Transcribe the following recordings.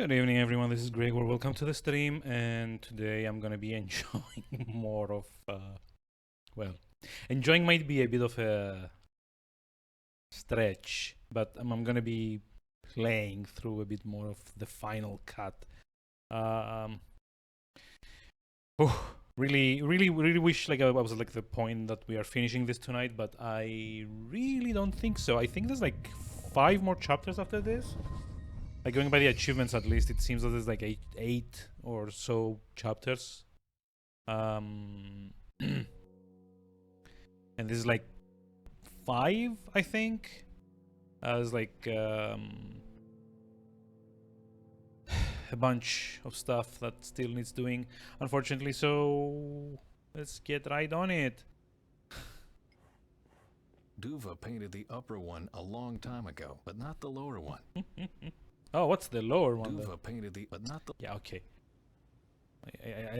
Good evening, everyone. This is Gregor. Welcome to the stream. And today I'm gonna be enjoying more of, well, enjoying might be a bit of a stretch, but I'm gonna be playing through a bit more of the final cut. Really wish like I was like the point that we are finishing this tonight, but I really don't think so. I think there's like 5 more chapters after this. Like going by the achievements, at least it seems that there's like eight or so chapters. And this is like 5, I think. There's like a bunch of stuff that still needs doing, unfortunately. So let's get right on it. Duva painted the upper one a long time ago, but not the lower one. Oh, what's the lower one? Duva painted the, but not the. Yeah, okay.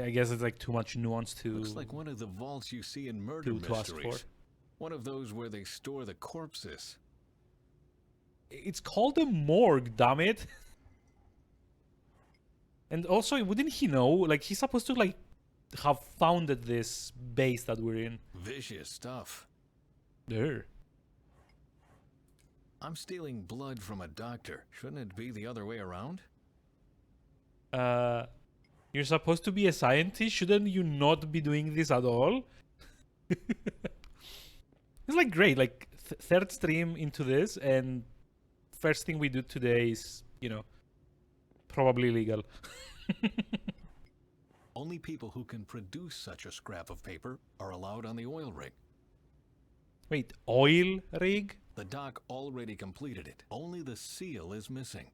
I guess it's like too much nuance to. Looks like one of the vaults you see in murder mysteries. One of those where they store the corpses. It's called a morgue, damn it. And also, wouldn't he know? Like, he's supposed to like have founded this base that we're in. Vicious stuff. There. I'm stealing blood from a doctor. Shouldn't it be the other way around? You're supposed to be a scientist. Shouldn't you not be doing this at all? It's like great. Like third stream into this, and first thing we do today is, you know, probably illegal. Only people who can produce such a scrap of paper are allowed on the oil rig. Wait, oil rig? The dock already completed it. Only the seal is missing.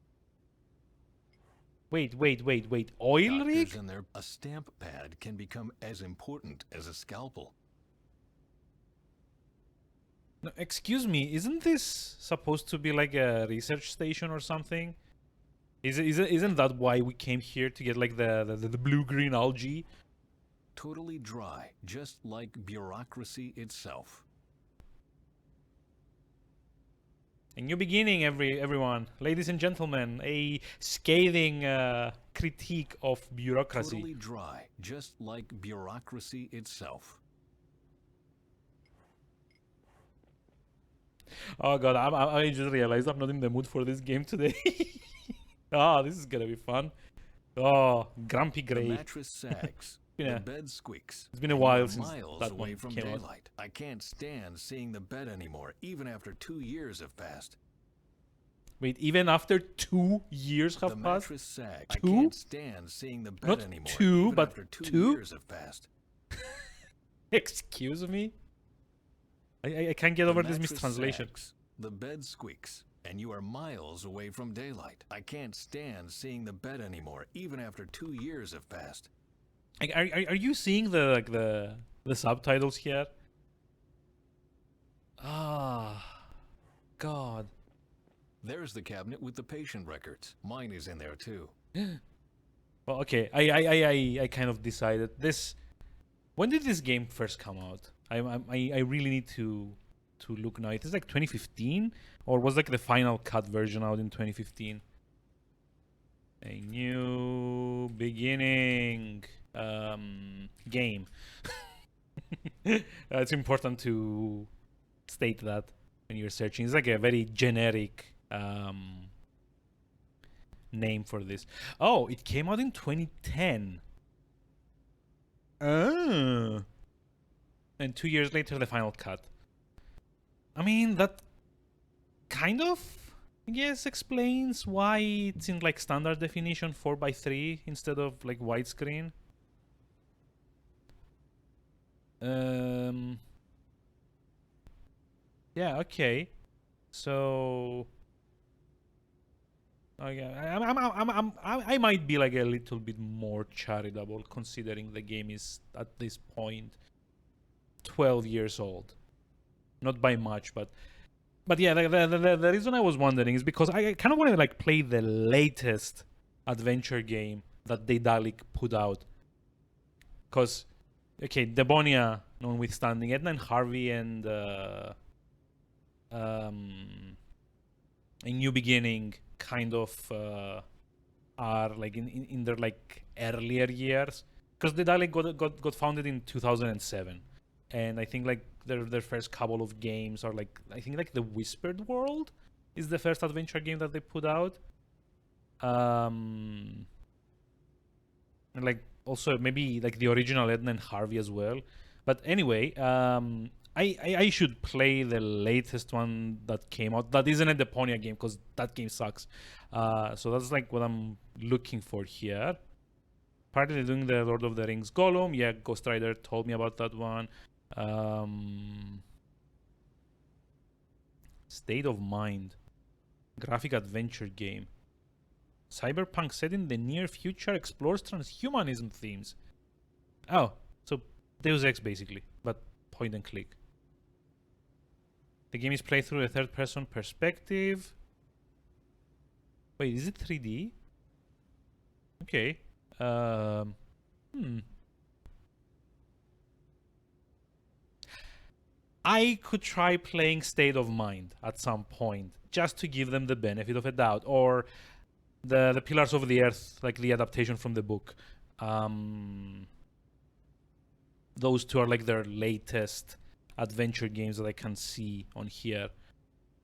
Wait. Oil Doctors rig? and a stamp pad can become as important as a scalpel. No, excuse me, isn't this supposed to be like a research station or something? Isn't that why we came here to get like the blue-green algae? Totally dry, just like bureaucracy itself. A new beginning, everyone. Ladies and gentlemen, a scathing critique of bureaucracy. Totally dry, just like bureaucracy itself. Oh god, I just realized I'm not in the mood for this game today. Ah, this is gonna be fun. Oh, Grumpy Gray. The mattress sags. The bed squeaks. It's been a while since miles that away one from came out. daylight. I can't stand seeing the bed anymore, even after 2 years have passed. Wait, even after 2 years have the passed? mattress sags. 2? I can't stand seeing the bed Not anymore, 2, even but after 2 2? years have passed. Excuse me? I can't get over this mistranslation. Sags. The bed squeaks, and you are miles away from daylight. I can't stand seeing the bed anymore, even after 2 years have passed. Are you seeing the subtitles here? Ah, God. There's the cabinet with the patient records. Mine is in there too. Well, okay. I kind of decided this. When did this game first come out? I really need to look now. It is like 2015, or was like the final cut version out in 2015? A new beginning game. It's important to state that when you're searching. It's like a very generic name for this. Oh, it came out in 2010. And 2 years later, the final cut. I mean, that kind of, I guess, explains why it's in like standard definition 4:3 instead of like widescreen. Yeah, okay. So I might be like a little bit more charitable, considering the game is at this point 12 years old. Not by much, but yeah, the reason I was wondering is because I kind of want to like play the latest adventure game that Daedalic put out. Because, okay, Debonia notwithstanding, Edna and Harvey and A New Beginning kind of are like in their like earlier years, because the Dalek got founded in 2007, and I think like their first couple of games are like, I think like the Whispered World is the first adventure game that they put out. And like also maybe like the original Edna and Harvey as well. But anyway, I should play the latest one that came out. That isn't a Deponia game because that game sucks. So that's like what I'm looking for here. Partly doing the Lord of the Rings Gollum. Yeah, Ghost Rider told me about that one. State of Mind. Graphic adventure game. Cyberpunk set in the near future explores transhumanism themes. Oh, so Deus Ex basically, but point and click. The game is played through a third-person perspective. Wait, is it 3D? Okay. I could try playing State of Mind at some point, just to give them the benefit of a doubt, or the Pillars of the Earth, like the adaptation from the book. Those two are like their latest adventure games that I can see on here.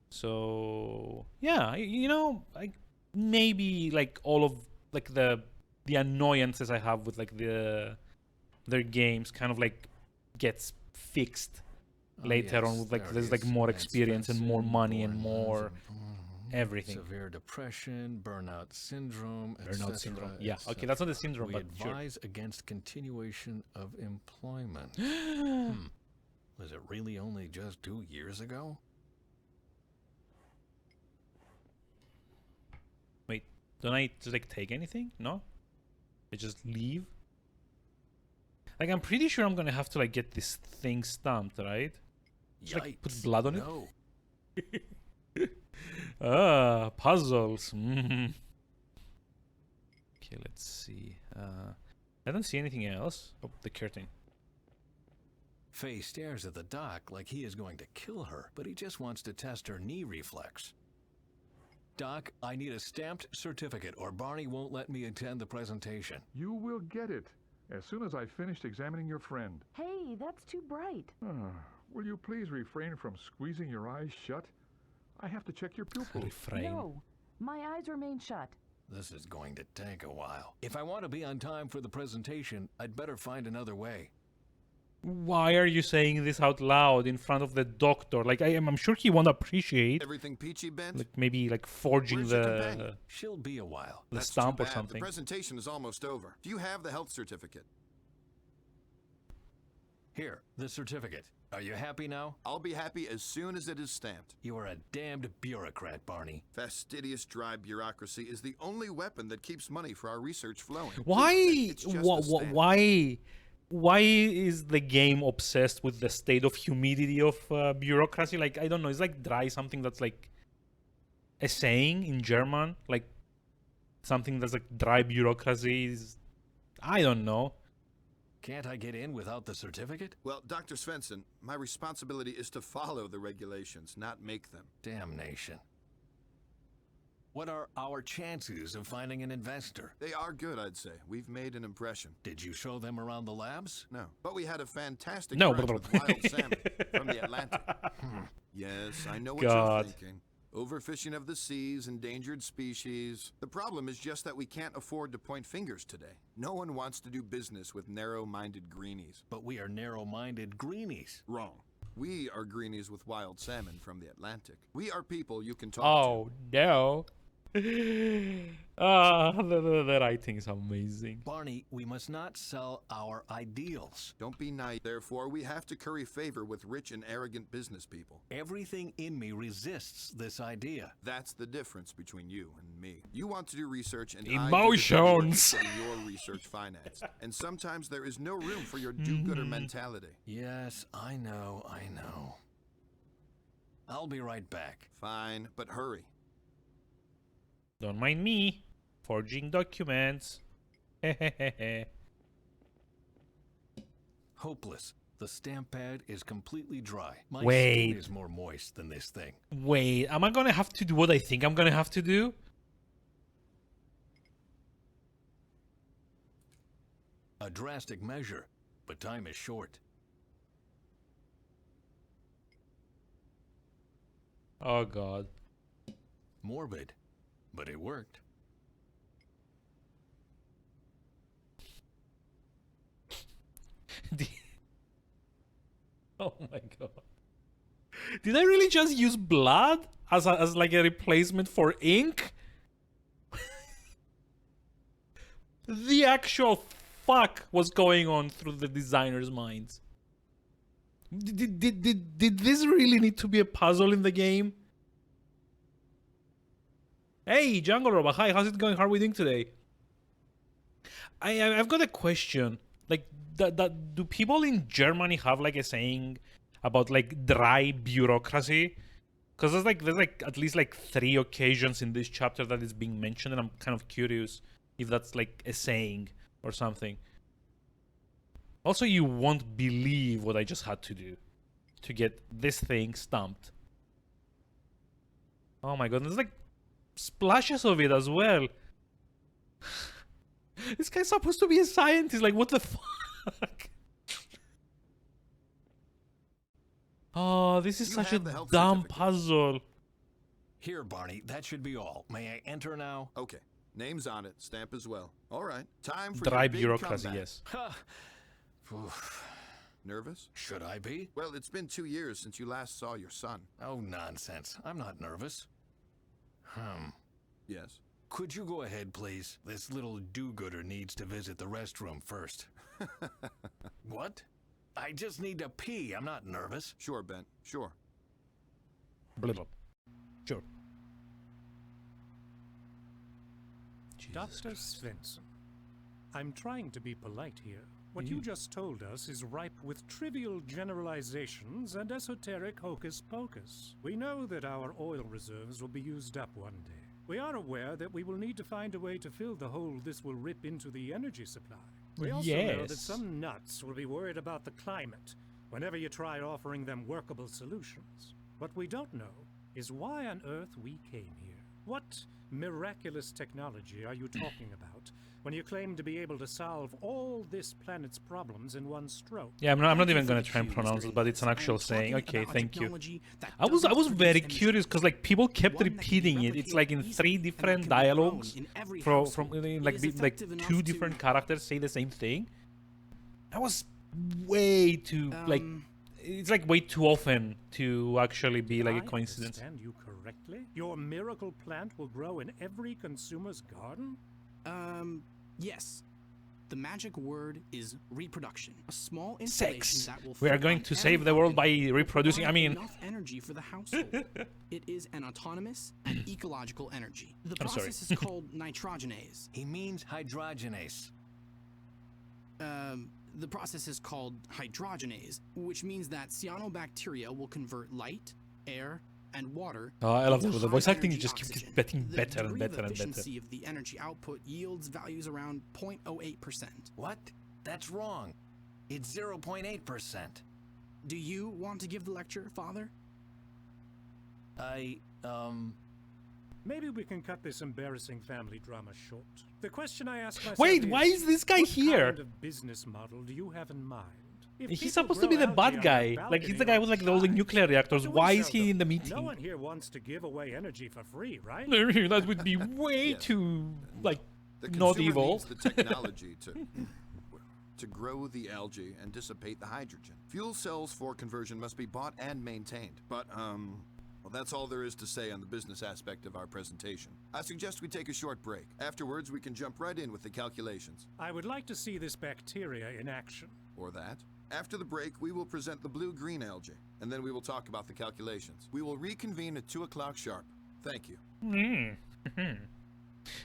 So yeah, you know, like maybe like all of like the annoyances I have with like their games kind of like gets fixed later on with like there's like more experience and more money and more everything. Severe depression, burnout syndrome, Burnout syndrome. Yeah. Okay, that's not the syndrome, we but advise against continuation of employment. sure. Was it really only just 2 years ago? Wait, don't I just like take anything? No? I just leave? Like I'm pretty sure I'm gonna have to like get this thing stamped, right? Just like put blood on No. it? Puzzles. Okay, let's see. I don't see anything else. Oh, the curtain. Faye stares at the doc like he is going to kill her, but he just wants to test her knee reflex. Doc, I need a stamped certificate or Barney won't let me attend the presentation. You will get it as soon as I've finished examining your friend. Hey, that's too bright. Will you please refrain from squeezing your eyes shut? I have to check your pupils. Refrain. No, my eyes remain shut. This is going to take a while. If I want to be on time for the presentation, I'd better find another way. Why are you saying this out loud in front of the doctor? Like I'm sure he won't appreciate. Everything peachy, Ben? Like maybe like forging Where's your the companion? She'll be a while. That's stamp too or bad. something. The presentation is almost over. Do you have the health certificate? Here, the certificate. Are you happy now? I'll be happy as soon as it is stamped. You are a damned bureaucrat, Barney. Fastidious, dry bureaucracy is the only weapon that keeps money for our research flowing. Why? It's just a stamp. Why is the game obsessed with the state of humidity of bureaucracy? Like I don't know. It's like dry something that's like a saying in German. Like something that's like dry bureaucracy is. I don't know. Can't I get in without the certificate? Well, Dr. Svensson, my responsibility is to follow the regulations, not make them. Damnation. What are our chances of finding an investor? They are good, I'd say. We've made an impression. Did you show them around the labs? No, but we had a fantastic No, brunch but- with wild salmon from the Atlantic. Yes, I know what God. you're thinking. Overfishing of the seas, endangered species. The problem is just that we can't afford to point fingers today. No one wants to do business with narrow-minded greenies. But we are narrow-minded greenies. Wrong. We are greenies with wild salmon from the Atlantic. We are people you can talk Oh no. The writing is amazing. Barney, we must not sell our ideals. to. Don't be naive. Therefore, we have to curry favor with rich and arrogant business people. Everything in me resists this idea. That's the difference between you and me. You want to do research and Emotions. I do the work getting your research financed. And sometimes there is no room for your do-gooder mentality. Yes, I know. I'll be right back. Fine, but hurry. Don't mind me. Forging documents. Hopeless. The stamp pad is completely dry. My Wait. skin is more moist than this thing. Wait, am I gonna have to do what I think I'm gonna have to do? A drastic measure, but time is short. Oh god. Morbid, but it worked. Oh my god. Did I really just use blood as like a replacement for ink? The actual fuck was going on through the designer's minds. Did this really need to be a puzzle in the game? Hey, Jungle Robot, hi, how's it going? How are we doing today? I've got a question. Like, do people in Germany have like a saying about like dry bureaucracy? Because there's like at least like 3 occasions in this chapter that is being mentioned, and I'm kind of curious if that's like a saying or something. Also, you won't believe what I just had to do to get this thing stamped. Oh my god, there's like splashes of it as well. This guy's supposed to be a scientist, like what the fuck? Oh, this is You such a have the health dumb certificate. puzzle. Here, Barney, that should be all. May I enter now? Okay. Name's on it. Stamp as well. All right. Time for Dry your big bureaucracy, comeback. yes. Ha! Oof. Nervous? Should I be? Well, it's been 2 years since you last saw your son. Oh, nonsense. I'm not nervous. Yes. Could you go ahead, please? This little do-gooder needs to visit the restroom first. What? I just need to pee. I'm not nervous. Sure, Ben. Sure. Blah. Sure. Dr. Svensson, I'm trying to be polite here. What you just told us is ripe with trivial generalizations and esoteric hocus pocus. We know that our oil reserves will be used up one day. We are aware that we will need to find a way to fill the hole this will rip into the energy supply. We also know that Yes. some nuts will be worried about the climate whenever you try offering them workable solutions. What we don't know is why on earth we came here. What miraculous technology are you talking about when you claim to be able to solve all this planet's problems in one stroke? Yeah, I'm not Thank you even for gonna the try and cue, pronounce Mr. it, but it's an Ingalls. actual I am saying. talking Okay, about a thank you. technology that I was doesn't very produce curious because like people kept one that can be repeating it. It's like in replicated 3 easily and different that can be grown dialogues in every from household. It like is like effective enough 2 to- different characters say the same thing. That was way too like it's like way too often to actually be like a Did I coincidence. understand you correctly? Your miracle plant will grow in every consumer's garden? Yes. The magic word is reproduction. A small installation Sex. that will We are fit going on to every save the world by oven will reproducing. I provide mean, enough energy for the household. It is an autonomous and ecological energy. The I'm sorry. process is called nitrogenase. He means hydrogenase. The process is called hydrogenase, which means that cyanobacteria will convert light, air, and water. oh, I love into the voice acting. high-energy It just keeps oxygen. getting The better and degree of better and better. efficiency of the energy output yields values around 0.08%. What? That's wrong. It's 0.8%. Do you want to give the lecture, Father? Maybe we can cut this embarrassing family drama short. The question I ask myself Wait, is, why is this guy what here? kind of business model do you have in mind? If He's people supposed to be grow the algae bad on guy. their Like he's balcony the guy or with like all the outside, nuclear reactors. do we Why is sell he in the them? meeting? No one here wants to give away energy for free, right? That would be way Yes. too like The not consumer evil. needs the technology to grow the algae and dissipate the hydrogen. Fuel cells for conversion must be bought and maintained. But, well, that's all there is to say on the business aspect of our presentation. I suggest we take a short break. Afterwards, we can jump right in with the calculations. I would like to see this bacteria in action. Or that. After the break, we will present the blue-green algae, and then we will talk about the calculations. We will reconvene at 2 o'clock sharp. Thank you.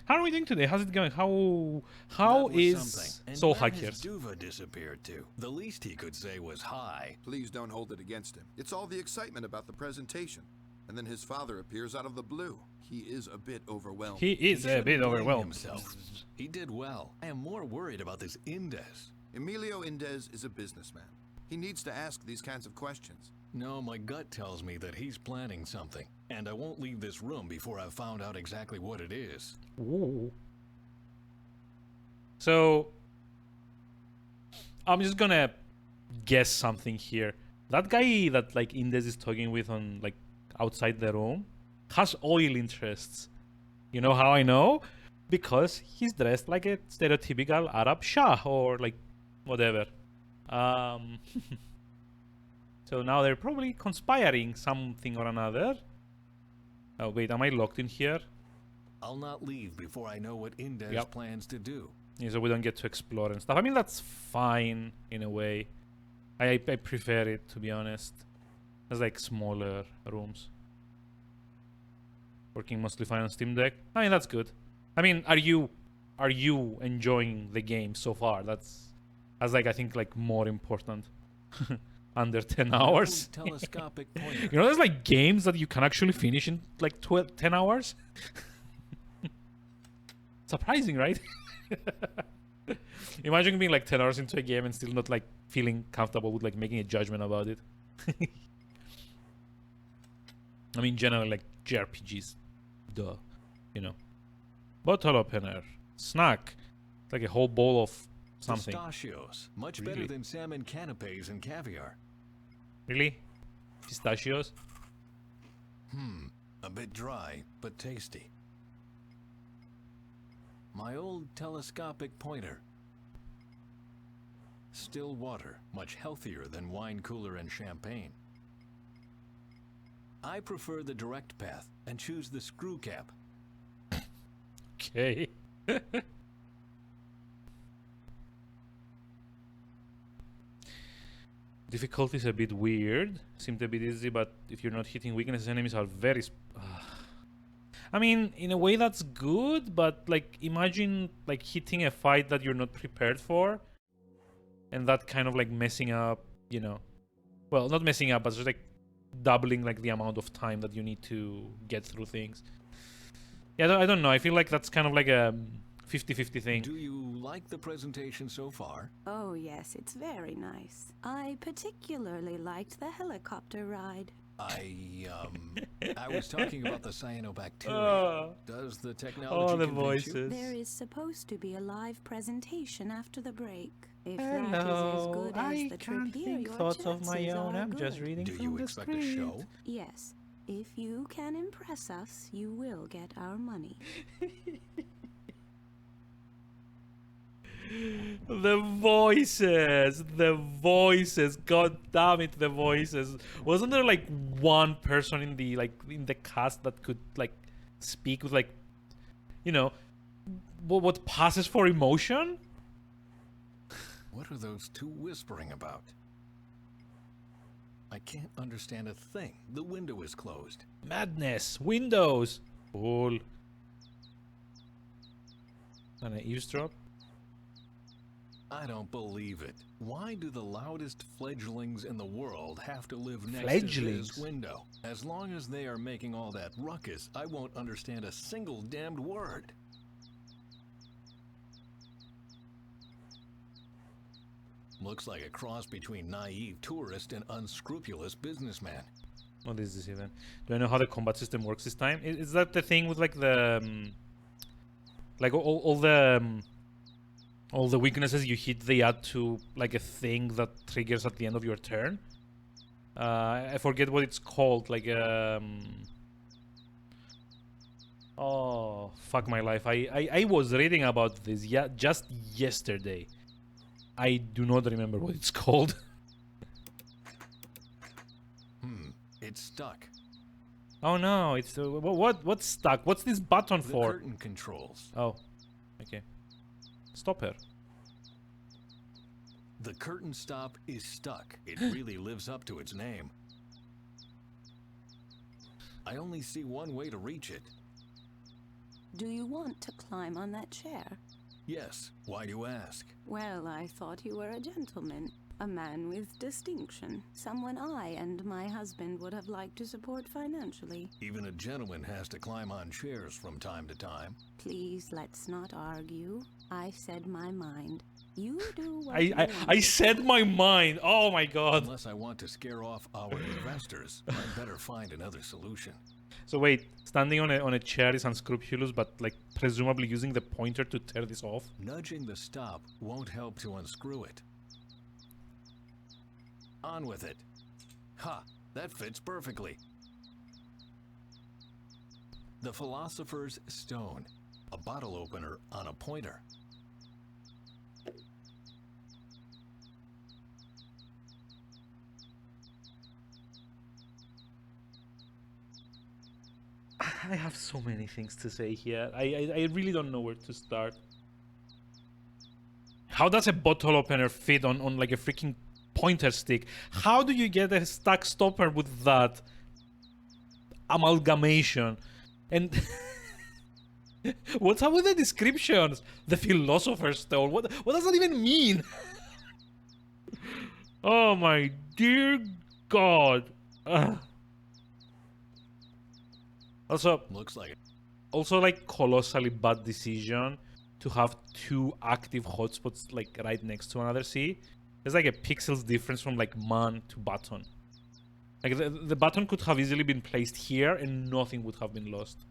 How are we doing today? How's it going? How That was is something. And Soul where his Hackers? Duva disappeared to. The least he could say was hi. Please don't hold it against him. It's all the excitement about the presentation. And then his father appears out of the blue. He is a bit overwhelmed. He is a shouldn't bit blame overwhelmed. himself. He did well. I am more worried about this Indes. Emilio Indez is a businessman. He needs to ask these kinds of questions. No, my gut tells me that he's planning something, and I won't leave this room before I've found out exactly what it is. Ooh. So I'm just gonna guess something here. That guy that like Indes is talking with on like outside the room has oil interests. You know how I know? Because he's dressed like a stereotypical Arab Shah or like whatever. So now they're probably conspiring something or another. Oh wait, am I locked in here? I'll not leave before I know what Indes Yep. plans to do. Yeah, so we don't get to explore and stuff. I mean, that's fine in a way. I prefer it, to be honest. There's like smaller rooms. Working mostly fine on Steam Deck. I mean, that's good. I mean, are you enjoying the game so far? That's like I think like more important. Under 10 hours. Telescopic pointer. You know, there's like games that you can actually finish in like 10 hours. Surprising, right? Imagine being like 10 hours into a game and still not like feeling comfortable with like making a judgment about it. I mean, generally like JRPGs, duh, you know. Bottle opener, snack, it's like a whole bowl of something. Pistachios. Much Really? better than salmon canapes and caviar. Really? Pistachios? A bit dry, but tasty. My old telescopic pointer. Still water, much healthier than wine cooler and champagne. I prefer the direct path and choose the screw cap. Okay. Difficulty is a bit weird. Seemed a bit easy, but if you're not hitting weaknesses, enemies are very... I mean, in a way that's good, but like imagine like hitting a fight that you're not prepared for, and that kind of like messing up, you know. Well, not messing up, but just like doubling like the amount of time that you need to get through things. Yeah, I don't know. I feel like that's kind of like a 50-50 thing. Do you like the presentation so far? Oh, yes, it's very nice. I particularly liked the helicopter ride. I was talking about the cyanobacteria. Does the technology Oh, the convince you? voices. There is supposed to be a live presentation after the break. If that is as Hello, good as I the trip can't here, think your thoughts of my chances own. are I'm just good. reading Do from you the expect script. a show? Yes, if you can impress us, you will get our money. The voices, god damn it, the voices. Wasn't there like one person in the cast that could like speak with like, you know, what passes for emotion? What are those two whispering about? I can't understand a thing. The window is closed. Madness, Windows. Cool. And I eavesdrop. I don't believe it. Why do the loudest fledglings in the world have to live next to Fledglings? this window? As long as they are making all that ruckus, I won't understand a single damned word. Looks like a cross between naive tourist and unscrupulous businessman. What is this even? Do I know how the combat system works this time? Is that the thing with like the like all the weaknesses you hit, they add to like a thing that triggers at the end of your turn? I forget what it's called. Like oh fuck my life! I was reading about this just yesterday. I do not remember what it's called. It's stuck. Oh no! It's what's stuck? What's this button The for? curtain controls. Oh, okay. Stop her. The curtain stop is stuck. It really lives up to its name. I only see one way to reach it. Do you want to climb on that chair? Yes, why do you ask? Well, I thought you were a gentleman, a man with distinction, someone I and my husband would have liked to support financially. Even a gentleman has to climb on chairs from time to time. Please, let's not argue. I said my mind. You do what you I want. said my mind. Oh my god. Unless I want to scare off our investors, I'd better find another solution. So wait, standing on a chair is unscrupulous, but like presumably using the pointer to tear this off. Nudging the stop won't help to unscrew it. On with it. Ha! That fits perfectly. The Philosopher's Stone. A bottle opener on a pointer. I have so many things to say here. I really don't know where to start. How does a bottle opener fit on like a freaking pointer stick? How do you get a stack stopper with that amalgamation? And what's up with the descriptions? The Philosopher's Stone. What does that even mean? Oh my dear God. Ugh. Also, Looks like it. also like colossally bad decision to have two active hotspots like right next to another. See, there's like a pixels difference from like man to button. Like the button could have easily been placed here and nothing would have been lost.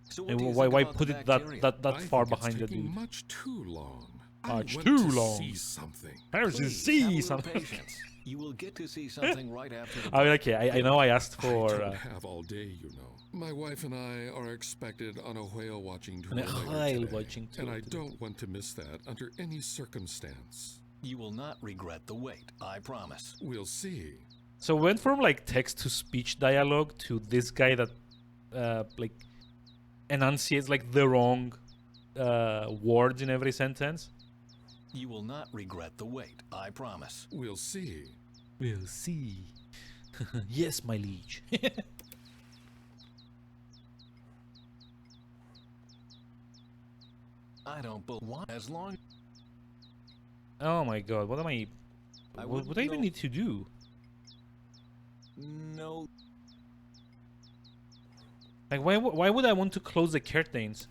So what And do you why think about the put it bacteria? that far I think behind the it's taking dude? much too long. Much I want too to long. see something. There's to Please, have a see little something. patience. You will get to see something right after the I mean, break. okay, I know I asked I for. don't have all day, you know. My wife and I are expected on a whale watching tour On a later whale today, watching tour and I today. don't want to miss that under any circumstance. You will not regret the wait, I promise. We'll see. So we went from like text to speech dialogue to this guy that like enunciates like the wrong words in every sentence. You will not regret the wait, I promise. We'll see. We'll see. Yes, my liege. I don't believe as long Oh my God, what am I? I What wouldn't do I even know- need to do? no Like, why would I want to close the curtains?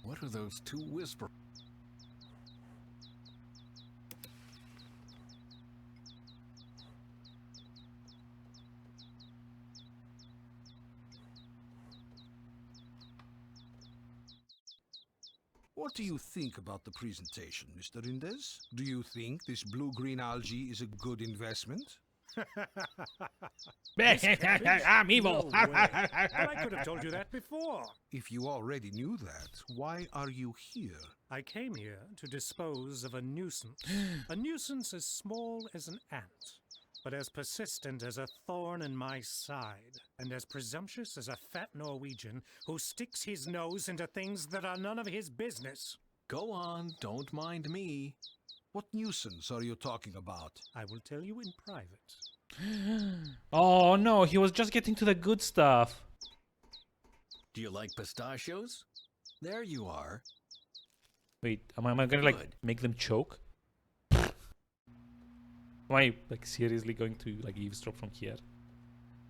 what are those two whisper What do you think about the presentation, Mr. Indez? Do you think this blue-green algae is a good investment? I'm evil. No way. But I could have told you that before. If you already knew that, why are you here? I came here to dispose of a nuisance. A nuisance as small as an ant, but as persistent as a thorn in my side, and as presumptuous as a fat Norwegian who sticks his nose into things that are none of his business. Go on, don't mind me. What nuisance are you talking about? I will tell you in private. Oh no, he was just getting to the good stuff. Do you like pistachios? There you are. Wait, am I gonna like Good. make them choke? Am I like seriously going to like eavesdrop from here?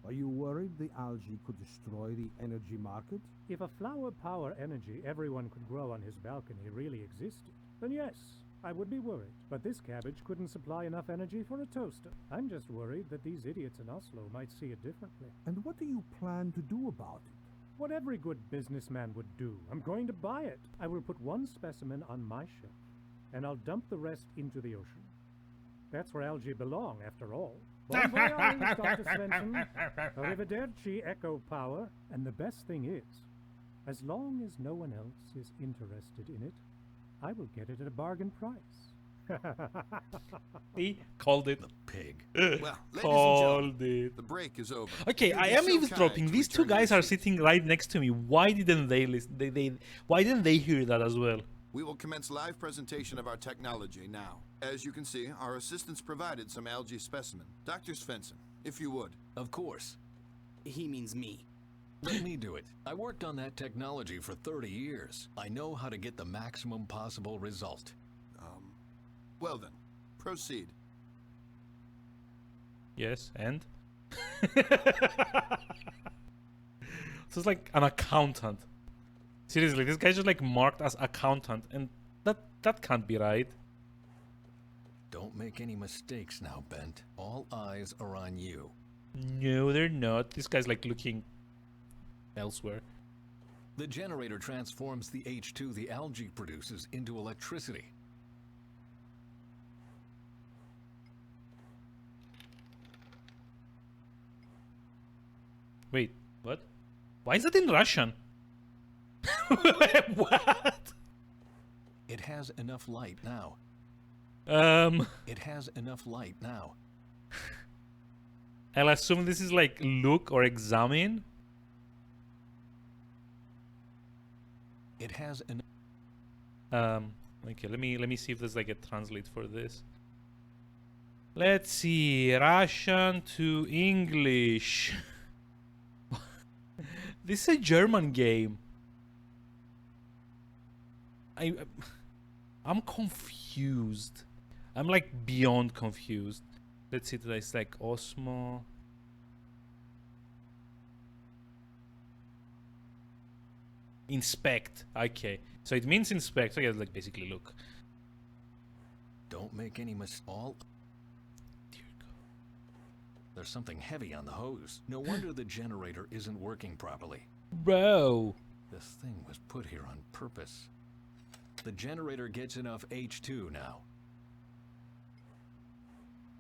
Are you worried the algae could destroy the energy market? If a flower power energy everyone could grow on his balcony really existed, then yes, I would be worried. But this cabbage couldn't supply enough energy for a toaster. I'm just worried that these idiots in Oslo might see it differently. And what do you plan to do about it? What every good businessman would do. I'm going to buy it. I will put one specimen on my shelf, and I'll dump the rest into the ocean. That's where algae belong, after all. Bon voyage, Dr. Svensson. Arrivederci, Echo Power. And the best thing is, as long as no one else is interested in it, I will get it at a bargain price. He called it. The pig. Well, ladies and gentlemen, Called it. the break is over. Okay, You'd I be am so eavesdropping. kind to These two return to guys your are seat. sitting right next to me. Why didn't they listen? Why didn't they hear that as well? We will commence live presentation of our technology now. As you can see, our assistants provided some algae specimen. Dr. Svensson, if you would. Of course. He means me. Let me do it. I worked on that technology for 30 years. I know how to get the maximum possible result. Well then, proceed. Yes, and? So it's like an accountant. Seriously, this guy's just like marked as accountant, and that can't be right. Don't make any mistakes now, Bent. All eyes are on you. No, they're not. This guy's like looking elsewhere. The generator transforms the H2 the algae produces into electricity. Wait, what? Why is it in Russian? What? It has enough light now. It has enough light now. I'll assume this is like look or examine. It has an. Okay, let me see if there's like a translate for this. Let's see, Russian to English. This is a German game. I'm confused. I'm like beyond confused. Let's see, it's like Osmo. Inspect. Okay, so it means inspect. So yeah, like basically look. Don't make any all. Dear God. There's something heavy on the hose. No wonder the generator isn't working properly. Bro. This thing was put here on purpose. The generator gets enough H2 now.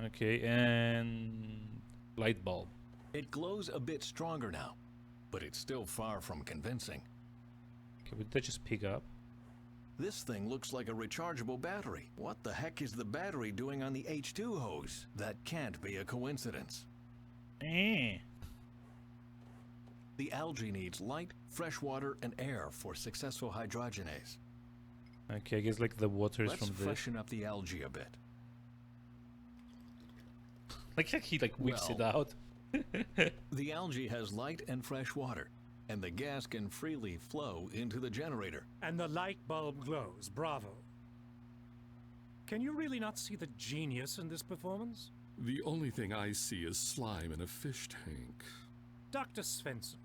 Okay, and light bulb. It glows a bit stronger now, but it's still far from convincing. Okay, would that just pick up? This thing looks like a rechargeable battery. What the heck is the battery doing on the H2 hose? That can't be a coincidence. Eh. The algae needs light, fresh water, and air for successful hydrogenase. Okay, I guess like the water is Let's from this. freshen up the algae a bit. Like he like whips it Well. out. The algae has light and fresh water, and the gas can freely flow into the generator. And the light bulb glows. Bravo. Can you really not see the genius in this performance? The only thing I see is slime in a fish tank. Dr. Svensson,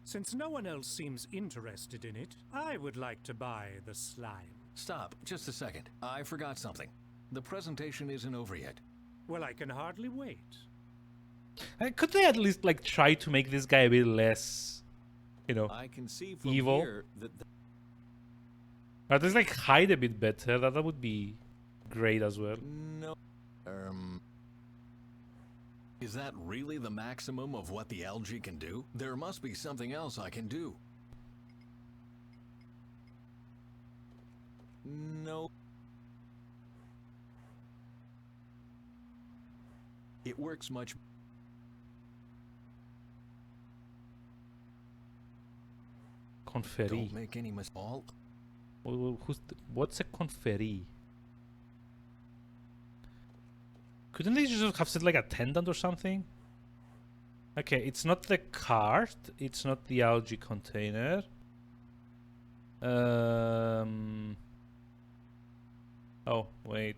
since no one else seems interested in it, I would like to buy the slime. Stop, just a second. I forgot something. The presentation isn't over yet. Well, I can hardly wait. Could they at least like try to make this guy a bit less, you know, I can see from evil? here that Or just like hide a bit better. That would be great as well. no. Is that really the maximum of what the algae can do? There must be something else I can do. No. It works much. Conferi. Don't make any all. What's a conferi? Couldn't they just have said like attendant or something? Okay, it's not the cart. It's not the algae container. Oh, wait.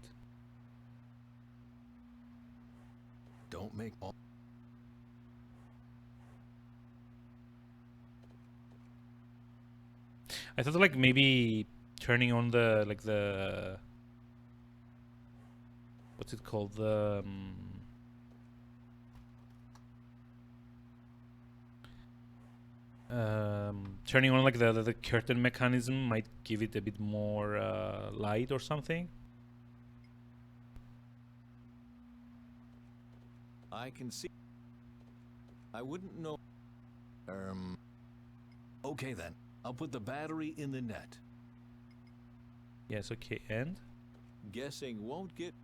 Don't make all. I thought like maybe turning on the like the what's it called, the turning on like the curtain mechanism might give it a bit more light or something. I can see. I wouldn't know. Okay then. I'll put the battery in the net. Yes, okay, and Guessing won't get.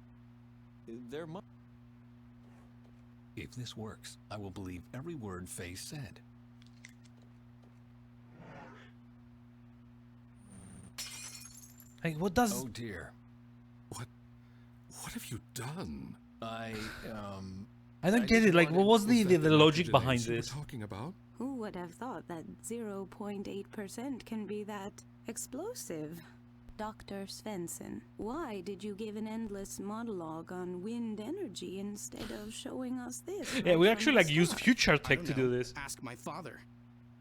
There must. If this works, I will believe every word Faye said. like what does Oh dear. What have you done? I I don't get it. Like, what was the logic behind you were this? talking about? Who would have thought that 0.8% can be that explosive? Dr. Svensson, why did you give an endless monologue on wind energy instead of showing us this? Yeah, right we from actually the like use start? future I tech don't to do know. this. Ask my father.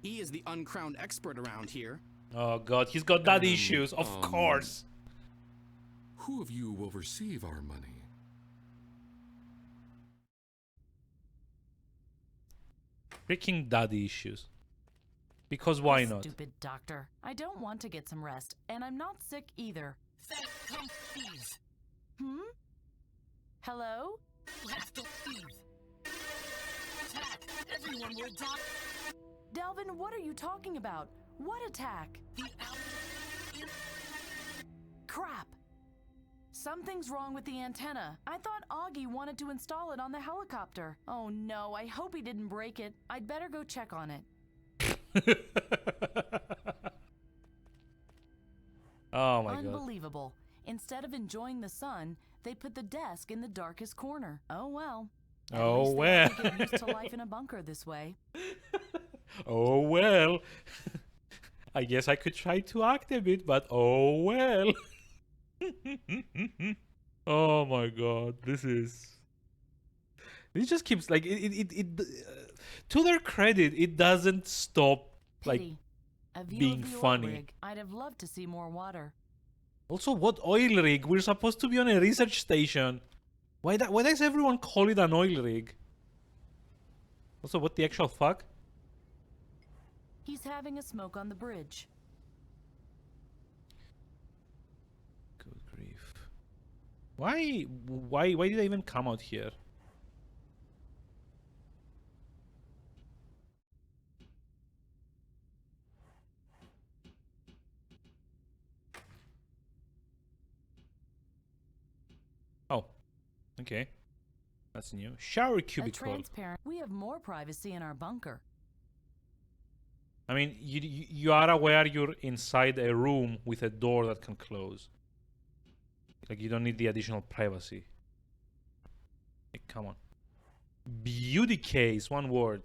He is the uncrowned expert around here. Oh god, he's got daddy issues, of course. Who of you will receive our money? Freaking daddy issues. Because why not? Stupid doctor. I don't want to get some rest, and I'm not sick either. Then come, please. Hello? You have to leave. Attack! Everyone will die. Delvin, what are you talking about? What attack? The algae. Crap! Something's wrong with the antenna. I thought Augie wanted to install it on the helicopter. Oh no, I hope he didn't break it. I'd better go check on it. Oh my god. Unbelievable. Instead of enjoying the sun, they put the desk in the darkest corner. Oh well. At Oh least they well. have to get used to life in a bunker this way. Oh well. I guess I could try to act a bit, but oh well. Oh my god, this just keeps like to their credit, it doesn't stop like Pity. A view being of the oil funny. rig. I'd have loved to see more water. Also, what oil rig? We're supposed to be on a research station. Why does everyone call it an oil rig? Also, what the actual fuck? He's having a smoke on the bridge. Good grief. Why did I even come out here? Oh, okay. That's new. Shower A cubicle. transparent. We have more privacy in our bunker. I mean, you are aware you're inside a room with a door that can close. Like, you don't need the additional privacy. Like, come on. Beauty case, one word.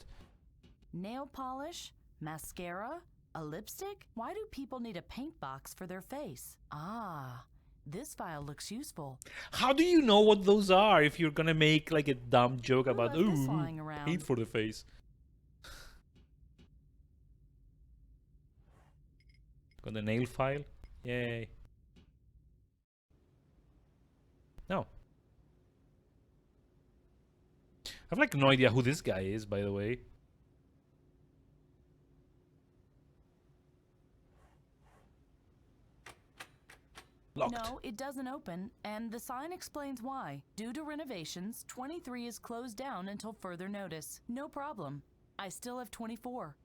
Nail polish, mascara, a lipstick? Why do people need a paint box for their face? Ah, this file looks useful. How do you know what those are if you're gonna make like a dumb joke Who about left this ooh, lying around? paint for the face? Got the nail file? Yay. No. I have like no idea who this guy is, by the way. Locked. No, it doesn't open, and the sign explains why. Due to renovations, 23 is closed down until further notice. No problem. I still have 24.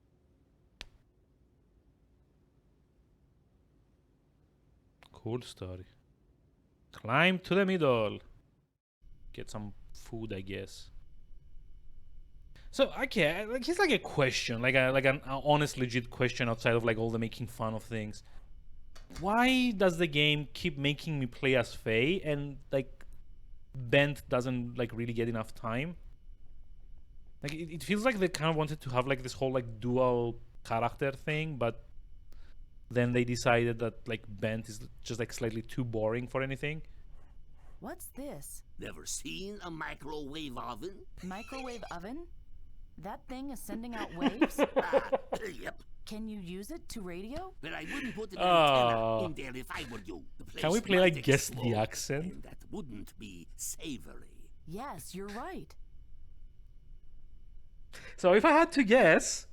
Cool story. Climb to the middle. Get some food, I guess. So okay, like here's like a question, like an honest, legit question outside of like all the making fun of things. Why does the game keep making me play as Faye and like Bent doesn't like really get enough time? Like it feels like they kind of wanted to have like this whole like dual character thing, but then they decided that like Bent is just like slightly too boring for anything. What's this? Never seen a microwave oven? Microwave oven? That thing is sending out waves? Yep. Can you use it to radio? But I wouldn't put an Oh. antenna in there if I were you. The place Can we play might like guess the explode, accent? and that wouldn't be savory. Yes, you're right. So if I had to guess,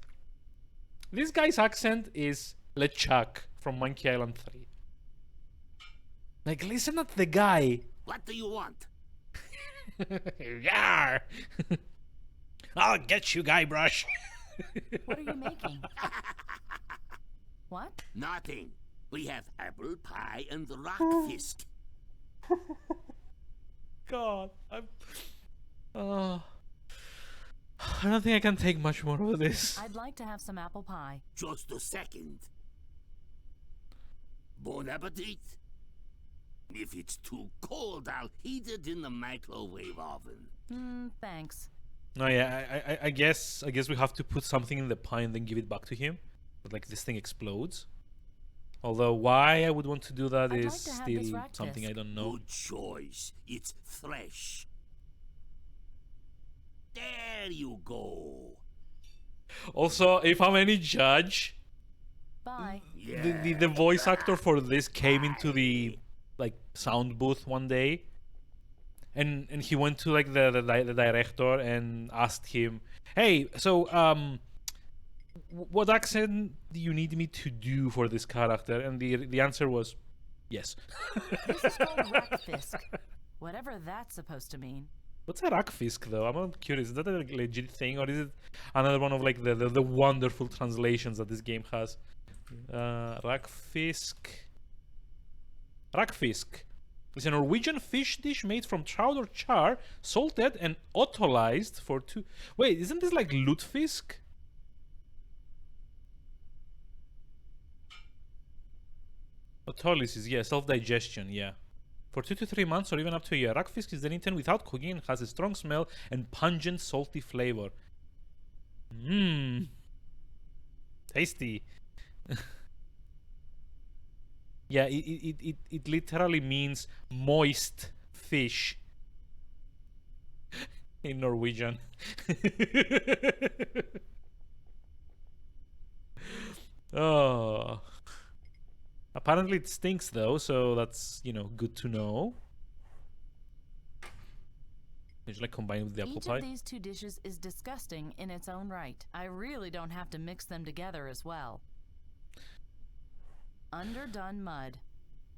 this guy's accent is LeChuck from Monkey Island 3. Like, listen at the guy. What do you want? Yar! I'll get you, Guybrush. What are you making? What? Nothing. We have apple pie and rock fisk. God, I don't think I can take much more of this. I'd like to have some apple pie. Just a second. Bon appetit. If it's too cold, I'll heat it in the microwave oven. Thanks. No, yeah, I guess we have to put something in the pie and then give it back to him. But like this thing explodes. Although why I would want to do that I'd is like to have this still rack something disc. I don't know. Good choice. It's fresh. There you go. Also, if I'm any judge, Bye. the voice actor for this came into the like sound booth one day, and he went to like the director and asked him, "Hey, so what accent do you need me to do for this character? And the answer was yes. This is called Rackfisk. Whatever that's supposed to mean. What's a Rackfisk though? I'm curious. Is that a legit thing, or is it another one of like the wonderful translations that this game has? Rackfisk. Rackfisk. It's a Norwegian fish dish made from trout or char, salted and autolyzed for 2. Wait, isn't this like lutefisk? Autolysis, yeah, self-digestion, yeah. For 2 to 3 months or even up to a year. Rackfisk is then eaten without cooking and has a strong smell and pungent, salty flavor. Mmm. Tasty. Yeah, it literally means moist fish in Norwegian. Oh. Apparently it stinks though, so that's, you know, good to know. It's like combined with the apple pie. Each of these 2 dishes is disgusting in its own right. I really don't have to mix them together as well. Underdone mud.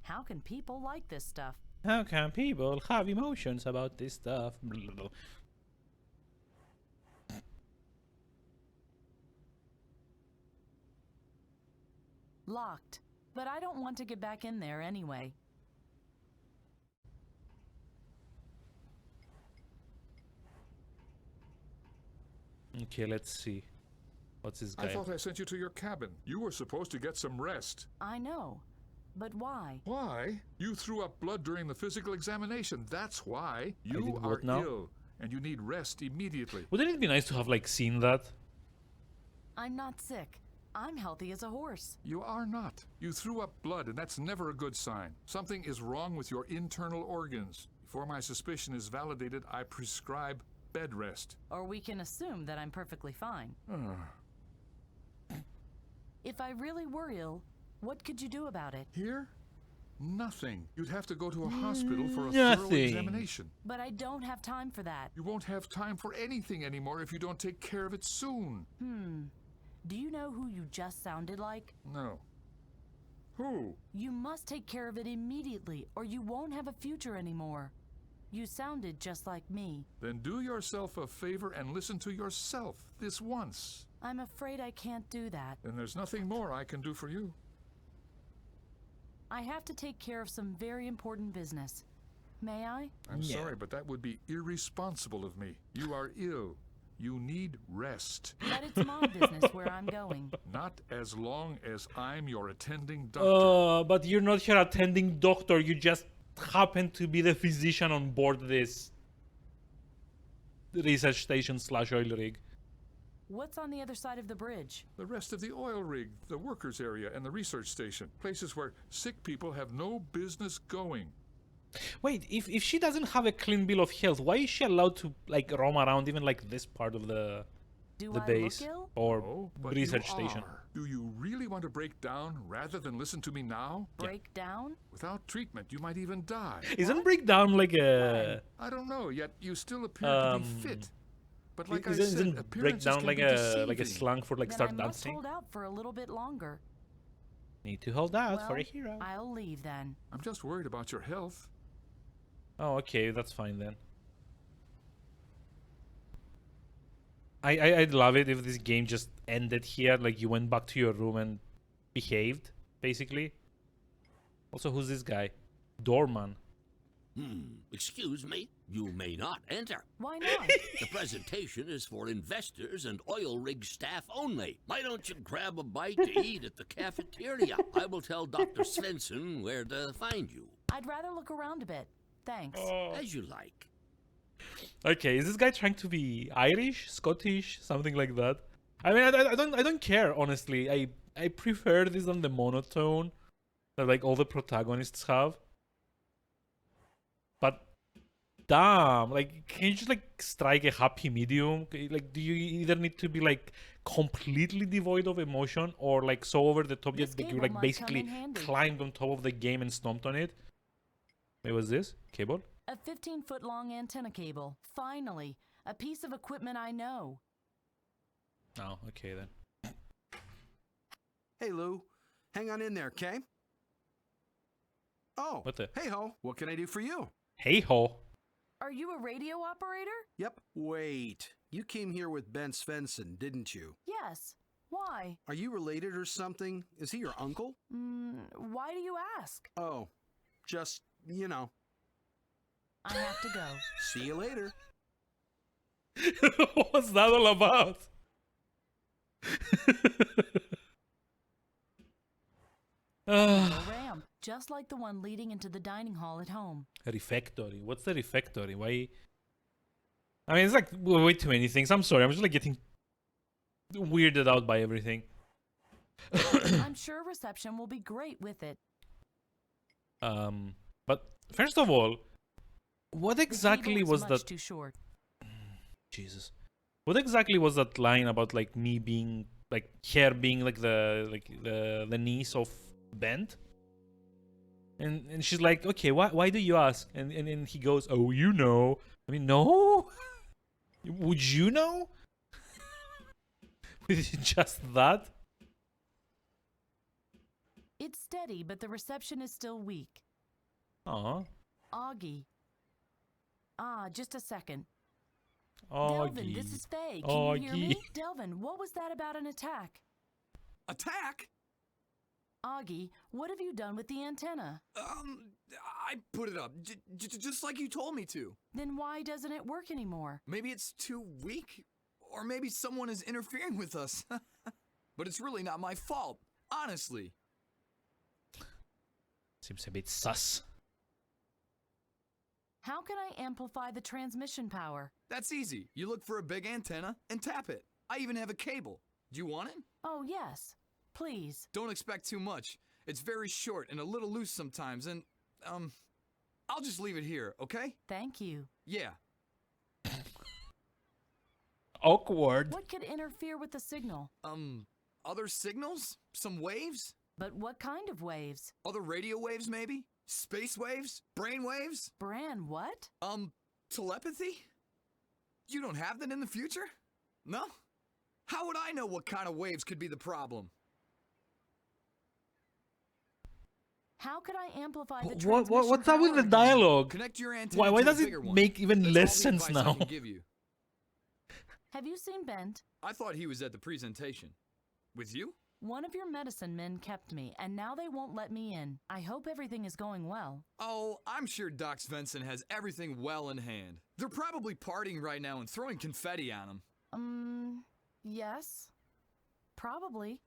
How can people like this stuff? How can people have emotions about this stuff? Locked. But I don't want to get back in there anyway. Okay, let's see. What's this guy? I thought I sent you to your cabin. You were supposed to get some rest. I know. But why? Why? You threw up blood during the physical examination. That's why. did You what are now? ill, and you need rest immediately. Wouldn't it be nice to have like seen that? I'm not sick. I'm healthy as a horse. You are not. You threw up blood, and that's never a good sign. Something is wrong with your internal organs. Before my suspicion is validated, I prescribe bed rest. Or we can assume that I'm perfectly fine. If I really were ill, what could you do about it? Here? Nothing. You'd have to go to a hospital for a thorough examination. But I don't have time for that. You won't have time for anything anymore if you don't take care of it soon. Do you know who you just sounded like? No. Who? You must take care of it immediately, or you won't have a future anymore. You sounded just like me. Then do yourself a favor and listen to yourself this once. I'm afraid I can't do that. Then there's nothing more I can do for you. I have to take care of some very important business. May I? I'm sorry, but that would be irresponsible of me. You are ill. You need rest. But it's my business where I'm going. Not as long as I'm your attending doctor. But you're not your attending doctor. You just happen to be the physician on board this research station / oil rig. What's on the other side of the bridge? The rest of the oil rig, the workers area, and the research station. Places where sick people have no business going. Wait, if she doesn't have a clean bill of health, why is she allowed to like roam around even like this part of the base or research station? Do you really want to break down rather than listen to me now? Break down? Without treatment, you might even die. Isn't breakdown like a? I don't know. Yet you still appear to be fit. But like I said, isn't breakdown like a slang for like then start I must dancing? hold out for a little bit longer. Need to hold out Well, for a hero. I'll leave then. I'm just worried about your health. Oh, okay, that's fine then. I'd love it if this game just ended here, like you went back to your room and behaved, basically. Also, who's this guy? Doorman. Excuse me, you may not enter. Why not? The presentation is for investors and oil rig staff only. Why don't you grab a bite to eat at the cafeteria? I will tell Dr. Svensson where to find you. I'd rather look around a bit. Thanks. As you like. Okay, is this guy trying to be Irish, Scottish, something like that? I mean, I don't care, honestly. I prefer this than the monotone that like all the protagonists have. But damn, like, can you just like strike a happy medium? Like, do you either need to be like completely devoid of emotion or like so over the top that you like basically climbed on top of the game and stomped on it? Wait, what's this? Cable? A 15-foot long antenna cable. Finally, a piece of equipment I know. Oh, okay then. Hey, Lou. Hang on in there, okay? Oh, What the? hey ho, what can I do for you? Hey ho. Are you a radio operator? Yep. Wait, you came here with Ben Svensson, didn't you? Yes. Why? Are you related or something? Is he your uncle? Why do you ask? Oh, just, I have to go. See you later. What's that all about? A ramp, just like the one leading into the dining hall at home. Refectory. What's the refectory? Why? I mean, it's like way too many things. I'm sorry. I'm just like getting weirded out by everything. I'm sure reception will be great with it. But first of all, what exactly was much that? Too short. Jesus. What exactly was that line about like me being like her being like the niece of Bent? And she's like, okay, why do you ask? And then he goes, oh, you know. I mean, no. Would you know? Just that? It's steady, but the reception is still weak. Aw. Augie. Just a second. Augie. Delvin, this is Faye. Can you hear me? Augie. Delvin, what was that about an attack? Attack? Augie, what have you done with the antenna? I put it up, just like you told me to. Then why doesn't it work anymore? Maybe it's too weak, or maybe someone is interfering with us. But it's really not my fault, honestly. Seems a bit sus. How can I amplify the transmission power? That's easy. You look for a big antenna and tap it. I even have a cable. Do you want it? Oh, yes. Please. Don't expect too much. It's very short and a little loose sometimes, and, I'll just leave it here, okay? Thank you. Yeah. Awkward. What could interfere with the signal? Other signals? Some waves? But what kind of waves? Other radio waves, maybe? Space waves? Brain waves? Bran what? Telepathy? You don't have that in the future? No? How would I know what kind of waves could be the problem? How could I amplify the transmission What's up with the power? dialogue? Connect your antenna Why to a does it bigger one. make even That's less all the sense advice I now? can give you. Have you seen Bent? I thought he was at the presentation. With you? One of your medicine men kept me, and now they won't let me in. I hope everything is going well. Oh, I'm sure Doc Svensson has everything well in hand. They're probably partying right now and throwing confetti on him. Yes. Probably.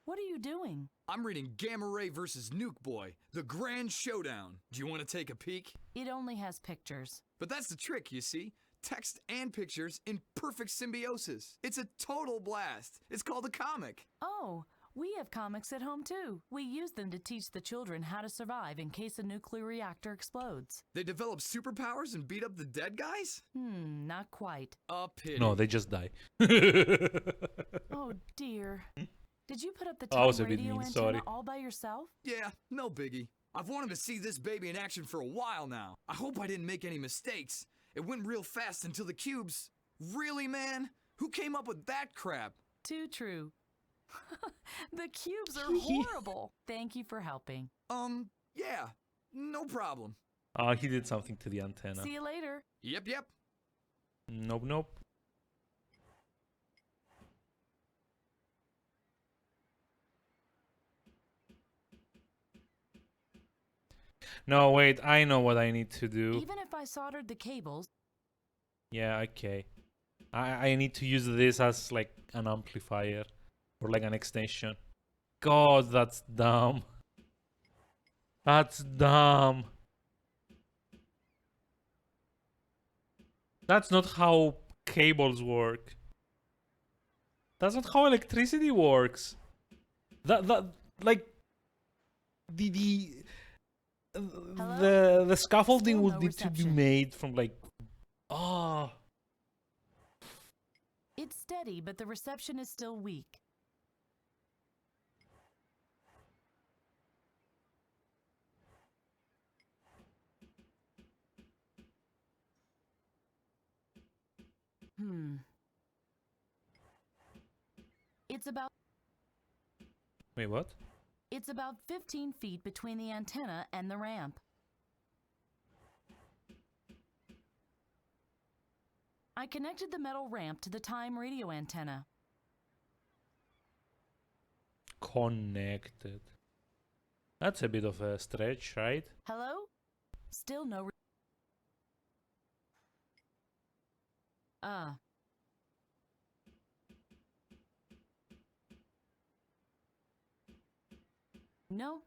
What are you doing? I'm reading Gamma Ray vs. Nuke Boy, the grand showdown. Do you want to take a peek? It only has pictures. But that's the trick, you see. Text and pictures in perfect symbiosis. It's a total blast. It's called a comic. Oh, we have comics at home too. We use them to teach the children how to survive in case a nuclear reactor explodes. They develop superpowers and beat up the dead guys? Not quite. A pity. No, they just die. Oh dear. Did you put up the I was top a bit radio mean, antenna sorry. all by yourself? Yeah, no biggie. I've wanted to see this baby in action for a while now. I hope I didn't make any mistakes. It went real fast until the cubes. Really, man? Who came up with that crap? Too true. The cubes are horrible. Thank you for helping. Yeah, no problem. He did something to the antenna. See you later. Yep. Nope. No, wait, I know what I need to do. Even if I soldered the cables. Yeah, okay. I need to use this as like an amplifier or like an extension. God, that's dumb. That's dumb. That's not how cables work. That's not how electricity works. That like the scaffolding Still would no need to be reception. made from like It's steady, but the reception is still weak. It's about Wait, what? It's about 15 feet between the antenna and the ramp. I connected the metal ramp to the time radio antenna. Connected. That's a bit of a stretch, right? Hello? Still no. No.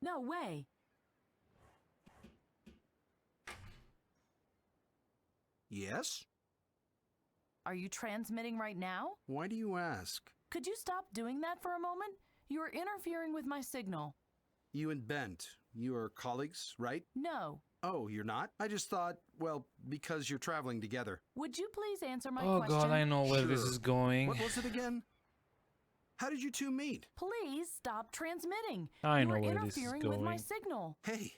No way. Yes? Are you transmitting right now? Why do you ask? Could you stop doing that for a moment? You are interfering with my signal. You and Bent, you are colleagues, right? No. Oh, you're not? I just thought, well, because you're traveling together. Would you please answer my Oh question? god, I know where this Sure. is going. What was it again? How did you two meet? Please stop transmitting. I know You're where this is interfering with my going. signal. Hey,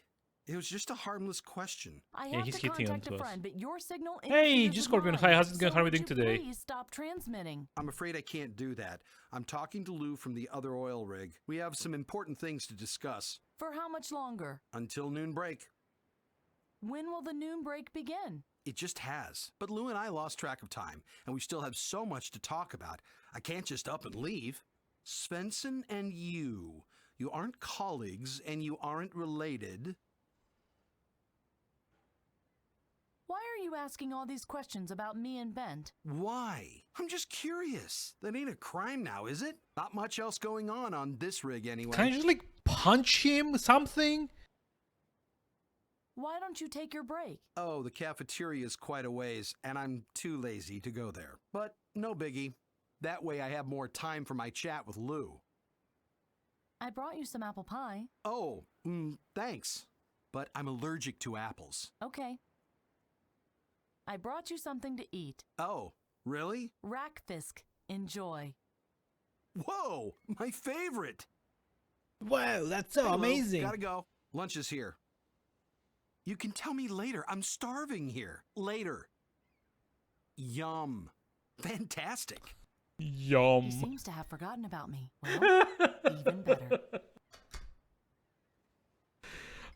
it was just a harmless question. I Yeah, have he's to hitting contact onto a us. friend, but your signal Hey, interferes G with Scorpion, mine. hi, how's it going? So How are we would doing you today? Please stop transmitting. I'm afraid I can't do that. I'm talking to Lou from the other oil rig. We have some important things to discuss. For how much longer? Until noon break. When will the noon break begin? It just has. But Lou and I lost track of time, and we still have so much to talk about. I can't just up and leave. Svensson and you aren't colleagues, and you aren't related. Why are you asking all these questions about me and Bent? Why? I'm just curious. That ain't a crime now, is it? Not much else going on this rig anyway. Can I just like punch him? Something? Why don't you take your break? Oh, the cafeteria is quite a ways, and I'm too lazy to go there. But no biggie. That way I have more time for my chat with Lou. I brought you some apple pie. Oh, thanks. But I'm allergic to apples. Okay. I brought you something to eat. Oh, really? Rackfisk. Enjoy. Whoa, my favorite. Wow, that's so Hey, Lou, amazing. Gotta go. Lunch is here. You can tell me later. I'm starving here. Later. Yum. Fantastic. Yum. He seems to have forgotten about me. Well, even better.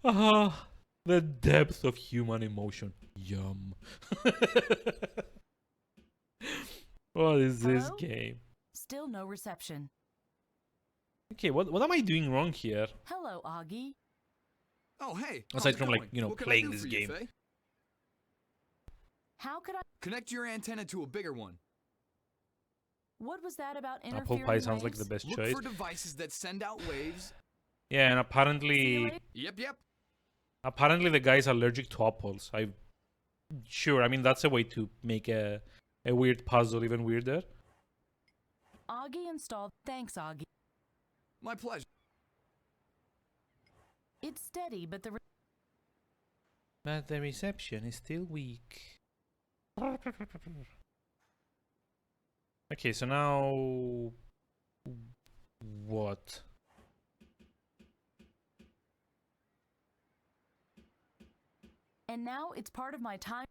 Ah, the depth of human emotion. Yum. What is this Hello? game? Still no reception. Okay, what am I doing wrong here? Hello, Augie. Oh, hey. Aside how's it from, like, going? you know, What can I playing do this for you, game. Faye? How could I? Connect your antenna to a bigger one. What was that about Apple interfering pie sounds like waves? the best Look choice. for devices that send out waves. Yeah, and See you apparently later. Yep. the guy's allergic to apples. Sure, I mean that's a way to make a weird puzzle even weirder. Augie installed. Thanks, Augie. My pleasure. It's steady, but the But the reception is still weak. Okay, so now what? and now it's part of my time.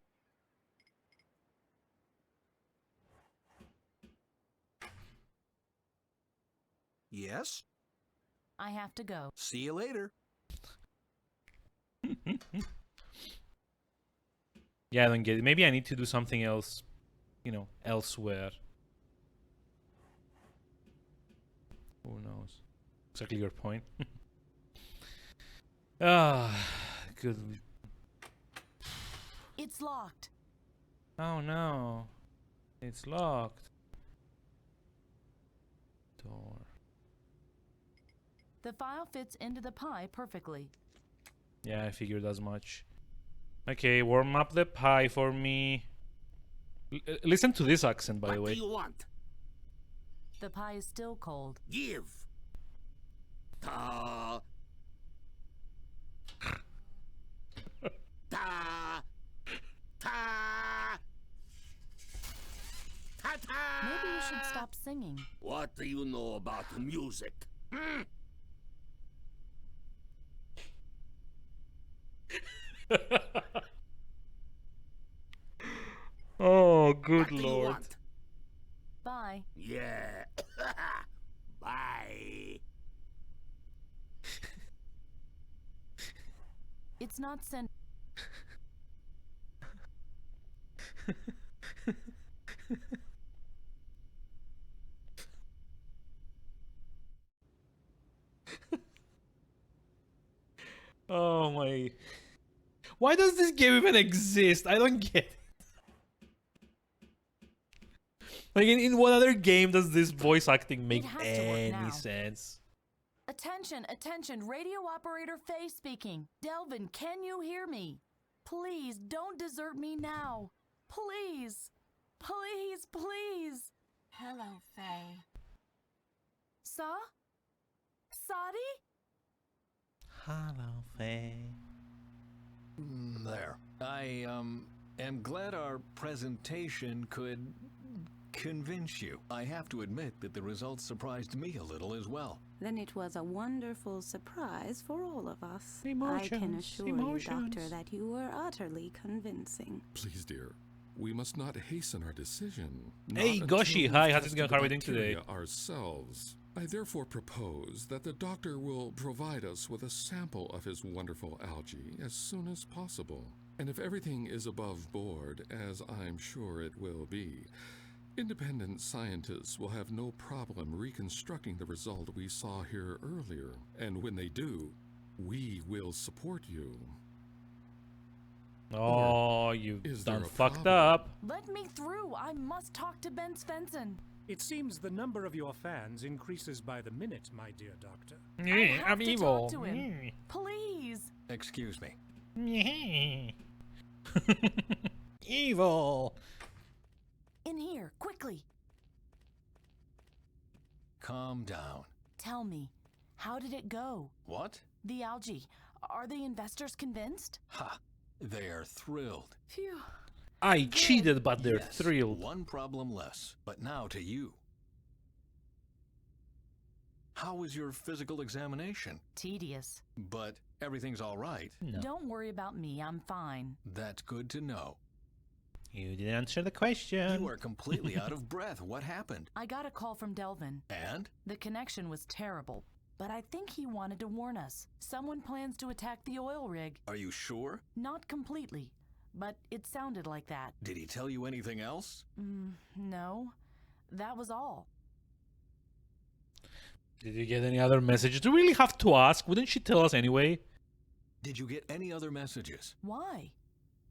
Yes? I have to go. See you later. Yeah, I don't get it. Maybe I need to do something else, you know, elsewhere. Who knows? Exactly your point. Good. It's locked. Oh no. It's locked. Door. The file fits into the pie perfectly. Yeah, I figured as much. Okay, warm up the pie for me. Listen to this accent, by the way. What do you want? The pie is still cold. Give. Ta. Ta. Ta. Ta-ta! Maybe you should stop singing. What do you know about music? Hmm? Oh, good What do you lord. want? Bye. Yeah. It's not sent. Oh my. Why does this game even exist? I don't get it. Like, in what other game does this voice acting make has to work any now. sense? Attention, attention, radio operator Faye speaking. Delvin, can you hear me? Please, don't desert me now. Please. Please, please. Hello, Faye. Sadi? Hello, Faye. There. I, am glad our presentation could convince you. I have to admit that the results surprised me a little as well. Then it was a wonderful surprise for all of us. I can Emotions, assure emotions. you, Doctor, that you were utterly convincing. Please, dear, we must not hasten our decision. Hey, Not Goshi, until hi, we've how's it going? tested How are the we doing today? bacteria ourselves. I therefore propose that the doctor will provide us with a sample of his wonderful algae as soon as possible. And if everything is above board, as I'm sure it will be, independent scientists will have no problem reconstructing the result we saw here earlier. And when they do, we will support you. Oh, you've Is there done a fucked problem? up. Let me through. I must talk to Ben Svensson. It seems the number of your fans increases by the minute, my dear Doctor. Yeah, have I'm to evil. talk to him. Please. Excuse me. Evil. In here, quickly. Calm down. Tell me, how did it go? What? The algae. Are the investors convinced? Ha! They are thrilled. Phew. I cheated, but they're Yes, thrilled. One problem less. But now to you. How was your physical examination? Tedious. But everything's all right. No. Don't worry about me. I'm fine. That's good to know. You didn't answer the question. You are completely out of breath. What happened? I got a call from Delvin. And? The connection was terrible, but I think he wanted to warn us. Someone plans to attack the oil rig. Are you sure? Not completely, but it sounded like that. Did he tell you anything else? No. That was all. Did you get any other messages? Do we really have to ask? Wouldn't she tell us anyway? Did you get any other messages? Why?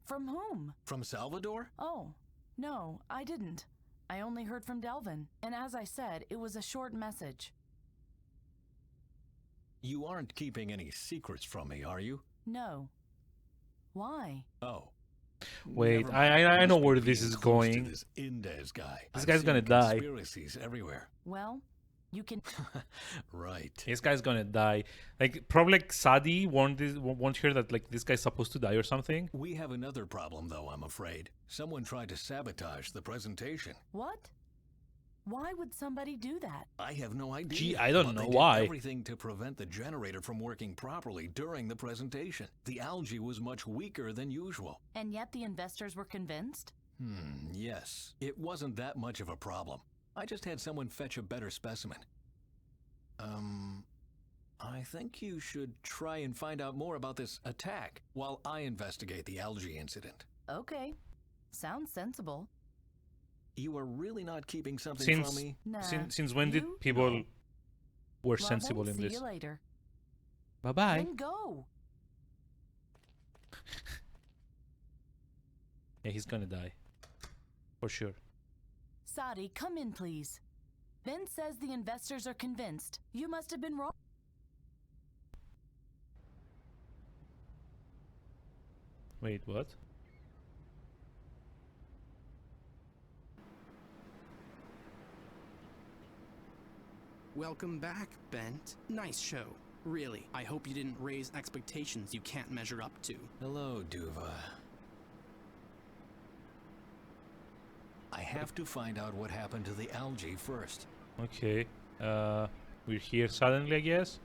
From whom? From Salvador? Oh, no, I didn't. I only heard from Delvin, and as I said, it was a short message. You aren't keeping any secrets from me, are you? No. Why? Oh. Wait, Never mind. I know Must be where this being is close to going. This Indez guy. This I've guy's seen gonna die. Conspiracies everywhere. Well, you can... Right. This guy's gonna die. Like, probably like Sadi warned her that like this guy's supposed to die or something. We have another problem, though, I'm afraid. Someone tried to sabotage the presentation. What? Why would somebody do that? I have no idea. Gee, I don't but know they did why. Everything to prevent the generator from working properly during the presentation. The algae was much weaker than usual. And yet the investors were convinced? Yes. It wasn't that much of a problem. I just had someone fetch a better specimen. I think you should try and find out more about this attack while I investigate the algae incident. Okay. Sounds sensible. You are really not keeping something Since from me? Nah. since when did You? people No. were Well, sensible then, in see this? you later. Bye bye. Then go. Yeah, he's gonna die. For sure. Sadi, come in, please. Ben says the investors are convinced. You must have been wrong. Wait, what? Welcome back, Bent. Nice show. Really, I hope you didn't raise expectations you can't measure up to. Hello, Duva. I have to find out what happened to the algae first. Okay. We're here suddenly, I guess.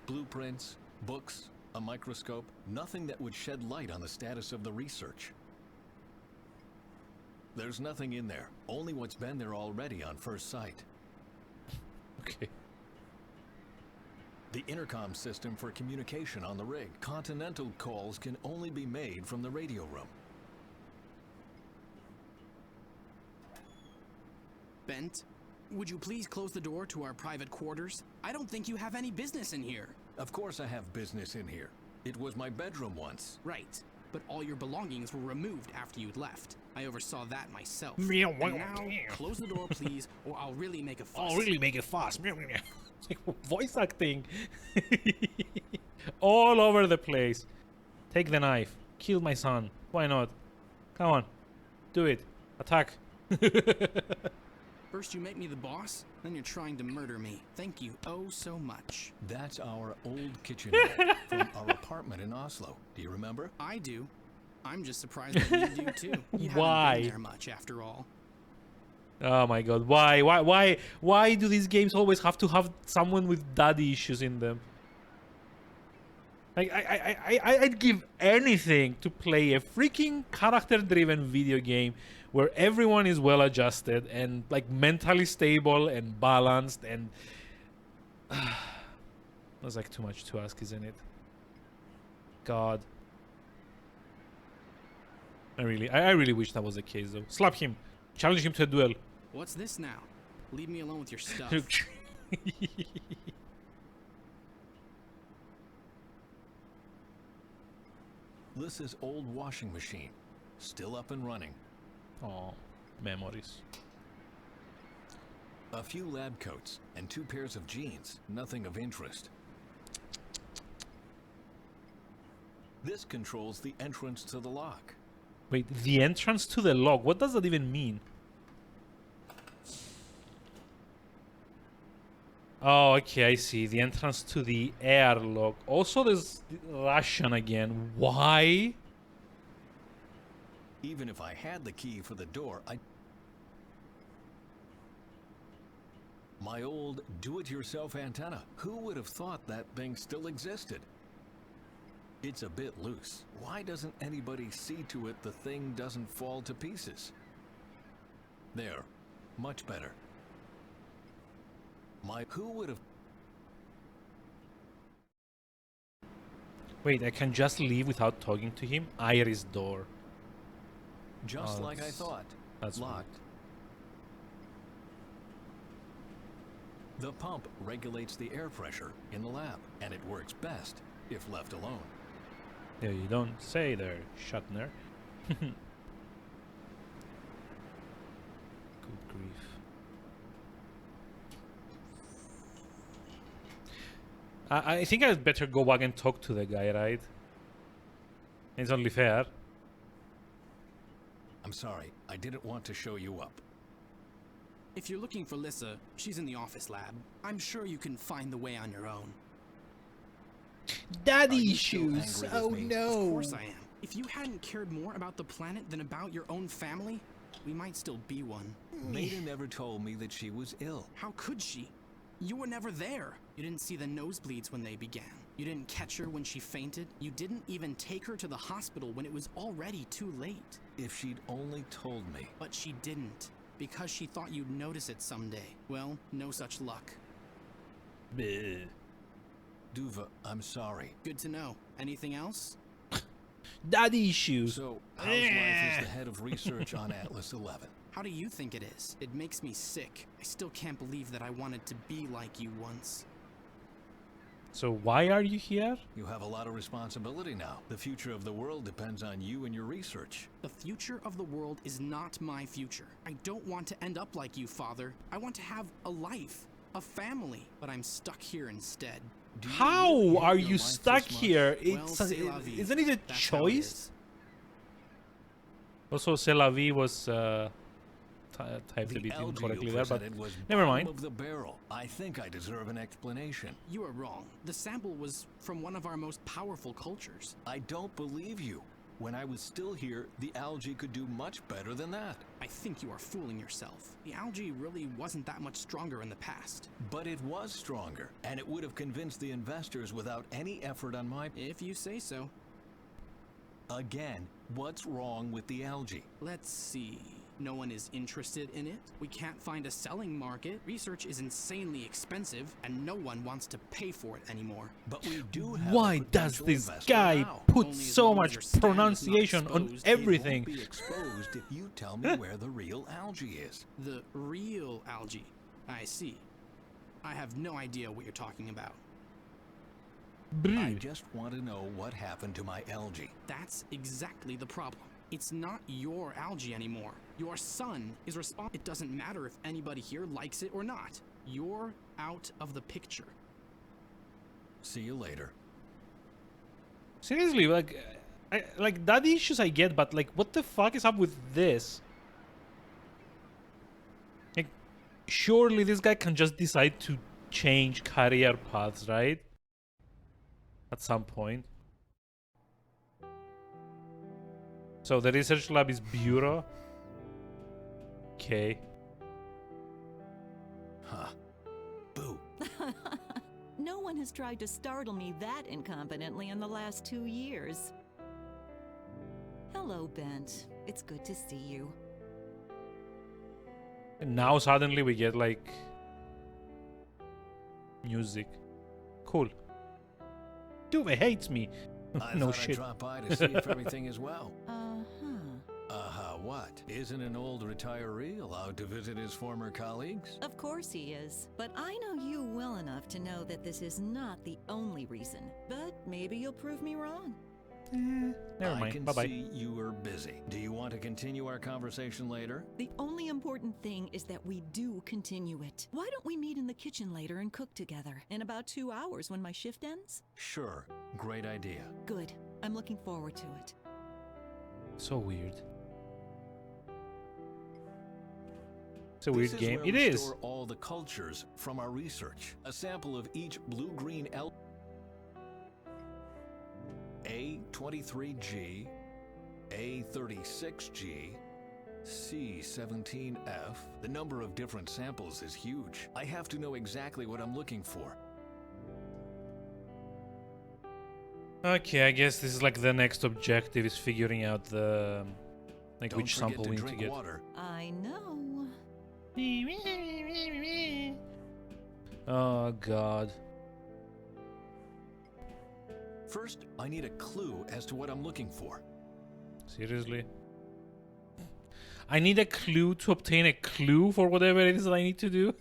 Blueprints, books, a microscope, nothing that would shed light on the status of the research. There's nothing in there, only what's been there already on first sight. Okay. The intercom system for communication on the rig. Continental calls can only be made from the radio room. Bent, would you please close the door to our private quarters? I don't think you have any business in here. Of course I have business in here. It was my bedroom once. Right, but all your belongings were removed after you'd left. I oversaw that myself. Meow, And now, close the door, please, or I'll really make a fuss. I'll really make it fast. It's like voice acting. All over the place. Take the knife. Kill my son. Why not? Come on. Do it. Attack. First you make me the boss, then you're trying to murder me. Thank you oh so much. That's our old kitchen from our apartment in Oslo. Do you remember? I do. I'm just surprised that you do too. You Why? haven't been there much after all. Oh my god. Why do these games always have to have someone with daddy issues in them? Like, I'd give anything to play a freaking character-driven video game where everyone is well-adjusted and like mentally stable and balanced, and that's like too much to ask, isn't it? God, I really wish that was the case though. Slap him, challenge him to a duel. What's this now? Leave me alone with your stuff. Lissa's old washing machine, still up and running. Oh, memories. A few lab coats and 2 pairs of jeans, nothing of interest. This controls the entrance to the lock. Wait, the entrance to the lock, what does that even mean? Oh, okay, I see. The entrance to the airlock. Also, there's Russian again. Why? Even if I had the key for the door, my old do-it-yourself antenna. Who would have thought that thing still existed? It's a bit loose. Why doesn't anybody see to it the thing doesn't fall to pieces? There. Much better. Who would have... Wait, I can just leave without talking to him? Iris door. Just like I thought. That's locked. The pump regulates the air pressure in the lab, and it works best if left alone. Yeah, you don't say there, Shatner. Good grief. I think I'd better go back and talk to the guy, right? It's only fair. I'm sorry, I didn't want to show you up. If you're looking for Lissa, she's in the office lab. I'm sure you can find the way on your own. Daddy issues! Oh me? no! Of course I am. If you hadn't cared more about the planet than about your own family, we might still be one. Maida never told me that she was ill. How could she? You were never there. You didn't see the nosebleeds when they began. You didn't catch her when she fainted. You didn't even take her to the hospital when it was already too late. If she'd only told me. But she didn't, because she thought you'd notice it someday. Well, no such luck. Bleh. Duva, I'm sorry. Good to know. Anything else? Daddy issues. So, how's life as the head of research on Atlas 11? How do you think it is? It makes me sick. I still can't believe that I wanted to be like you once. So why are you here? You have a lot of responsibility now. The future of the world depends on you and your research. The future of the world is not my future. I don't want to end up like you, Father. I want to have a life, a family, but I'm stuck here instead. How are you stuck here? Well, c'est la vie. Isn't it a That's how it choice? is. Also, c'est la vie was typed a bit incorrectly there, but never mind. Of the barrel. I think I deserve an explanation. You are wrong. The sample was from one of our most powerful cultures. I don't believe you. When I was still here, the algae could do much better than that. I think you are fooling yourself. The algae really wasn't that much stronger in the past. But it was stronger, and it would have convinced the investors without any effort on my... If you say so. Again, what's wrong with the algae? Let's see. No one is interested in it. We can't find a selling market. Research is insanely expensive, and no one wants to pay for it anymore. But we do have Why a does potential this investor guy now. put Only as so long as much your stand is not pronunciation on exposed. everything? It won't be exposed if you tell me where the real algae is. The real algae. I see. I have no idea what you're talking about. I just want to know what happened to my algae. That's exactly the problem. It's not your algae anymore. Your son is responsible. It doesn't matter if anybody here likes it or not. You're out of the picture. See you later. Seriously, like daddy issues I get, but like, what the fuck is up with this? Like, surely this guy can just decide to change career paths, right? At some point. So the research lab is bureau. Okay. Huh. Boo. No one has tried to startle me that incompetently in the last 2 years. Hello, Bent. It's good to see you. And now suddenly we get like music. Cool. Duve hates me. I No thought shit. I'd drop by to see if everything is well. Uh-huh. What? Isn't an old retiree allowed to visit his former colleagues? Of course he is. But I know you well enough to know that this is not the only reason. But maybe you'll prove me wrong. Never I mind. can Bye-bye. see you are busy. Do you want to continue our conversation later? The only important thing is that we do continue it. Why don't we meet in the kitchen later and cook together? In about 2 hours when my shift ends? Sure. Great idea. Good. I'm looking forward to it. So weird. It's a This weird game. Where It we is. store all the cultures from our research. A sample of each blue-green A23G, A36G, C17F. The number of different samples is huge. I have to know exactly what I'm looking for. Okay, I guess this is like the next objective is figuring out the like Don't which forget sample to we need to drink get. water. I know. Oh god. First, I need a clue as to what I'm looking for. Seriously? I need a clue to obtain a clue for whatever it is that I need to do?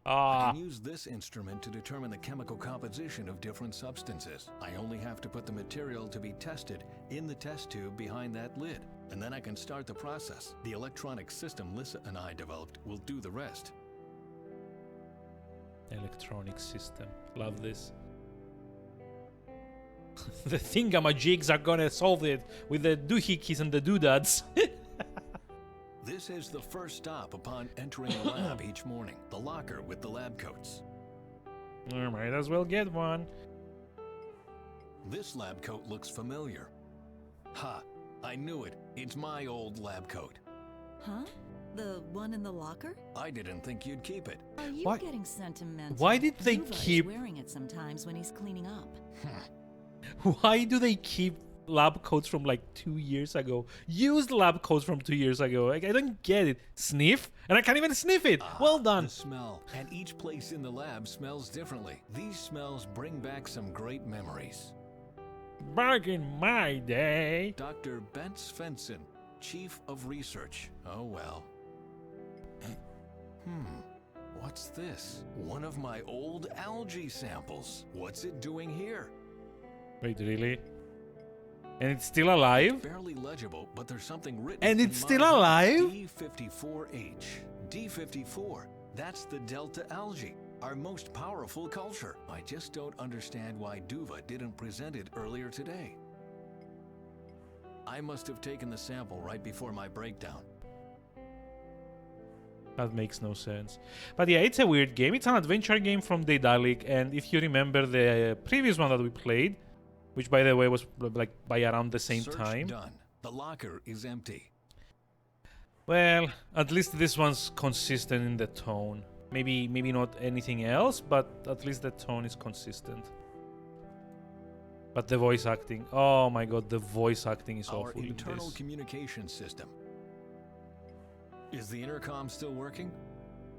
I can use this instrument to determine the chemical composition of different substances. I only have to put the material to be tested in the test tube behind that lid, and then I can start the process. The electronic system Lissa and I developed will do the rest. Electronic system. Love this. The thingamajigs are gonna solve it with the doohickeys and the doodads. This is the first stop upon entering the lab each morning. The locker with the lab coats. I might as well get one. This lab coat looks familiar. Ha! I knew it. It's my old lab coat. Huh? The one in the locker? I didn't think you'd keep it. Are you Why- getting sentimental? why did they Duva is keep- wearing it sometimes when he's cleaning up? Why do they keep lab coats from like 2 years ago? Used lab coats from 2 years ago. Like, I don't get it. Sniff? And I can't even sniff it. Well done. The smell. And each place in the lab smells differently. These smells bring back some great memories. Back in my day. Dr. Bent Svensson, Chief of Research. Oh well. What's this? One of my old algae samples. What's it doing here? Wait, really? And it's still alive? Barely legible, but there's something written. And in it's still my- alive? D54H. D54. That's the Delta algae, our most powerful culture. I just don't understand why Duva didn't present it earlier today. I must have taken the sample right before my breakdown. That makes no sense. But yeah, it's a weird game. It's an adventure game from Daedalic, and if you remember the previous one that we played, which by the way was like by around the same Search time. done. The locker is empty. Well, at least this one's consistent in the tone. Maybe not anything else, but at least the tone is consistent. But the voice acting, oh my god, the voice acting is Our awful in internal this. communication system. Is the intercom still working?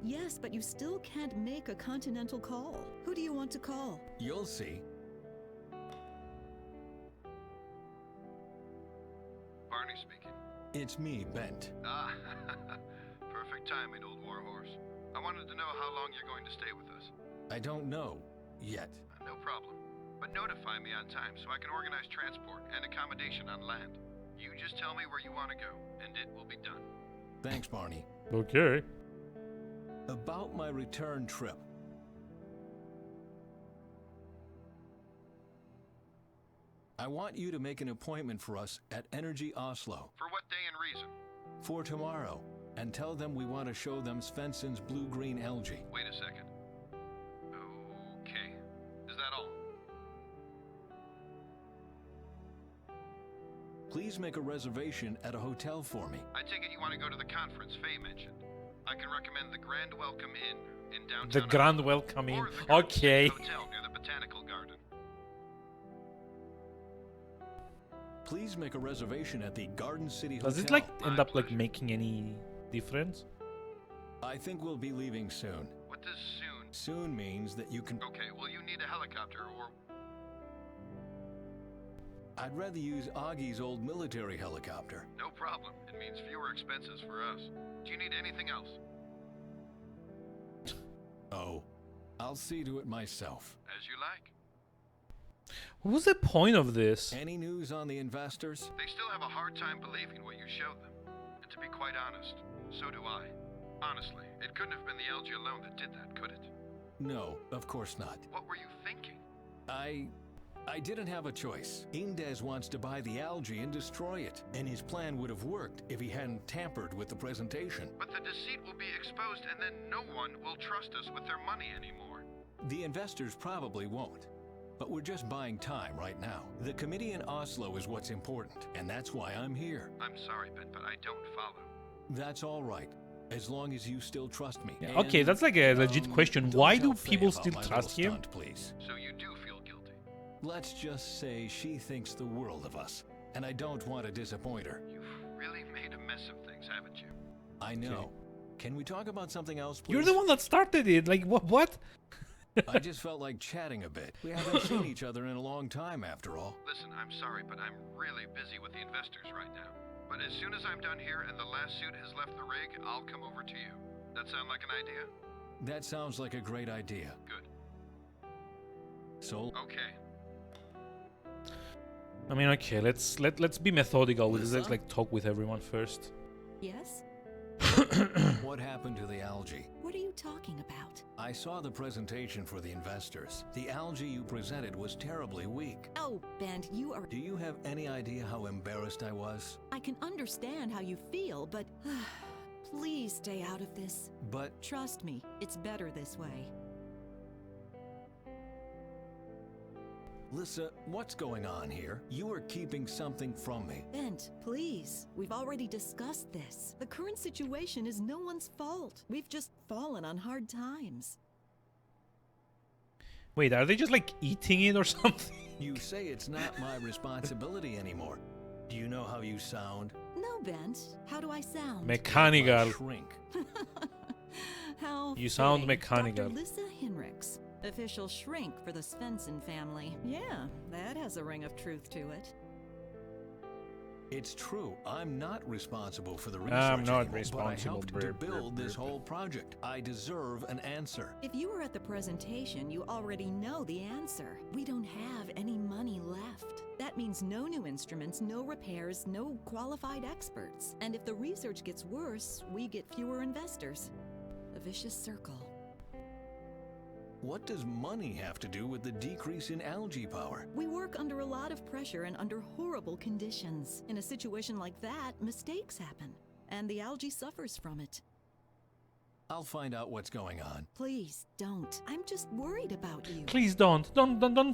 Yes, but you still can't make a continental call. Who do you want to call? You'll see. Barney speaking. It's me, Bent. Ah, perfect timing, old warhorse. I wanted to know how long you're going to stay with us. I don't know yet. No problem. But notify me on time so I can organize transport and accommodation on land. You just tell me where you want to go, and it will be done. Thanks, Barney. Okay. About my return trip. I want you to make an appointment for us at Energy Oslo. For what day and reason? For tomorrow. And tell them we want to show them Svensson's blue-green algae. Wait a second. Okay. Is that all? Please make a reservation at a hotel for me. I take it you want to go to the conference Faye mentioned. I can recommend the Grand Welcome Inn in downtown. The Grand Welcome Inn. Or the Garden Okay. City Hotel near the Botanical Garden. Please make a reservation at the Garden City Hotel. Does it like end up like making any difference? I think we'll be leaving soon. What does soon? Soon means that you can... Okay, well you need a helicopter or... I'd rather use Augie's old military helicopter. No problem. It means fewer expenses for us. Do you need anything else? Oh, I'll see to it myself. As you like. What was the point of this? Any news on the investors? They still have a hard time believing what you showed them. And to be quite honest, so do I. Honestly, it couldn't have been the algae alone that did that, could it? No, of course not. What were you thinking? I didn't have a choice. Indes wants to buy the algae and destroy it, and his plan would have worked if he hadn't tampered with the presentation. But the deceit will be exposed and then no one will trust us with their money anymore. The investors probably won't. But we're just buying time right now. The committee in Oslo is what's important, and that's why I'm here. I'm sorry, Ben, but I don't follow. That's all right, as long as you still trust me. Yeah, okay, that's like a legit question. Don't Why tell do Faye people about still my trust little him? stunt, please. So you do feel guilty? Let's just say she thinks the world of us, and I don't want to disappoint her. You've really made a mess of things, haven't you? I know. Can we talk about something else, please? You're the one that started it. Like, what? I just felt like chatting a bit. We haven't seen each other in a long time, after all. Listen, I'm sorry, but I'm really busy with the investors right now. But as soon as I'm done here and the last suit has left the rig, I'll come over to you. That sound like an idea? That sounds like a great idea. Good. So? Okay. I mean, okay, let's be methodical with this. Let's Lisa? like talk with everyone first. Yes? What happened to the algae? What are you talking about? I saw the presentation for the investors. The algae you presented was terribly weak. Oh, Ben, you are... Do you have any idea how embarrassed I was? I can understand how you feel, but... please stay out of this. But... Trust me, it's better this way. Lisa, what's going on here? You are keeping something from me. Bent, please. We've already discussed this. The current situation is no one's fault. We've just fallen on hard times. Wait, are they just like eating it or something? You say it's not my responsibility anymore. Do you know how you sound? No, Bent. How do I sound? Mechanical. My shrink. How You sound fitting. mechanical. Dr. Lissa Hinrichs, official shrink for the Svensson family. Yeah, that has a ring of truth to it. It's true. I'm not responsible for the research I'm not anymore, responsible, but I helped to brr, build brr, this brr. whole project. I deserve an answer. If you were at the presentation, you already know the answer. We don't have any money left. That means no new instruments, no repairs, no qualified experts. And if the research gets worse, we get fewer investors. A vicious circle. What does money have to do with the decrease in algae power? We work under a lot of pressure and under horrible conditions. In a situation like that, mistakes happen, and the algae suffers from it. I'll find out what's going on. Please, don't. I'm just worried about you. Please don't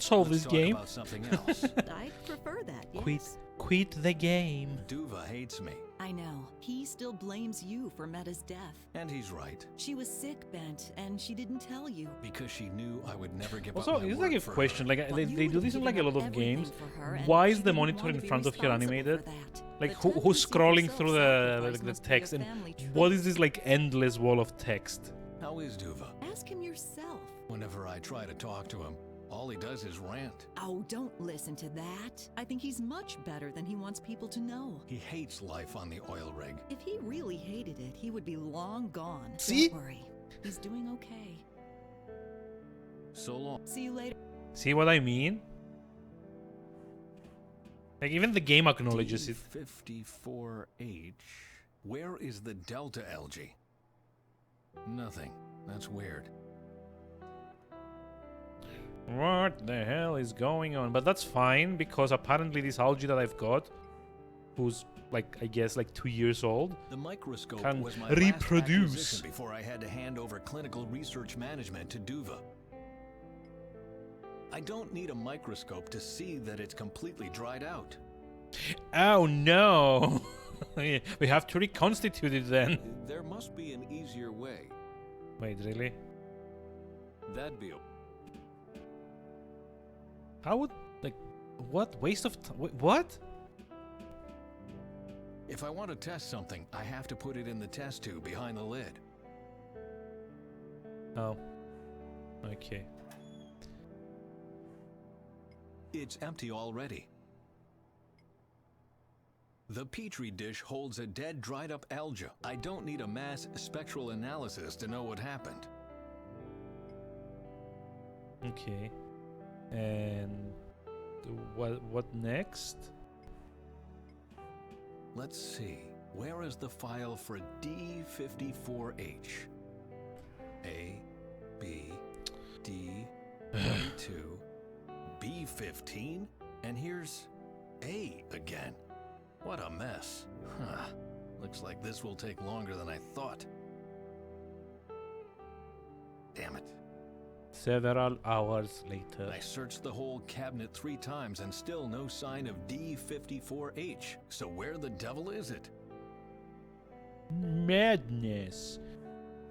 solve Let's this talk game. about something else. I prefer that, yes. Quit the game. Duva hates me. I know. He still blames you for Meta's death. And he's right. She was sick, Bent, and she didn't tell you. Because she knew I would never give Also, up my it's word like a for question. her. Like they do this in like a lot of games. her, and Why she is the didn't monitor want in to be front of her responsible for animated? that. Like The who's tendency scrolling for through the self-sacrifice must be a text and family what trait. is this like endless wall of text? How is Duva? Ask him yourself. Whenever I try to talk to him, all he does is rant. Oh, don't listen to that. I think he's much better than he wants people to know. He hates life on the oil rig. If he really hated it, he would be long gone. See? Don't worry. He's doing okay. So long. See you later. See what I mean? Like even the game acknowledges it. D54H. Where is the delta algae? Nothing. That's weird. What the hell is going on? But that's fine because apparently this algae that I've got, who's like I guess like 2 years old, The microscope can was my reproduce. last acquisition before I had to hand over clinical research management to Duva. I don't need a microscope to see that it's completely dried out. Oh no! We have to reconstitute it then. There must be an easier way. Wait, really? That'd be a... How would like what waste of time? What? If I want to test something, I have to put it in the test tube behind the lid. Oh. Okay. It's empty already. The Petri dish holds a dead, dried-up algae. I don't need a mass spectral analysis to know what happened. Okay. And what next? Let's see. Where is the file for D54H? A, B, D, 22, B15, and here's A again. What a mess. Huh. Looks like this will take longer than I thought. Damn it. Several hours later. I searched the whole cabinet 3 times and still no sign of D54H. So where the devil is it? Madness.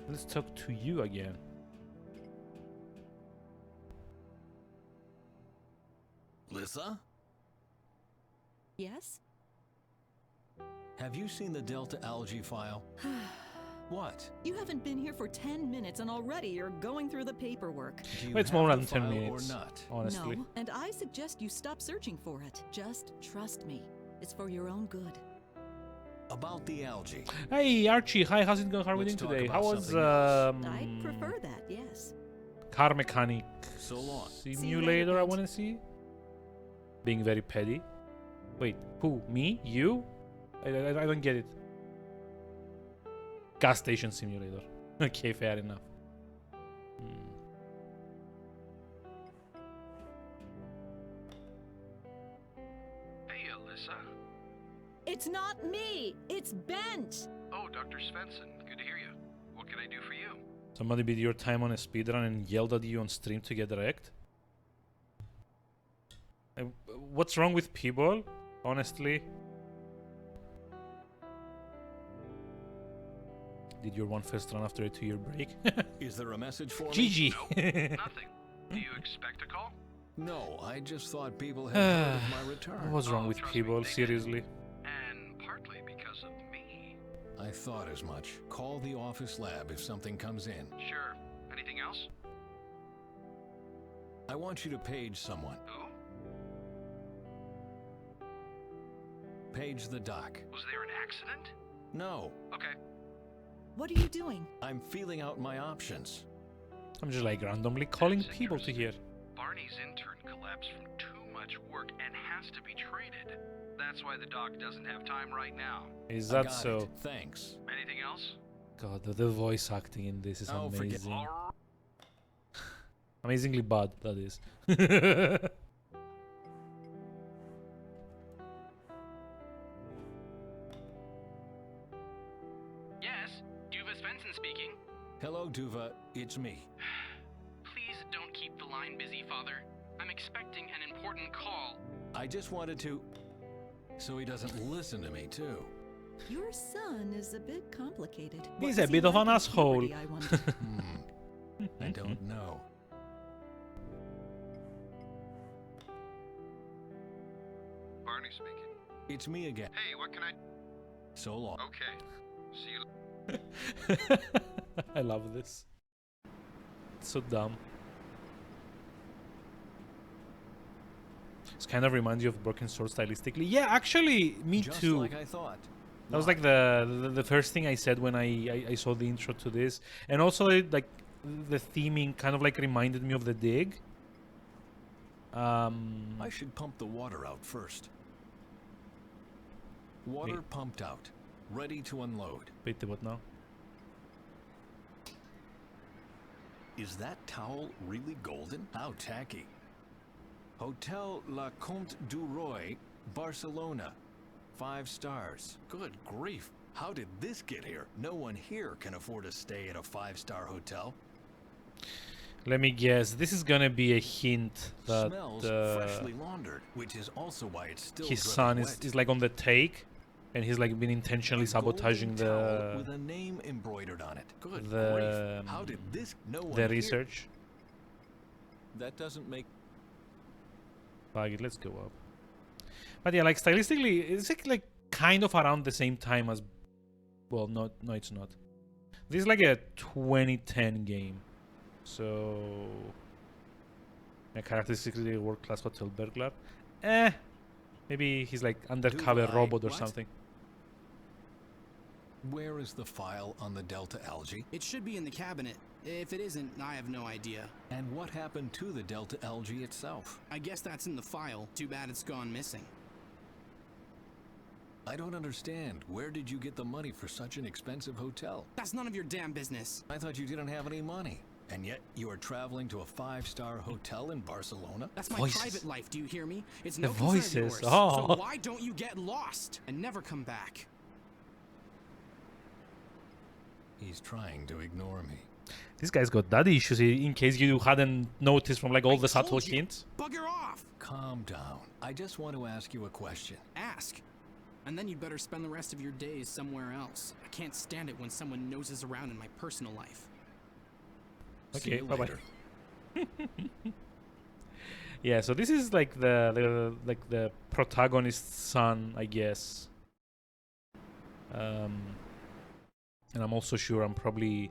Let's talk to you again. Lissa? Yes? Have you seen the Delta algae file? What? You haven't been here for 10 minutes and already you're going through the paperwork. Do you It's have more the than 10 file minutes. or not? Honestly. No, and I suggest you stop searching for it. Just trust me. It's for your own good. About the algae. Hey Archie, hi, how's it going? How are we doing Let's talk today? about How was something else. I'd prefer that, yes. car mechanic So long. simulator? I want to see. Being very petty. Wait, who? Me? You? I don't get it. Gas station simulator. Okay, fair enough. Hey, Alyssa. It's not me! It's Bent! Oh, Dr. Svensson. Good to hear you. What can I do for you? Somebody beat your time on a speedrun and yelled at you on stream to get wrecked? What's wrong with people? Honestly? Did your one first run after a 2-year break? Is there a message for me? GG. Nothing. Do you expect a call? No, I just thought people had heard of my return. What's wrong with trust me, people? they did. Seriously? And partly because of me. I thought as much. Call the office lab if something comes in. Sure. Anything else? I want you to page someone. Who? Page the doc. Was there an accident? No, Okay. What are you doing? I'm feeling out my options. I'm just like randomly calling That's people to interesting. here. Barney's intern collapsed from too much work and has to be traded. That's why the doc doesn't have time right now. Is I that got so? it. Thanks. Anything else? God, the voice acting in this is Oh, forget- amazing. Amazingly bad, that is. Yes, Duva Svensson speaking. Hello, Duva. It's me. Please don't keep the line busy, Father. I'm expecting an important call. I just wanted to... So he doesn't listen to me, too. Your son is a bit complicated. He's What a was bit he of an like in asshole. puberty, I wonder? I don't know. Barney speaking. It's me again. Hey, what can I... So long. Okay. See you... I love this. It's so dumb. This kind of reminds you of Broken Sword stylistically. Yeah, actually, me Just too. like I thought. That was like the first thing I said when I saw the intro to this, and also like the theming kind of like reminded me of The Dig. I should pump the water out first. Water Wait. pumped out, ready to unload. Wait, what now? Is that towel really golden? How tacky. Hotel La Comte du Roy, Barcelona. 5 stars. Good grief. How did this get here? No one here can afford to stay at a 5-star hotel. Let me guess. This is gonna be a hint that Smells freshly laundered, which is also why it's still his dripping son wet. is like on the take, and he's like been intentionally sabotaging Golden towel the with a name embroidered on it. Good the grief. How did this? No one the here- research. That doesn't make. Bug it, let's go up. But yeah, like stylistically, it's like kind of around the same time as, well, no, it's not. This is like a 2010 game, so a characteristically world-class hotel burglar. Maybe he's like undercover I- robot or what? something. Where is the file on the Delta algae? It should be in the cabinet. If it isn't, I have no idea. And what happened to the Delta algae itself? I guess that's in the file. Too bad it's gone missing. I don't understand. Where did you get the money for such an expensive hotel? That's none of your damn business. I thought you didn't have any money. And yet you are traveling to a 5-star hotel in Barcelona? That's my Voices. private life, do you hear me? It's The no concern of voices, yours. oh. So why don't you get lost and never come back? He's trying to ignore me. This guy's got daddy issues. In case you hadn't noticed from like all the subtle told you. hints. Bugger off! Calm down. I just want to ask you a question. Ask. And then you'd better spend the rest of your days somewhere else. I can't stand it when someone noses around in my personal life. See Okay, you bye bye. later. Yeah, so this is like the protagonist's son, I guess. And I'm also sure I'm probably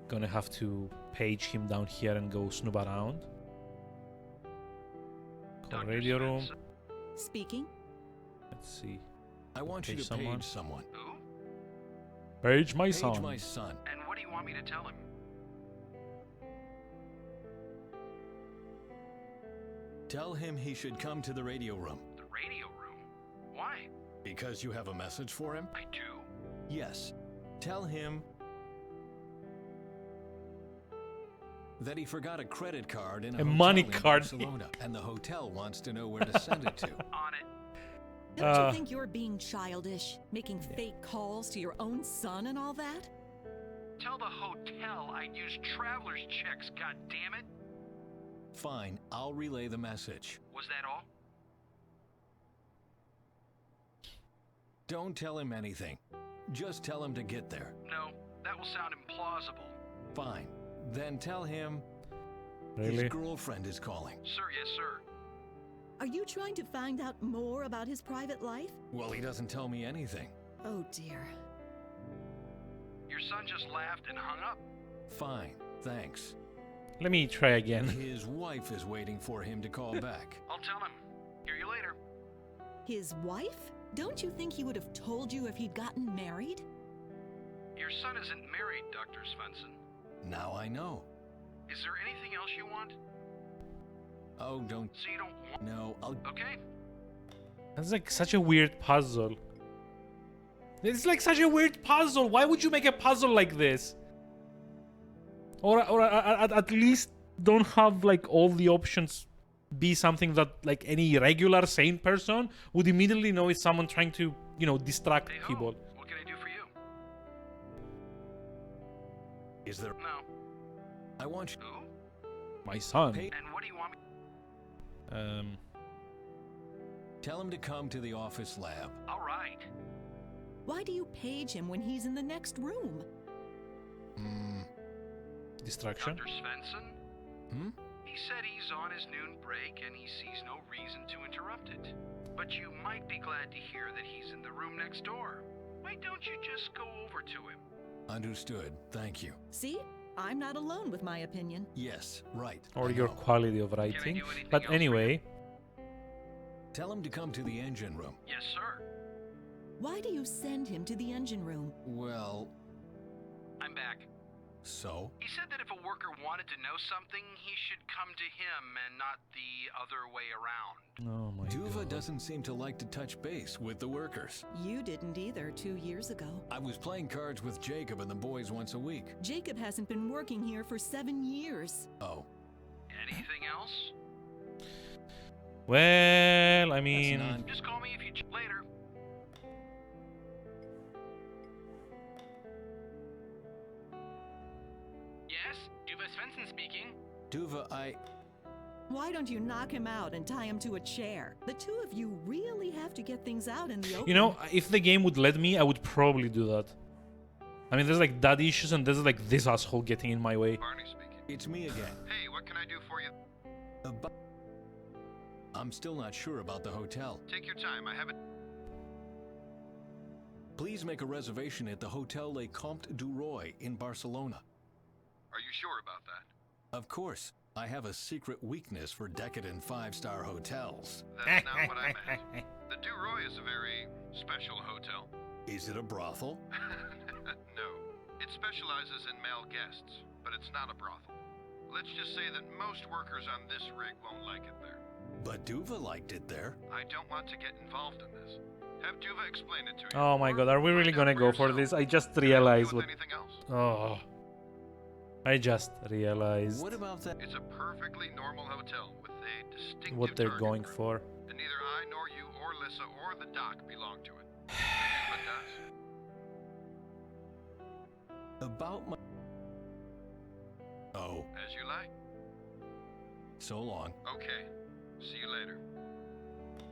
gonna have to page him down here and go snoop around. Call radio room. Speaking. Let's see. I want you Page to someone. page someone. Who? Page my Page son. my son. And what do you want me to tell him? Tell him he should come to the radio room. The radio room? Why? Because you have a message for him? I do? Yes. Tell him that he forgot a credit card in a hotel money in card. Barcelona, and the hotel wants to know where to send it to. On it. Don't you think you're being childish, making fake calls to your own son and all that? Tell the hotel I'd use traveler's checks, goddammit. Fine, I'll relay the message. Was that all? Don't tell him anything. Just tell him to get there. No, that will sound implausible. Fine. Then tell him Really? his girlfriend is calling. Sir, yes, sir. Are you trying to find out more about his private life? Well, he doesn't tell me anything. Oh dear. Your son just laughed and hung up. Fine, thanks. Let me try again. His wife is waiting for him to call back. I'll tell him. Hear you later. His wife? Don't you think he would have told you if he'd gotten married? Your son isn't married, Dr. Svensson. Now I know. Is there anything else you want? Oh, don't. So you don't want... No, I'll. Okay. That's like such a weird puzzle. It's like such a weird puzzle. Why would you make a puzzle like this? Or at least don't have like all the options be something that like any regular sane person would immediately know is someone trying to, you know, distract Hey, ho. people. What can I do for you? Is there? No. I want you. Who? My son. Hey. And what do you want me... Tell him to come to the office lab. All right. Why do you page him when he's in the next room? Distraction. Dr. Svensson? Hmm? He said he's on his noon break and he sees no reason to interrupt it. But you might be glad to hear that he's in the room next door. Why don't you just go over to him? Understood. Thank you. See? I'm not alone with my opinion. Yes, right. Or I your know. quality of writing. But anyway, Tell him to come to the engine room. Yes, sir. Why do you send him to the engine room? Well, I'm back. so? He said that if a worker wanted to know something, he should come to him and not the other way around. oh my Duva god. doesn't seem to like to touch base with the workers. You didn't either 2 years ago. I was playing cards with Jacob and the boys once a week. Jacob hasn't been working here for 7 years. Oh, Anything else? Well, I mean, Just call me if you later. Yes, Duva Svensson speaking. Duva, Why don't you knock him out and tie him to a chair? The two of you really have to get things out in the open. you know, if the game would let me, I would probably do that. I mean, there's like dad issues and there's like this asshole getting in my way. Barney speaking. It's me again. Hey, what can I do for you? I'm still not sure about the hotel. Take your time. I haven't. Please make a reservation at the Hotel Le Comte du Roy in Barcelona. Are you sure about that? Of course. I have a secret weakness for decadent 5-star hotels. That's not what I meant. The Du Roy is a very special hotel. Is it a brothel? No. It specializes in male guests, but it's not a brothel. Let's just say that most workers on this rig won't like it there. But Duva liked it there. I don't want to get involved in this. Have Duva explain it to you. Oh my god, are we really gonna go for this? I just realized what. Oh. I just realized What about that? It's a perfectly normal hotel with a distinctive what they're target going group. for. And neither I nor you or Lissa or the doc belong to it. Duva does. About my... Oh, As you like. so long. Okay. See you later.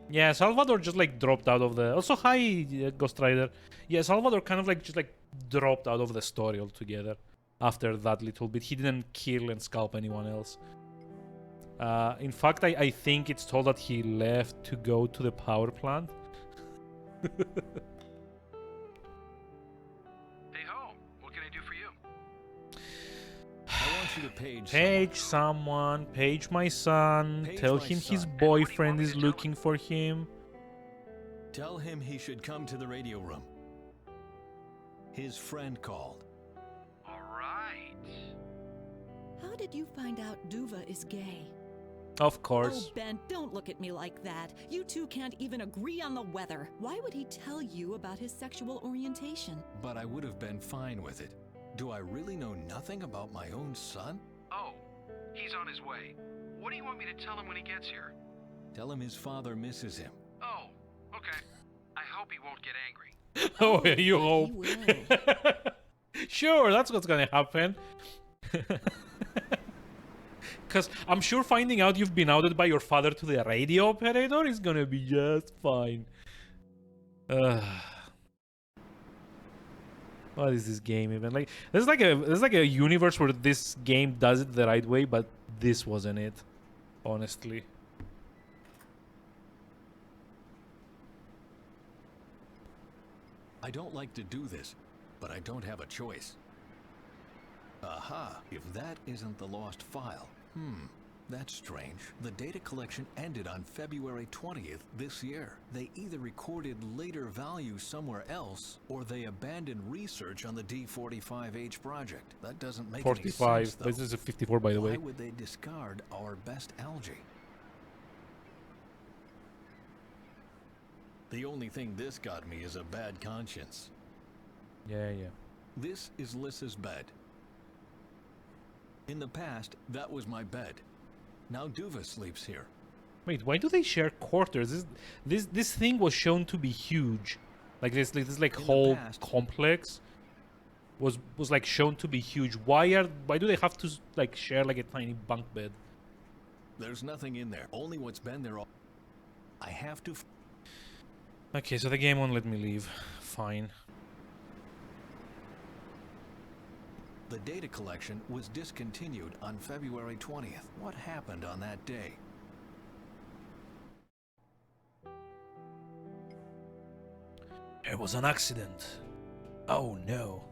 Yeah, Salvador just like dropped out of the. Also, hi, Ghost Rider. Yeah, Salvador kind of like just like dropped out of the story altogether after that little bit. He didn't kill and scalp anyone else. In fact, I think it's told that he left to go to the power plant. Hey ho, what can I do for you? I want you to page Page someone, page my son, Page tell my him his son. boyfriend is looking for him. Tell him he should come to the radio room. His friend called. All right. How did you find out Duva is gay? Of course. Oh, Ben, don't look at me like that. You two can't even agree on the weather. Why would he tell you about his sexual orientation? But I would have been fine with it. Do I really know nothing about my own son? Oh, he's on his way. What do you want me to tell him when he gets here? Tell him his father misses him. Oh, okay. I hope he won't get angry. Oh, you hope. Sure, that's what's gonna happen. Because I'm sure finding out you've been outed by your father to the radio operator is gonna be just fine. What is this game even? Like, there's like a universe where this game does it the right way, but this wasn't it, honestly. I don't like to do this, but I don't have a choice. Aha, if that isn't the lost file. That's strange. The data collection ended on February 20th this year. They either recorded later values somewhere else, or they abandoned research on the D45H project. That doesn't make any sense, 45. though. This is a 54, by the way. Why would they discard our best algae? The only thing this got me is a bad conscience. Yeah. This is Lissa's bed. In the past, that was my bed. Now Duva sleeps here. Wait, why do they share quarters? This thing was shown to be huge. Like this like whole complex was like shown to be huge. Why do they have to like share like a tiny bunk bed? There's nothing in there. Only what's been there all... I have to... Okay, so the game won't let me leave. Fine. The data collection was discontinued on February 20th. What happened on that day? It was an accident. Oh no.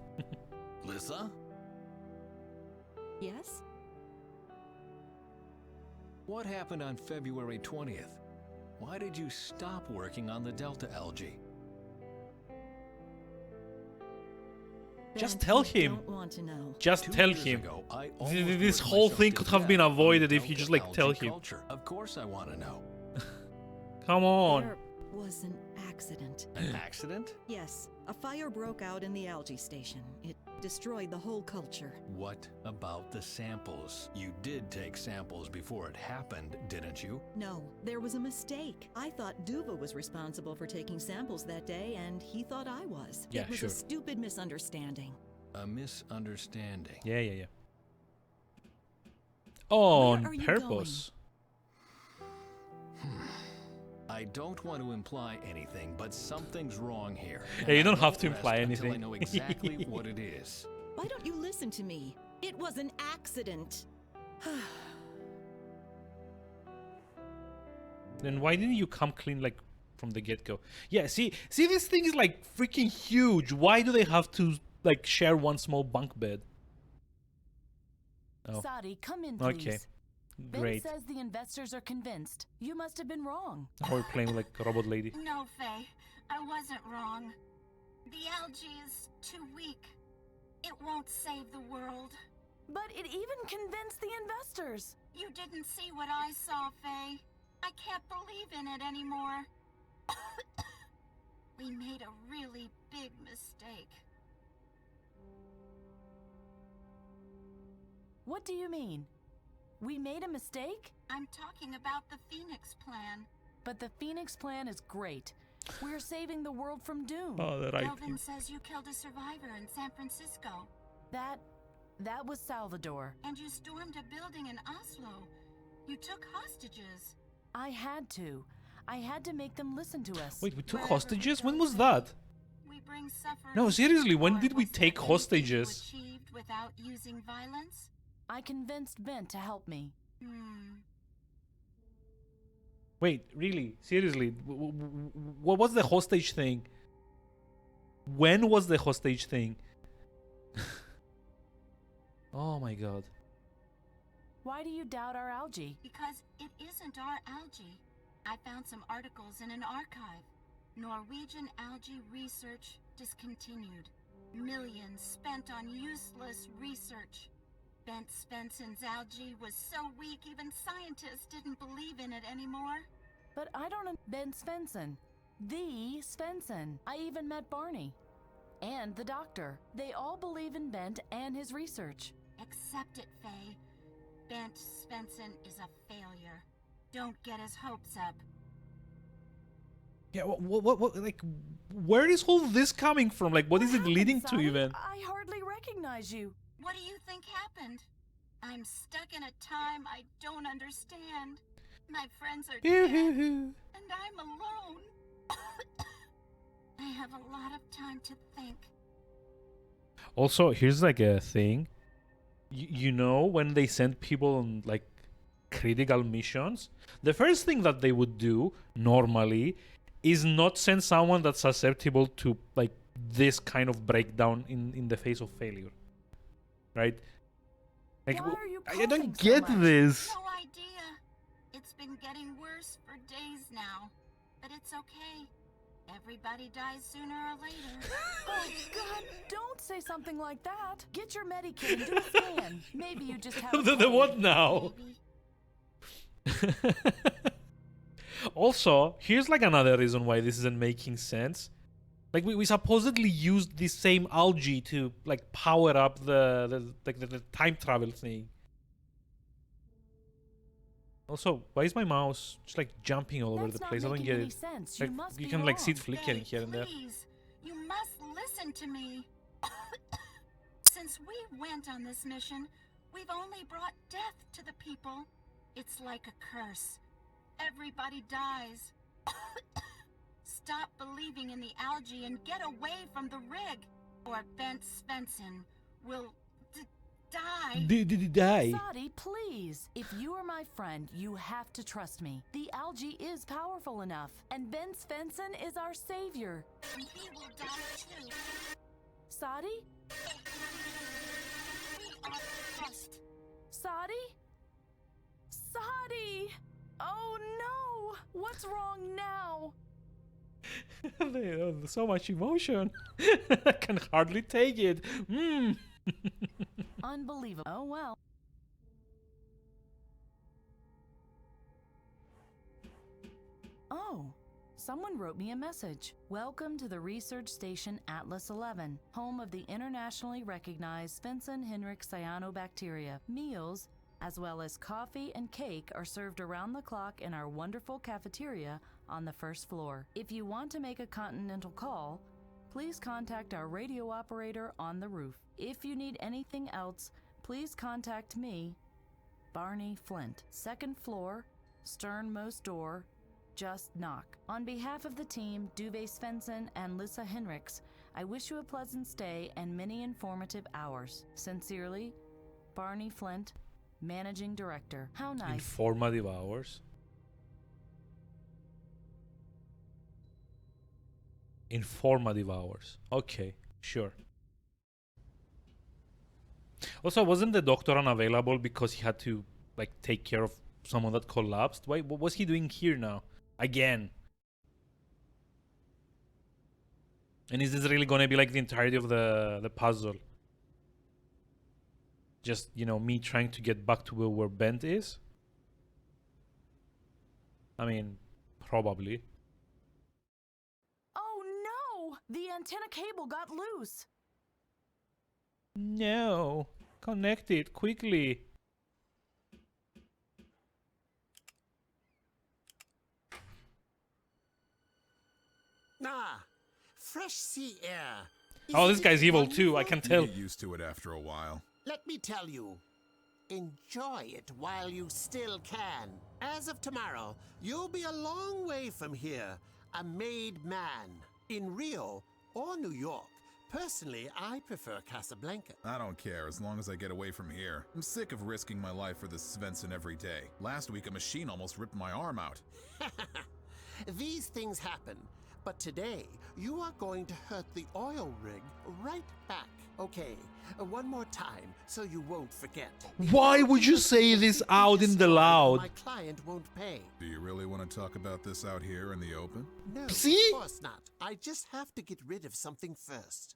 Lissa? Yes? What happened on February 20th? Why did you stop working on the Delta algae? Just Ben, tell I him. don't want to know. Just 2 tell years him. ago, I This almost whole worked thing myself could to have been death on the avoided if you just Delta like tell algae him. culture. Of course I want to know. Come on. There was an accident. An accident? Yes, a fire broke out in the algae station. It destroyed the whole culture. What about the samples? You did take samples before it happened, didn't you? No, there was a mistake. I thought Duva was responsible for taking samples that day, and he thought I was. Yeah, it was sure. a stupid misunderstanding. A misunderstanding. Yeah. On Where are you purpose. I don't want to imply anything, but something's wrong here. Yeah, you And don't I have to won't imply rest until I anything. know exactly what it is. Why don't you listen to me? It was an accident. Then why didn't you come clean like from the get-go? Yeah, see this thing is like freaking huge. Why do they have to like share one small bunk bed? Oh. Sadi, come in, please. Okay. Ben Great. says the investors are convinced. You must have been wrong. Now we're playing like a robot lady. No, Faye. I wasn't wrong. The algae is too weak. It won't save the world. But it even convinced the investors. You didn't see what I saw, Faye. I can't believe in it anymore. We made a really big mistake. What do you mean? We made a mistake? I'm talking about the Phoenix Plan. But the Phoenix Plan is great. We're saving the world from doom. Oh, the right Delvin thing. says you killed a survivor in San Francisco. That was Salvador. And you stormed a building in Oslo. You took hostages. I had to. I had to make them listen to us. Wait, we took hostages? When was that? We bring suffering. No, seriously, when did we Was take there anything you hostages? achieved without using violence? I convinced Ben to help me. Wait, really? Seriously? What was the hostage thing? When was the hostage thing? Oh my god. Why do you doubt our algae? Because it isn't our algae. I found some articles in an archive. Norwegian algae research discontinued. Millions spent on useless research. Bent Svensson's algae was so weak even scientists didn't believe in it anymore. But I don't Ben Svensson. The Svensson. I even met Barney. And the doctor. They all believe in Bent and his research. Accept it, Faye. Bent Svensson is a failure. Don't get his hopes up. Yeah, what, like, where is all this coming from? Like, what is it leading to Sadi? even? I hardly recognize you. What do you think happened? I'm stuck in a time I don't understand. My friends are dead, and I'm alone. I have a lot of time to think. Also, here's like a thing. You know, when they send people on like critical missions, the first thing that they would do normally is not send someone that's susceptible to like this kind of breakdown in the face of failure, right? Like, Why are you I don't coughing so get much? this. No idea. It's been getting worse for days now, but it's okay. Everybody dies sooner or later. Oh, God, don't say something like that. Get your Medikit and do a scan. Maybe you just have the what now? Also, here's like another reason why this isn't making sense. Like we supposedly used the same algae to like power up the time travel thing. Also, why is my mouse just like jumping all over the That's not place? I don't making get any it. sense. Like, You must you be can like see it wrong. flickering Faye, here and there. Please, you must listen to me. Since we went on this mission, we've only brought death to the people. It's like a curse. Everybody dies. Stop believing in the algae and get away from the rig, or Bent Svensson will die. Did he die? Sadi, please. If you are my friend, you have to trust me. The algae is powerful enough, and Ben Svensson is our savior. And he will die too. Sadi? We are lost. Sadi? Sadi! Oh no! What's wrong now? So much emotion. I can hardly take it. Unbelievable. Oh well. Oh, someone wrote me a message. Welcome to the research station Atlas 11, home of the internationally recognized Svensson-Henrik cyanobacteria. Meals, as well as coffee and cake, are served around the clock in our wonderful cafeteria on the first floor. If you want to make a continental call, please contact our radio operator on the roof. If you need anything else, please contact me, Barney Flint. Second floor, sternmost door, just knock. On behalf of the team, Duve Svensson and Lissa Henriks, I wish you a pleasant stay and many informative hours. Sincerely, Barney Flint, Managing Director. How nice. Informative hours. Informative hours. Okay, sure. Also, wasn't the doctor unavailable because he had to like take care of someone that collapsed? Why? What was he doing here now? Again. And is this really gonna be like the entirety of the puzzle? Just, you know, me trying to get back to where Bent is? I mean, probably. Oh no! The antenna cable got loose. No. Connect it quickly. Ah, fresh sea air. Oh, this Isn't guy's it evil too, I wonderful? can tell. You get used to it after a while. Let me tell you, enjoy it while you still can. As of tomorrow, you'll be a long way from here, a made man. In Rio or New York, personally, I prefer Casablanca. I don't care as long as I get away from here. I'm sick of risking my life for this Svensson every day. Last week, a machine almost ripped my arm out. These things happen, but today, you are going to hurt the oil rig right back. Okay, one more time, so you won't forget. Why would you say this out in the loud? My client won't pay. Do you really want to talk about this out here in the open? No, See? of course not. I just have to get rid of something first.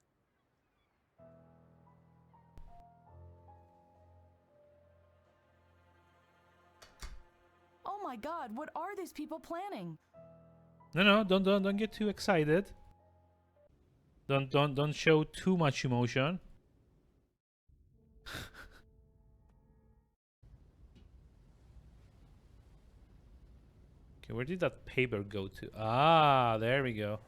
Oh my god, what are these people planning? No, don't get too excited. Don't show too much emotion. Okay, where did that paper go to? Ah, there we go.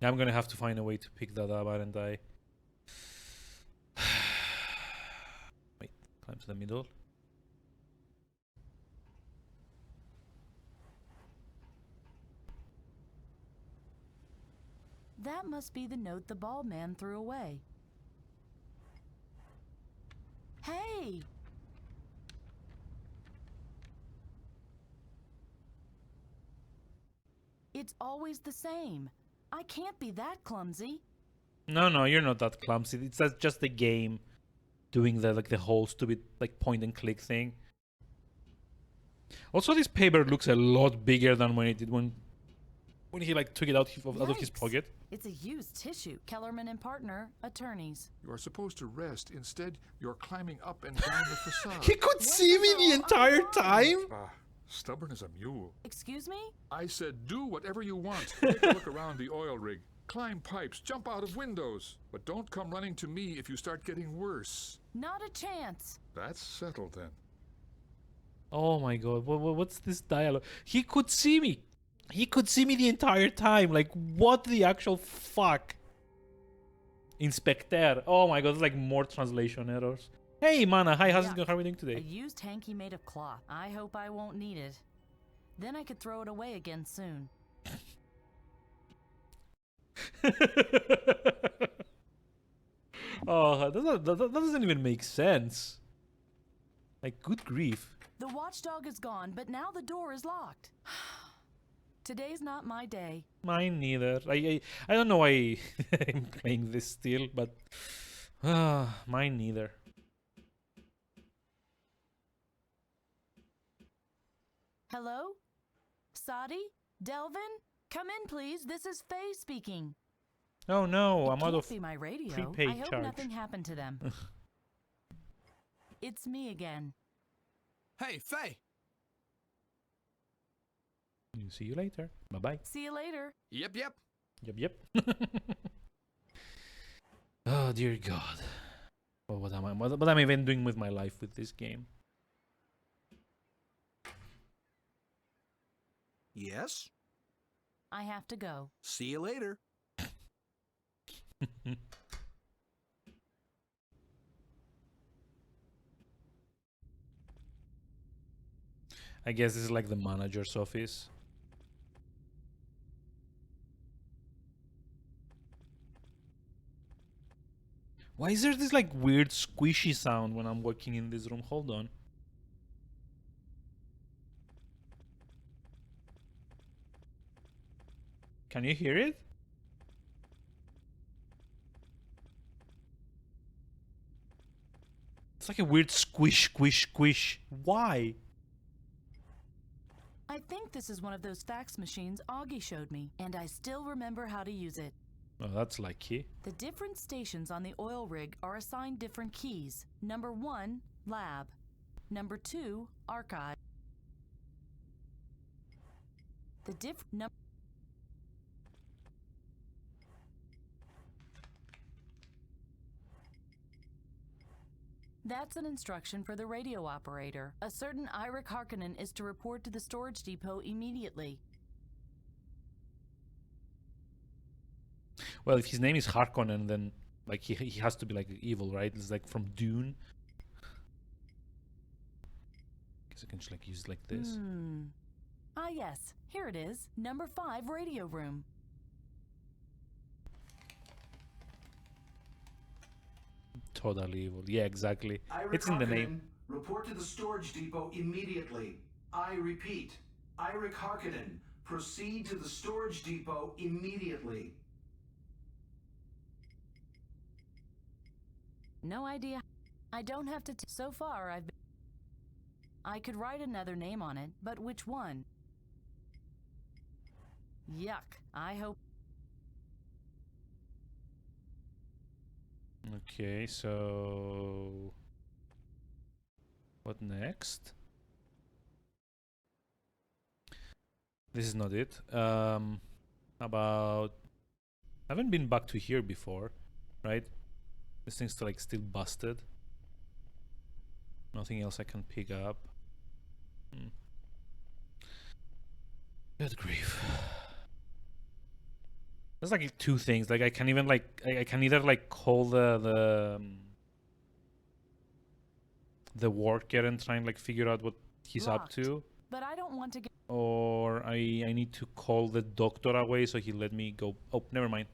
Now I'm gonna have to find a way to pick that up, aren't I? Wait, climb to the middle. That must be the note the bald man threw away. Hey! It's always the same. I can't be that clumsy. No, you're not that clumsy. It's just the game doing the whole stupid like point and click thing. Also, this paper looks a lot bigger than when it did when he like took it out of his Yikes. pocket. It's a used tissue. Kellerman and partner, attorneys. You are supposed to rest. Instead, you're climbing up and down the facade. He could see me the entire time. Ah, stubborn as a mule. Excuse me? I said do whatever you want. Take a look around the oil rig. Climb pipes, jump out of windows. But don't come running to me if you start getting worse. Not a chance. That's settled then. Oh my god, what's this dialogue? He could see me. He could see me the entire time. Like, what the actual fuck? Inspector. Oh my god, there's like more translation errors. Hey, Mana. Hi, how's it going? How are we doing A today? used hanky made of cloth. I hope I won't need it. Then I could throw it away again soon. Oh, that doesn't even make sense. Like, good grief. The watchdog is gone, but now the door is locked. Today's not my day. Mine neither. I don't know why I'm playing this still, but mine neither. Hello? Sadi? Delvin? Come in, please. This is Faye speaking. Oh no, I'm out Can't of be my radio. prepaid I hope charge. nothing happened to them. It's me again. Hey, Faye! See you later. Bye-bye. See you later. Yep, yep. Yep. Oh, dear God. Well, what am I even doing with my life with this game? Yes? I have to go. See you later. I guess this is like the manager's office. Why is there this like weird squishy sound when I'm working in this room? Hold on. Can you hear it? It's like a weird squish, squish, squish. Why? I think this is one of those fax machines Augie showed me, and I still remember how to use it. Oh, that's lucky. The different stations on the oil rig are assigned different keys. Number 1, lab. Number 2, archive. That's an instruction for the radio operator. A certain Eirik Harkonnen is to report to the storage depot immediately. Well, if his name is Harkonnen, then like he has to be like evil, right? It's like from Dune. Guess I can just like use it like this. Ah yes, here it is. Number 5 radio room. Totally evil. Yeah, exactly. Eirik It's in the Harkonnen, name. Report to the storage depot immediately. I repeat, Eirik Harkonnen, proceed to the storage depot immediately. No idea. I don't have to. So far, I've been. I could write another name on it, but which one? Yuck. I hope. Okay, so what next? This is not it. About I haven't been back to here before, right? This thing's like still busted. Nothing else I can pick up. Good grief. There's like two things. Like I can even like I can either like call the worker and try and like figure out what he's up to, But I don't want to get. or I need to call the doctor away so he let me go. Oh, never mind.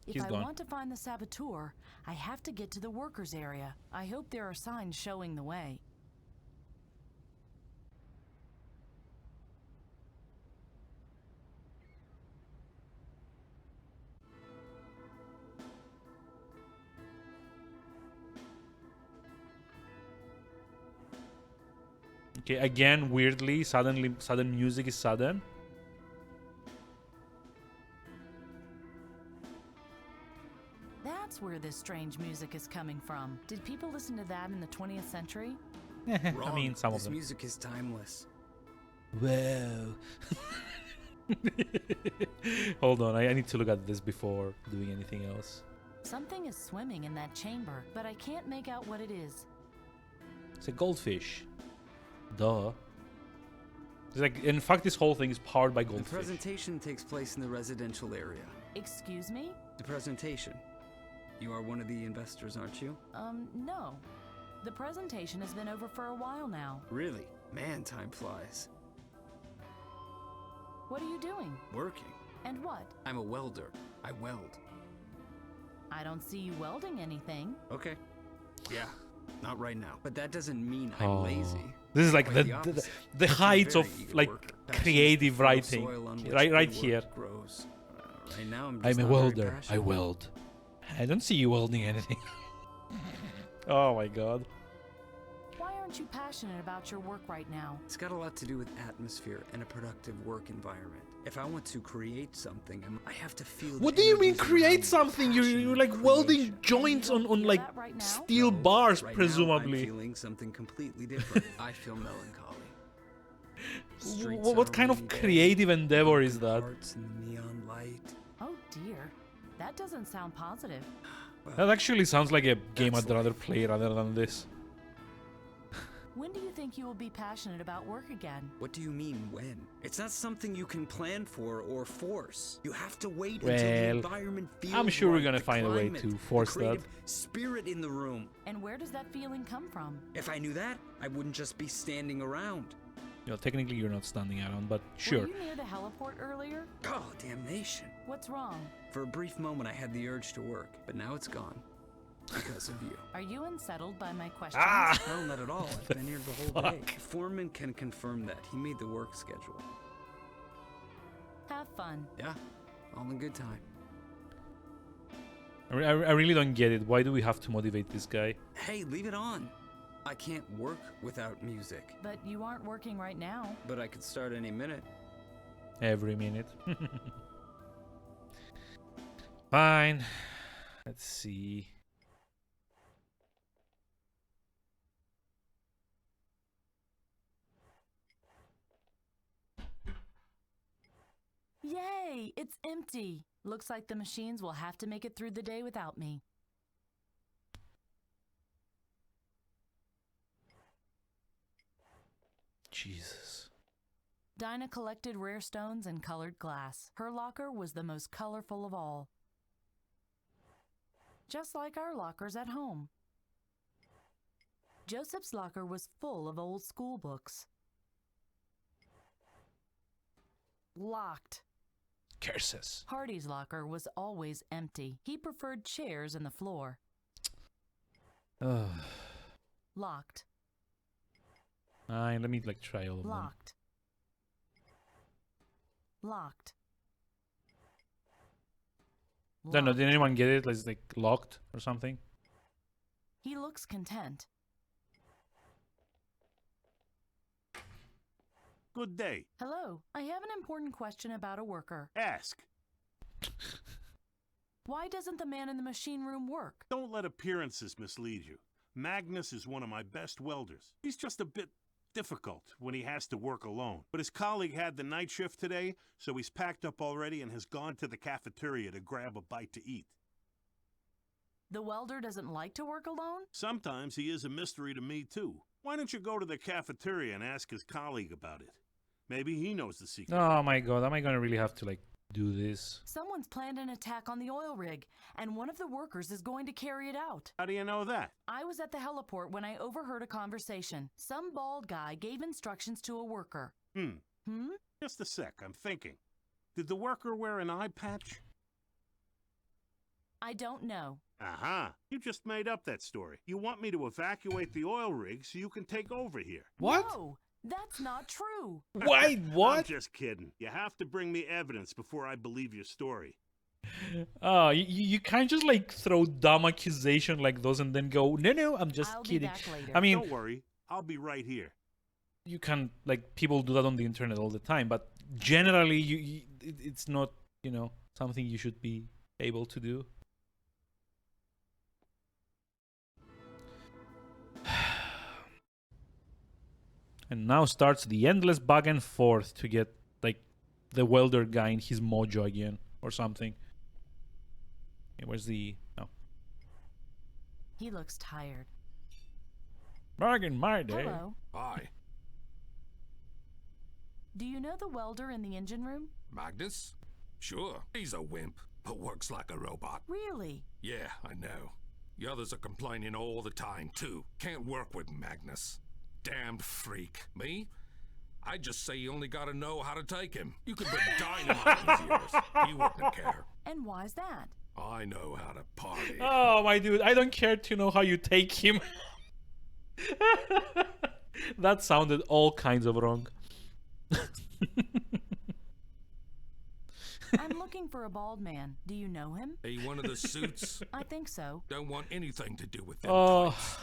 If He's I gone. want to find the saboteur, I have to get to the workers area. I hope there are signs showing the way. Okay, again, weirdly, sudden music is sudden. That's where this strange music is coming from. Did people listen to that in the 20th century? I mean, some of This them. music is timeless. Whoa. Hold on, I need to look at this before doing anything else. Something is swimming in that chamber, but I can't make out what it is. It's a goldfish. Duh. It's like, in fact, this whole thing is powered by The goldfish. presentation takes place in the residential area. Excuse me? The presentation. You are one of the investors, aren't you? No. The presentation has been over for a while now. Really? Man, time flies. What are you doing? Working. And what? I'm a welder. I weld. I don't see you welding anything. Okay. Yeah, not right now. But that doesn't mean I'm lazy. This is like Quite the opposite. the I'm a heights of very eager like worker. Passion creative for writing, soil on which right good here. work grows. Right now, I'm I'm just a not very welder. I passionate. weld. I don't see you welding anything. Oh my god. Why aren't you passionate about your work right now? It's got a lot to do with atmosphere and a productive work environment. If I want to create something, I have to feel. What the do you mean energies around create me, something? You're like welding joints on like steel bars, Right presumably. Now, I'm feeling something completely different. I feel melancholy. Streets What are kind of rainy day, creative endeavor is that? hearts in the neon light. Oh dear, that doesn't sound positive. That actually sounds like a game I'd rather play rather than this. When do you think you will be passionate about work again? What do you mean when? It's not something you can plan for or force. You have to wait until the Well, environment feels I'm sure we're right, gonna the find a way climate, to the force that. creative spirit in the room. And where does that feeling come from? If I knew that, I wouldn't just be standing around. You know, technically you're not standing around, but sure. Were you near the heliport earlier? Oh, damnation. What's wrong? For a brief moment, I had the urge to work, but now it's gone. Because of you. Are you unsettled by my questions? No, not at all. I've been here the whole day. The foreman can confirm that. He made the work schedule. Have fun. Yeah, all in good time. I really don't get it. Why do we have to motivate this guy? Hey, leave it on. I can't work without music. But you aren't working right now. But I could start any minute. Every minute. Fine. Let's see. Yay! It's empty. Looks like the machines will have to make it through the day without me. Jesus. Dinah collected rare stones and colored glass. Her locker was the most colorful of all. Just like our lockers at home. Joseph's locker was full of old school books. Locked. Curses. Hardy's locker was always empty. He preferred chairs and the floor. Ugh. Locked. Fine, let me like try all of them. Locked. Locked. Don't know, did anyone get it? Like locked or something? He looks content. Good day. Hello, I have an important question about a worker. Ask. Why doesn't the man in the machine room work? Don't let appearances mislead you. Magnus is one of my best welders. He's just a bit difficult when he has to work alone. But his colleague had the night shift today, so he's packed up already and has gone to the cafeteria to grab a bite to eat. The welder doesn't like to work alone? Sometimes he is a mystery to me, too. Why don't you go to the cafeteria and ask his colleague about it? Maybe he knows the secret. Oh my god, am I gonna really have to like do this? Someone's planned an attack on the oil rig, and one of the workers is going to carry it out. How do you know that? I was at the heliport when I overheard a conversation. Some bald guy gave instructions to a worker. Just a sec, I'm thinking. Did the worker wear an eye patch? I don't know. Aha! You just made up that story. You want me to evacuate the oil rig so you can take over here. What? No, that's not true. Wait, what? I'm just kidding. You have to bring me evidence before I believe your story. Oh, you can't just like throw dumb accusation like those and then go, no, I'm just kidding. I mean, don't worry. I'll be right here. You can like people do that on the internet all the time, but generally, it's not something you should be able to do. And now starts the endless back and forth to get like the welder guy in his mojo again or something. Okay, where's the no? He looks tired. Back in my day. Hello. Hi. Do you know the welder in the engine room? Magnus? Sure, he's a wimp, but works like a robot. Really? Yeah, I know. The others are complaining all the time, too. Can't work with Magnus. Damned freak. Me? I just say you only gotta know how to take him. You could put dynamite in his ears. He wouldn't care. And why's that? I know how to party. Oh, my dude, I don't care to know how you take him. That sounded all kinds of wrong. I'm looking for a bald man. Do you know him? Hey, one of the suits? I think so. Don't want anything to do with them Oh, types.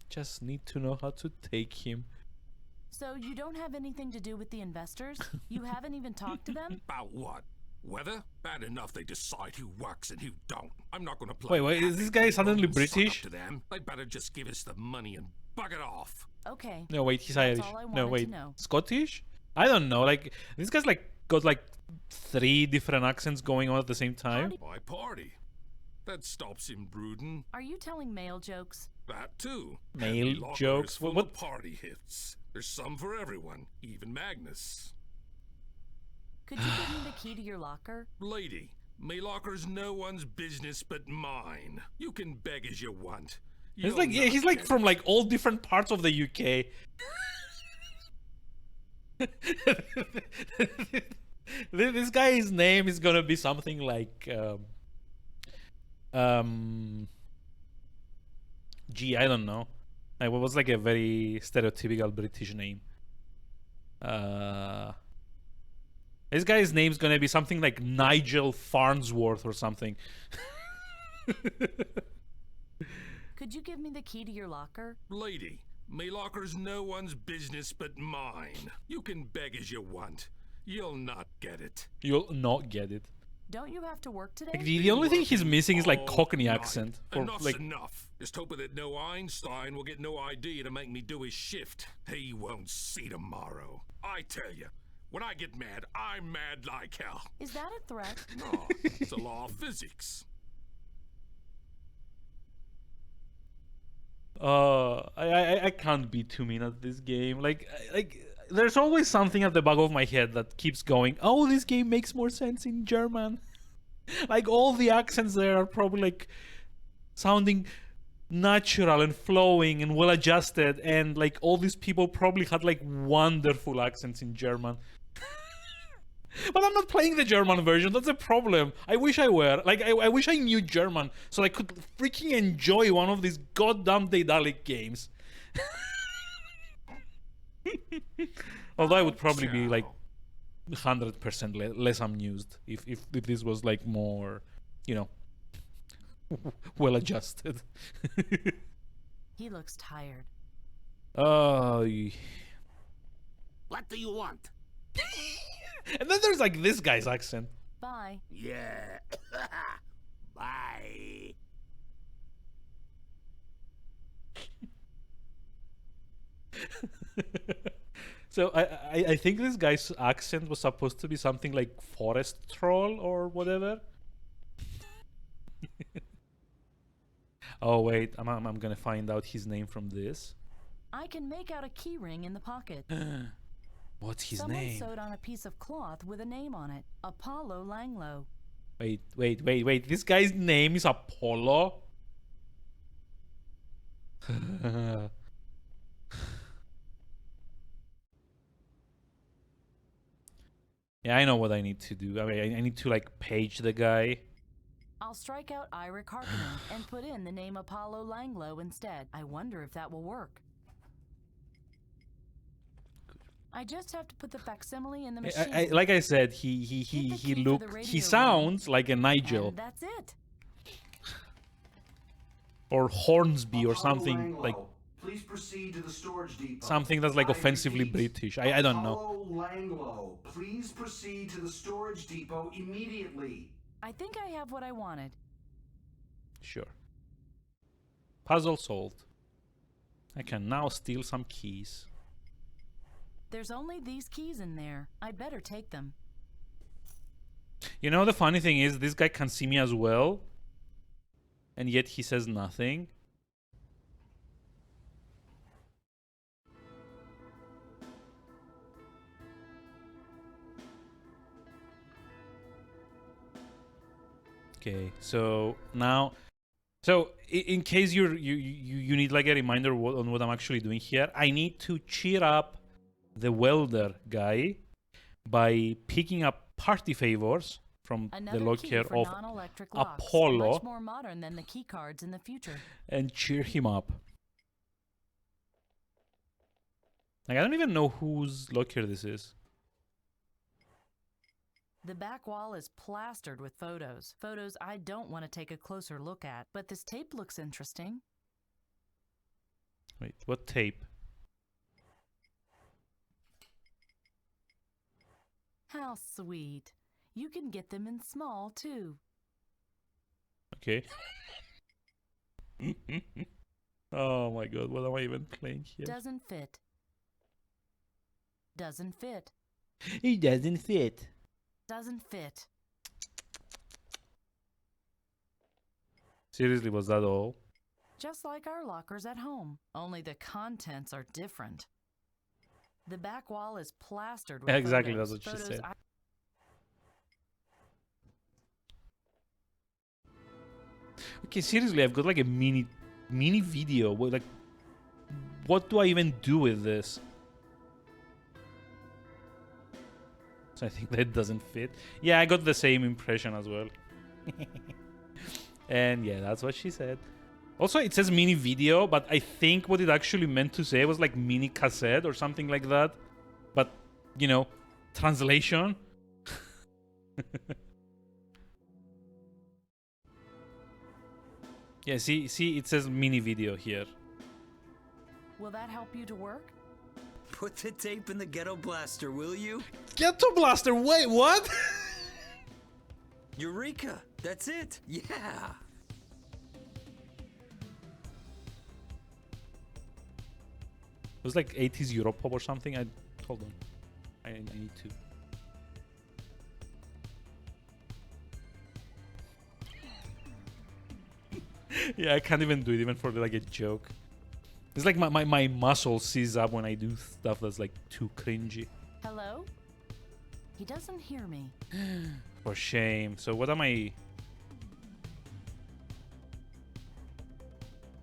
just need to know how to take him. So you don't have anything to do with the investors? You haven't even talked to them? About what? Weather? Bad enough they decide who works and who don't. I'm not gonna play. Wait, is this guy suddenly Suck up British? to them. They better just give us the money and bug it off. Okay. No, wait, he's That's Irish. all I No, wanted wait, to know. Scottish? I don't know. Like, this guy's like got like 3 different accents going on at the same time. Why party? That stops him brooding. Are you telling male jokes? That too. Male Every locker jokes? is full What- of party hits. There's some for everyone, even Magnus. Could you give me the key to your locker? Lady, me locker's no one's business but mine. You can beg as you want. He's like, yeah, he's like from like all different parts of the UK. This guy's name is gonna be something like gee, I don't know. Like, what was like a very stereotypical British name? This guy's name's gonna be something like Nigel Farnsworth or something. Could you give me the key to your locker? Lady, me locker's no one's business but mine. You can beg as you want. You'll not get it. You'll not get it. Don't you have to work today? Like, the only thing he's missing is like Cockney accent. Or Enough's like, enough. Just hoping that no Einstein will get no idea to make me do his shift. He won't see tomorrow. I tell you, when I get mad, I'm mad like hell. Is that a threat? No, it's a law of physics. I can't be too mean at this game. Like there's always something at the back of my head that keeps going, oh, this game makes more sense in German. Like, all the accents there are probably like sounding natural and flowing and well adjusted, and like all these people probably had like wonderful accents in German. But I'm not playing the German version. That's a problem. I wish I were. Like, I wish I knew German so I could freaking enjoy one of these goddamn Daedalic games. Although I would probably be like 100% less amused if this was like more, you know, well adjusted. He looks tired. Oh. What do you want? And then there's like this guy's accent. Bye. Yeah. Bye. So I think this guy's accent was supposed to be something like forest troll or whatever. Oh wait, I'm gonna find out his name from this. I can make out a key ring in the pocket. What's his Someone name? sewed on a piece of cloth with a name on it. Apollo Langlo. Wait. This guy's name is Apollo? Yeah, I know what I need to do. I mean, I need to like page the guy. I'll strike out Ira Harkonnen and put in the name Apollo Langlo instead. I wonder if that will work. I just have to put the facsimile in the machine. Like I said, he sounds like a Nigel And that's it. or Hornsby or something like Please proceed to the storage depot. something that's like I offensively repeat, British. I don't know. Apollo Langlo, please proceed to the storage depot immediately. I think I have what I wanted. Sure. Puzzle solved. I can now steal some keys. There's only these keys in there. I'd better take them. You know, the funny thing is, this guy can see me as well, and yet he says nothing. Okay, so now, in case you need like a reminder on what I'm actually doing here, I need to cheer up the welder guy by picking up party favors from Another the key locker for of non-electric locks, Apollo much more modern than the key cards in the future. and cheer him up. Like, I don't even know whose locker this is. The back wall is plastered with photos. Photos I don't want to take a closer look at, but this tape looks interesting. Wait, what tape? How sweet. You can get them in small, too. Okay. Oh my god, what am I even playing here? Doesn't fit. Doesn't fit. It doesn't fit. Doesn't fit. Seriously, was that all? Just like our lockers at home, only the contents are different. The back wall is plastered with Exactly, photos. that's what she Photos said. Okay, seriously, I've got like a mini video. Like, what do I even do with this? So I think that doesn't fit. Yeah, I got the same impression as well. And yeah, that's what she said. Also, it says mini video, but I think what it actually meant to say was like mini cassette or something like that. But, you know, translation. Yeah, see, it says mini video here. Will that help you to work? Put the tape in the ghetto blaster, will you? Ghetto blaster, wait, what? Eureka! That's it! Yeah! It was like 80s Europop or something. Hold on. I need to. Yeah, I can't even do it even for like a joke. It's like my muscle seize up when I do stuff that's like too cringy. Hello? He doesn't hear me. For shame. So what am I...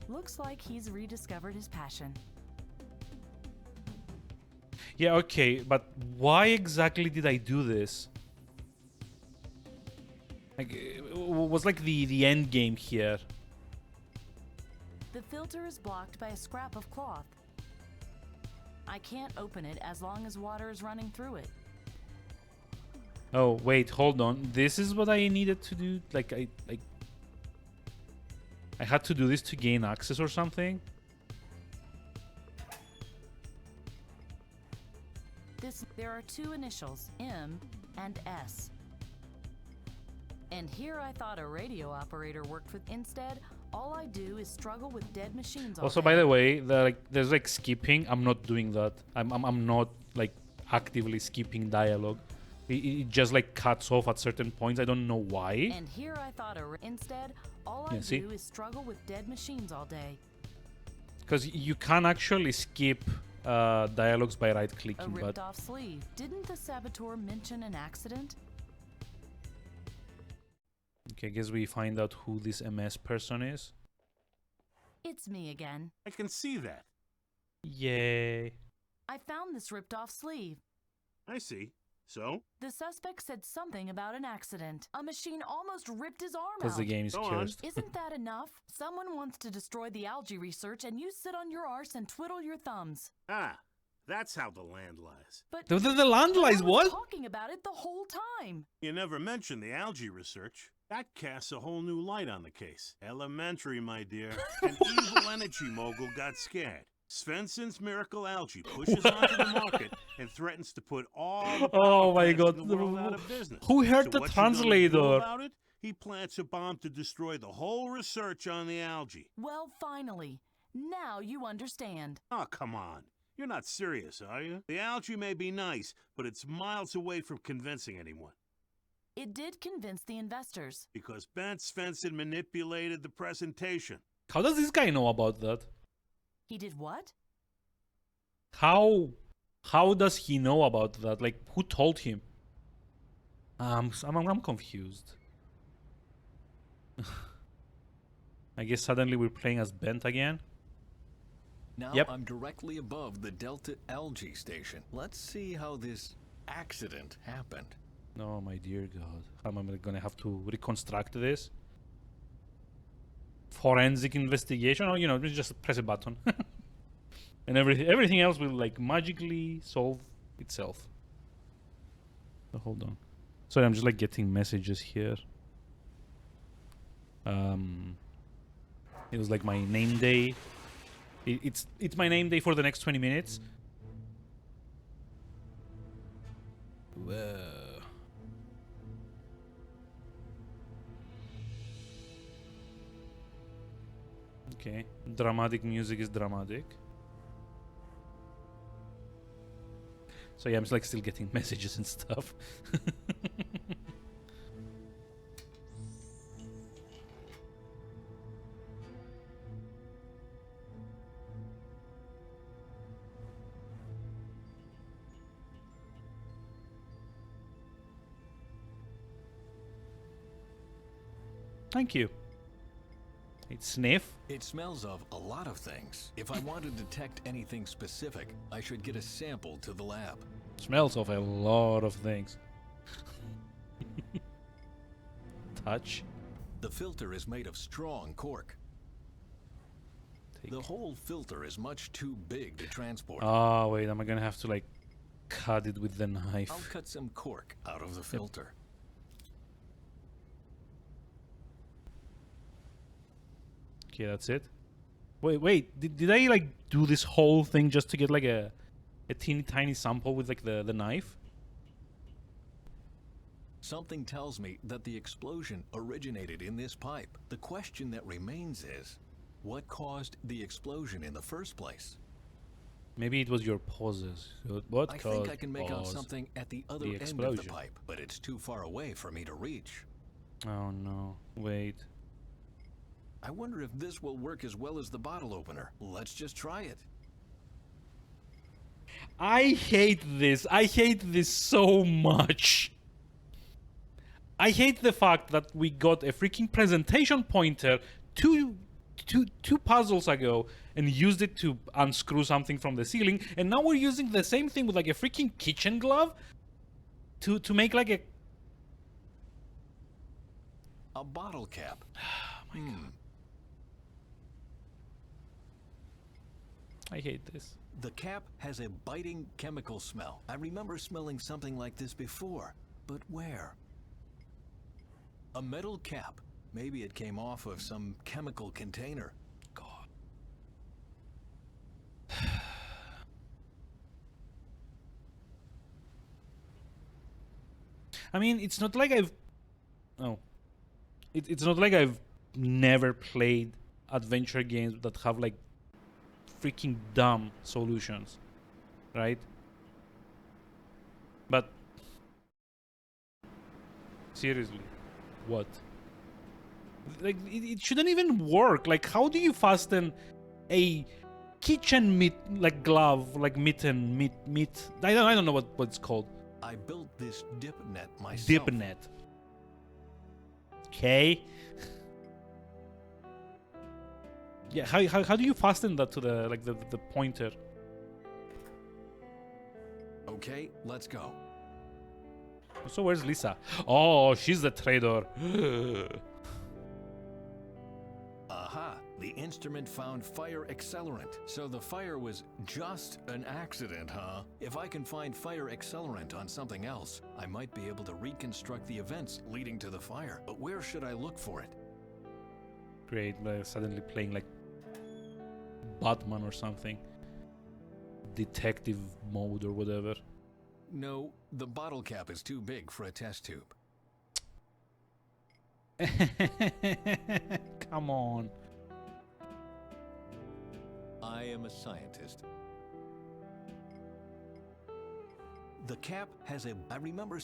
Looks like he's rediscovered his passion. Yeah, okay, but why exactly did I do this? Like, what was like the end game here? The filter is blocked by a scrap of cloth. I can't open it as long as water is running through it. Oh, wait, hold on. This is what I needed to do? Like, I had to do this to gain access or something? There are two initials, M and S. And here I thought a radio operator worked with. Instead, all I do is struggle with dead machines all Also, day. by the way, there's like skipping. I'm not doing that. I'm not like actively skipping dialogue. It just like cuts off at certain points. I don't know why. And here I thought instead, all I see? do is struggle with dead machines all day. Because you can actually skip dialogues by A right-clicking, but ripped-off sleeve. Didn't the saboteur mention an accident? okay, I guess we find out who this MS person is. It's me again. I can see that. Yay! I found this ripped-off sleeve. I see. So? The suspect said something about an accident. A machine almost ripped his arm Because out. the game is cursed. Isn't that enough? Someone wants to destroy the algae research and you sit on your arse and twiddle your thumbs. Ah, that's how the land lies. But the land lies, I was what? talking about it the whole time. You never mentioned the algae research. That casts a whole new light on the case. Elementary, my dear. An evil energy mogul got scared. Svensson's miracle algae pushes onto the market and threatens to put all the Oh my plants god. in the world out of business. Who heard So the what you gonna do translator? about it? He plants a bomb to destroy the whole research on the algae. Well, finally. Now you understand. Oh, come on. You're not serious, are you? The algae may be nice, but it's miles away from convincing anyone. It did convince the investors. Because Ben Svensson manipulated the presentation. How does this guy know about that? He did what? How does he know about that? Like, who told him? I'm confused. I guess suddenly we're playing as Bent again. Now Yep. I'm directly above the Delta Algae Station. Let's see how this accident happened. Oh my dear God. How am I gonna have to reconstruct this? Forensic investigation? Oh, you know, just press a button. And everything else will like magically solve itself. So hold on. Sorry, I'm just like getting messages here. It was like my name day. It's my name day for the next 20 minutes. Whoa. Okay, dramatic music is dramatic. So yeah, I'm just like still getting messages and stuff. Thank you. It's sniff. It smells of a lot of things. If I want to detect anything specific, I should get a sample to the lab. Smells of a lot of things. Touch. The filter is made of strong cork. The whole filter is much too big to transport. Oh wait, am I gonna have to like cut it with the knife? I'll cut some cork out of the filter. Okay, that's it. Wait, did I like do this whole thing just to get like a teeny tiny sample with like the knife? Something tells me that the explosion originated in this pipe. The question that remains is, what caused the explosion in the first place? Maybe it was your pauses. What I caused think I can make out something at the other end of the pipe, but it's too far away for me to reach. Oh no, wait. I wonder if this will work as well as the bottle opener. Let's just try it. I hate this. I hate this so much. I hate the fact that we got a freaking presentation pointer two puzzles ago and used it to unscrew something from the ceiling, and now we're using the same thing with like a freaking kitchen glove to make like a bottle cap. Oh my God. I hate this. The cap has a biting chemical smell. I remember smelling something like this before, but where? A metal cap. Maybe it came off of some chemical container. God. I mean, it's not like I've... Oh. It's not like I've never played adventure games that have like freaking dumb solutions, right? But seriously, what? Like it shouldn't even work. Like, how do you fasten a kitchen glove, like mitten, meat? I don't know what it's called. I built this dip net myself. Dip net. Okay. Yeah, how do you fasten that to the pointer? Okay, let's go. So where's Lisa? Oh, she's the trader. Aha, the instrument found fire accelerant. So the fire was just an accident, huh? If I can find fire accelerant on something else, I might be able to reconstruct the events leading to the fire. But where should I look for it? Great, suddenly playing like Batman or something. Detective mode or whatever. No, the bottle cap is too big for a test tube. Come on. I am a scientist. The cap has I remember...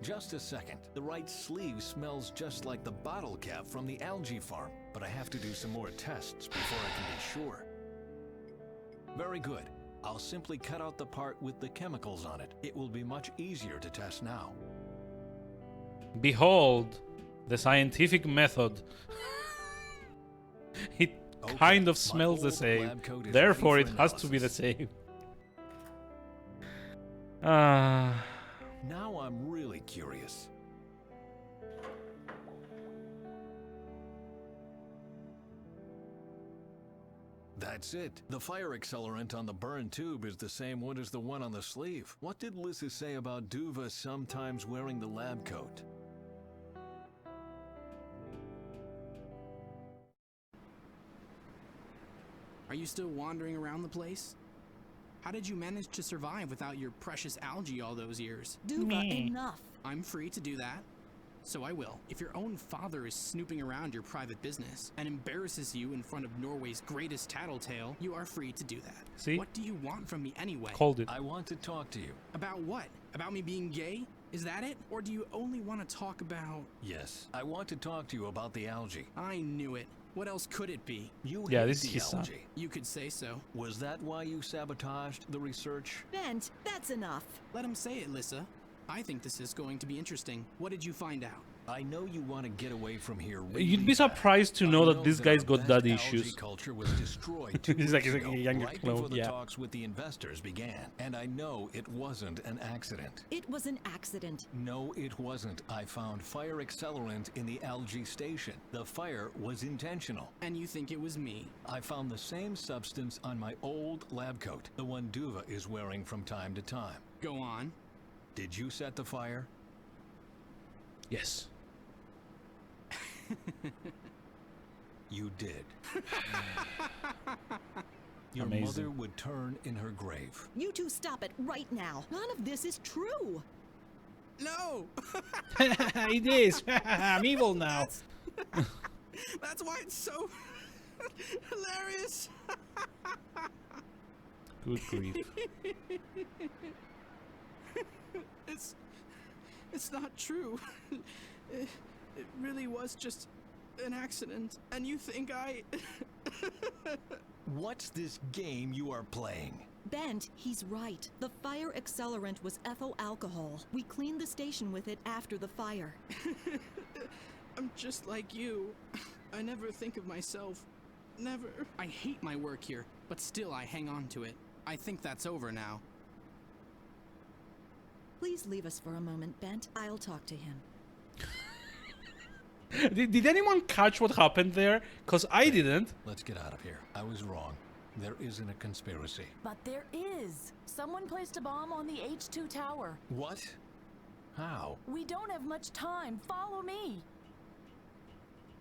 Just a second. The right sleeve smells just like the bottle cap from the algae farm, but I have to do some more tests before I can be sure. Very good. I'll simply cut out the part with the chemicals on it. It will be much easier to test now. Behold, the scientific method. It kind of smells the same. Therefore, it has to be the same. Now I'm really curious. That's it. The fire accelerant on the burn tube is the same one as the one on the sleeve. What did Lissa say about Duva sometimes wearing the lab coat? Are you still wandering around the place? How did you manage to survive without your precious algae all those years? Duva, enough. I'm free to do that. So I will. If your own father is snooping around your private business and embarrasses you in front of Norway's greatest tattletale, you are free to do that. See? What do you want from me anyway? Called it. I want to talk to you. About what? About me being gay? Is that it? Or do you only want to talk about... Yes, I want to talk to you about the algae. I knew it. What else could it be? You Yeah, hate this is the his son. algae. You could say so. Was that why you sabotaged the research? Bent, that's enough. Let him say it, Lissa. I think this is going to be interesting. What did you find out? I know you want to get away from here. Really You'd be surprised to know that this guy's got our dad best algae issues. culture was destroyed 2 He's like weeks a ago, younger right clone, before the yeah. talks with the investors began. And I know it wasn't an accident. It was an accident. No, it wasn't. I found fire accelerant in the algae station. The fire was intentional. And you think it was me? I found the same substance on my old lab coat, the one Duva is wearing from time to time. Go on. Did you set the fire? Yes. You did. Your Amazing. mother would turn in her grave. You two stop it right now. None of this is true. No! It is. I'm evil now. That's why it's so hilarious. Good grief. It's not true. It really was just an accident. And you think I... What's this game you are playing? Bent, he's right. The fire accelerant was ethyl alcohol. We cleaned the station with it after the fire. I'm just like you. I never think of myself. Never. I hate my work here, but still I hang on to it. I think that's over now. Please leave us for a moment, Bent. I'll talk to him. Did anyone catch what happened there? Because I didn't. Let's get out of here. I was wrong. There isn't a conspiracy. But there is. Someone placed a bomb on the H2 tower. What? How? We don't have much time. Follow me.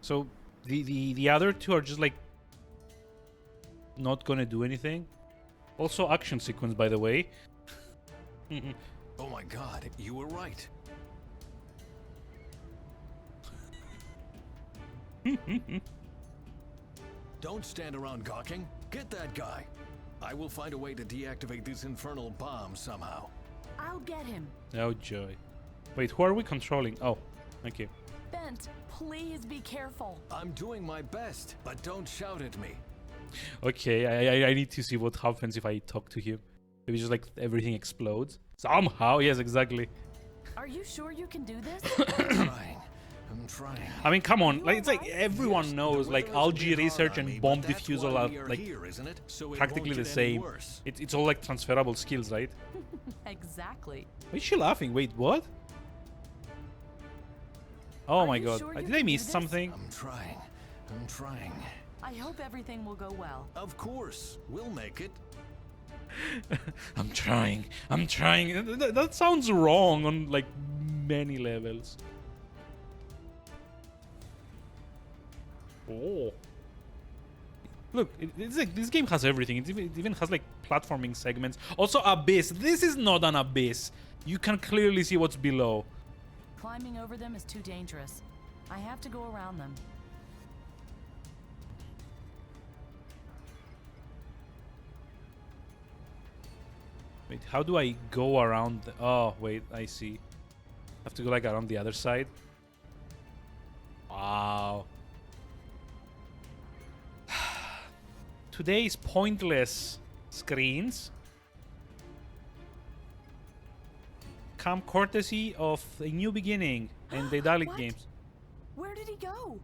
So the other two are just like not gonna do anything. Also action sequence, by the way. Oh my god, you were right. Don't stand around gawking. Get that guy. I will find a way to deactivate this infernal bomb somehow. I'll get him. Oh joy. Wait, who are we controlling? Oh, okay. Bent, please be careful. I'm doing my best, but don't shout at me. Okay, I need to see what happens if I talk to him. Maybe just like everything explodes. Somehow, yes, exactly. Are you sure you can do this? I'm trying. I mean, come on, like it's like everyone knows like algae research and bomb defusal are like practically the same. It's all like transferable skills, right? Exactly. Why is she laughing? Wait, what? Oh my you god, sure you did I can miss do this? something? I'm trying. I hope everything will go well. Of course, we'll make it. I'm trying. That sounds wrong on like many levels. Oh. Look, it's like this game has everything. It even has like platforming segments. Also, abyss. This is not an abyss. You can clearly see what's below. Climbing over them is too dangerous. I have to go around them. Wait, how do I go around? Oh, wait, I see. I have to go like around the other side. Wow. Today's pointless screens come courtesy of A New Beginning and the Dalek What? games. Where did he go?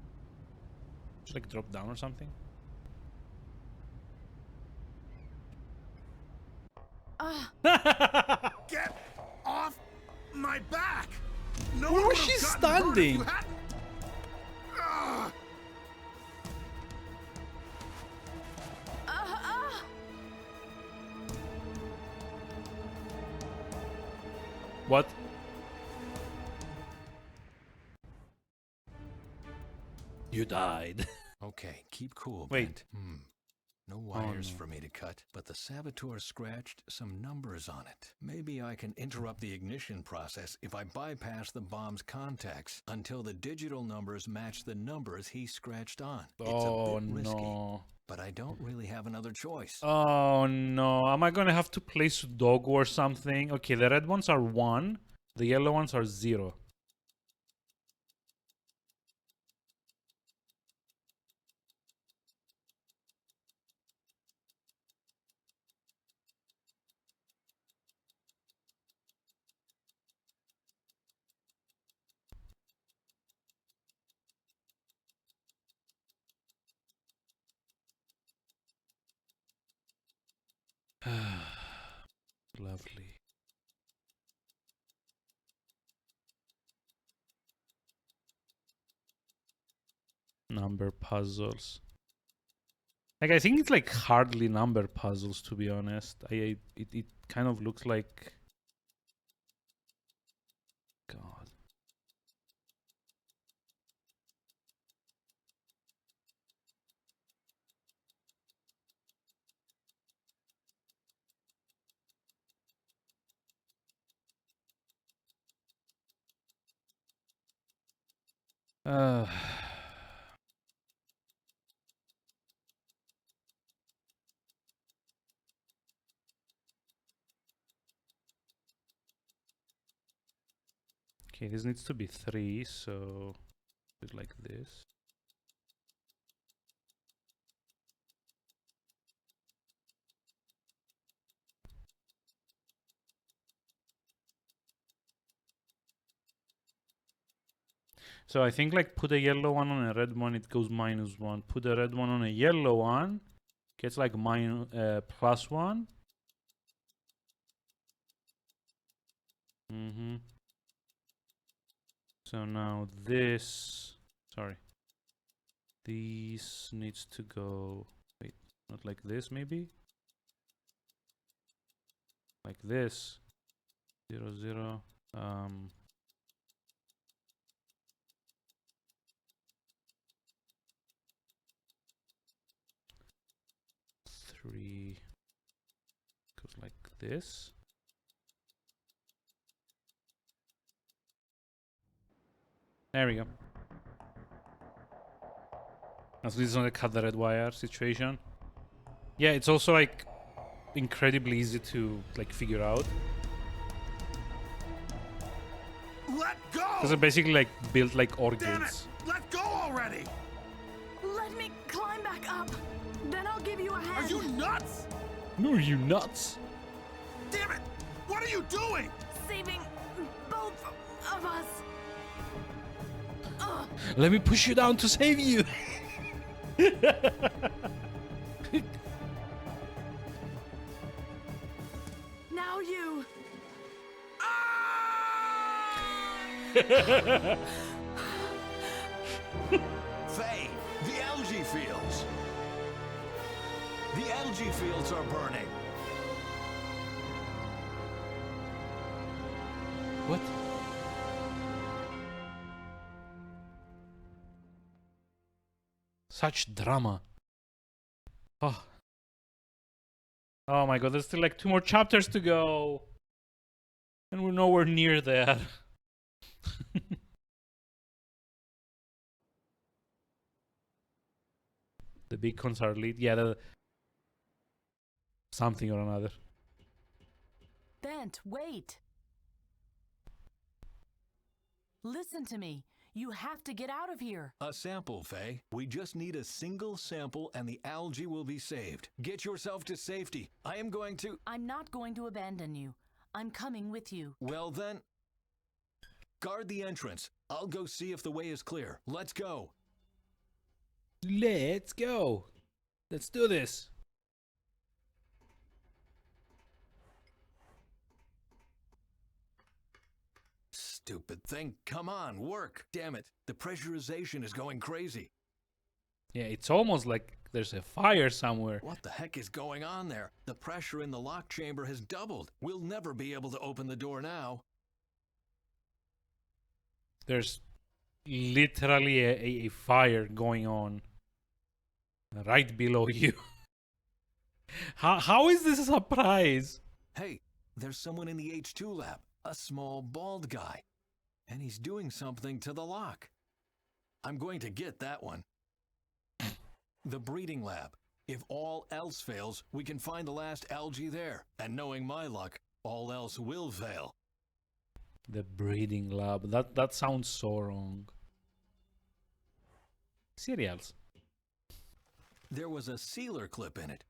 Just like drop down or something. Get off my No Where one was would she have gotten hurt if standing? you hadn't- Ah! What? You died. Okay, keep cool, Wait. Bent. No wires no. for me to cut, but the saboteur scratched some numbers on it. Maybe I can interrupt the ignition process if I bypass the bomb's contacts until the digital numbers match the numbers he scratched on. It's a bit risky, No. but I don't really have another choice. Oh no. Am I gonna have to play Sudoku or something? Okay, the red ones are 1, the yellow ones are 0. Lovely. Number puzzles. Like, I think it's like hardly number puzzles, to be honest. It kind of looks like... God. Uh, okay, this needs to be 3, so it's like this. So I think like put a yellow one on a red one, it goes -1. Put a red one on a yellow one, gets like +1. So now this, sorry, this needs to go, wait, not like this maybe? Like this, 0, 0, 3 goes like this. There we go. As this is not a cut the red wire situation. Yeah, it's also like incredibly easy to like figure out. Let go! Because they're basically like built like Damn it! orchids. Let go already! Let me climb back up. Then I'll give you a hand. Are you nuts? No, are you nuts? Damn it! What are you doing? Saving both of us. Let me push you down to save you. Now you. Faye, the algae fields! The algae fields are burning! What? Such drama. Oh. Oh my god, there's still like 2 more chapters to go. And we're nowhere near there. The beacons are lit. Yeah, something or another. Bent, wait. Listen to me. You have to get out of here. A sample, Faye. We just need a single sample and the algae will be saved. Get yourself to safety. I am going to... I'm not going to abandon you. I'm coming with you. Well then... Guard the entrance. I'll go see if the way is clear. Let's go. Let's go. Let's do this. Stupid thing. Come on, work. Damn it. The pressurization is going crazy. Yeah, it's almost like there's a fire somewhere. What the heck is going on there? The pressure in the lock chamber has doubled. We'll never be able to open the door now. There's literally a fire going on right below you. How is this a surprise? Hey, there's someone in the H2 lab. A small bald guy. And he's doing something to the lock. I'm going to get that one. The breeding lab. If all else fails, we can find the last algae there. And knowing my luck, all else will fail. The breeding lab. That sounds so wrong. Cereals. There was a sealer clip in it.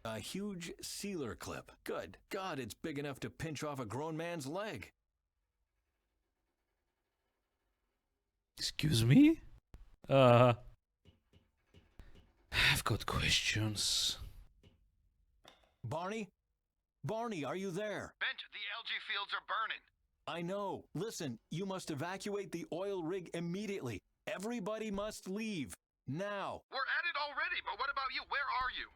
A huge sealer clip. Good God, it's big enough to pinch off a grown man's leg. Excuse me? I've got questions. Barney? Barney, are you there? Bent, the algae fields are burning. I know. Listen, you must evacuate the oil rig immediately. Everybody must leave. Now. We're at it already, but what about you? Where are you?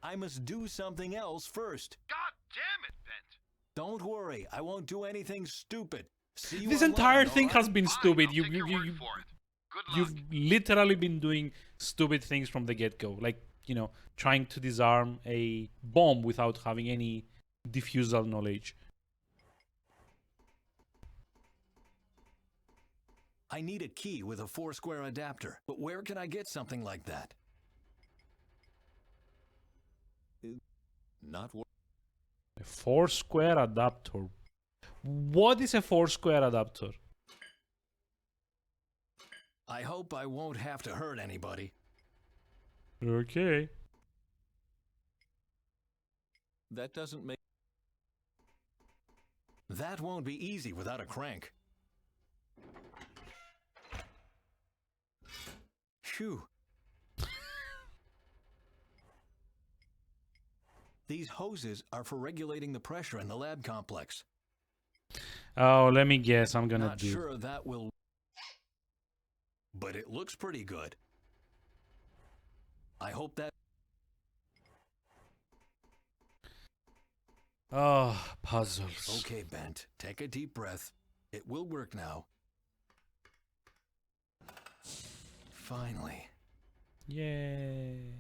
I must do something else first. God damn it, Bent. Don't worry, I won't do anything stupid. See you This online, entire all thing right? has been Fine, stupid. I'll take your word for it. Good luck. You've literally been doing stupid things from the get-go. Like, you know, trying to disarm a bomb without having any diffusal knowledge. I need a key with a 4-square adapter, but where can I get something like that? Not work. A 4-square adapter. What is a 4-square adapter? I hope I won't have to hurt anybody. Okay. That doesn't make... That won't be easy without a crank. Phew. These hoses are for regulating the pressure in the lab complex. Oh, let me guess. I'm gonna Not do. sure that will... But it looks pretty good. I hope that... Oh, puzzles. Okay, Bent. Take a deep breath. It will work now. Finally. Yay.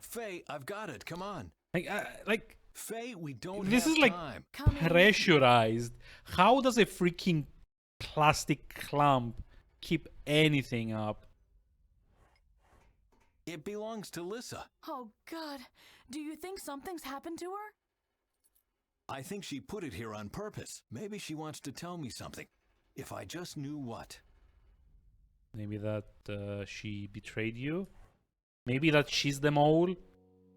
Faye, I've got it. Come on. Like Faye, we don't this have is like time. pressurized. How does a freaking plastic clamp keep anything up? It belongs to Lissa. Oh, God. Do you think something's happened to her? I think she put it here on purpose. Maybe she wants to tell me something. If I just knew what. Maybe that she betrayed you? Maybe that she's the mole?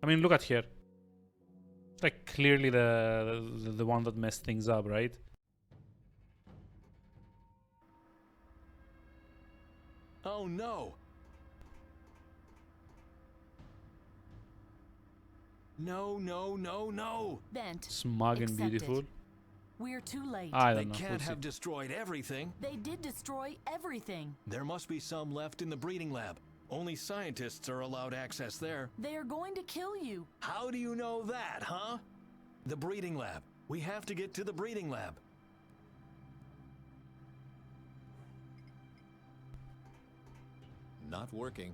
I mean, look at her. It's like clearly the one that messed things up, right? Oh no! No, no, no, no! Bent. Smug and Accept beautiful. it. We're too late. I They don't know. can't We'll see. have destroyed everything. They did destroy everything. There must be some left in the breeding lab. Only scientists are allowed access there. They are going to kill you. How do you know that, huh? The breeding lab. We have to get to the breeding lab. Not working.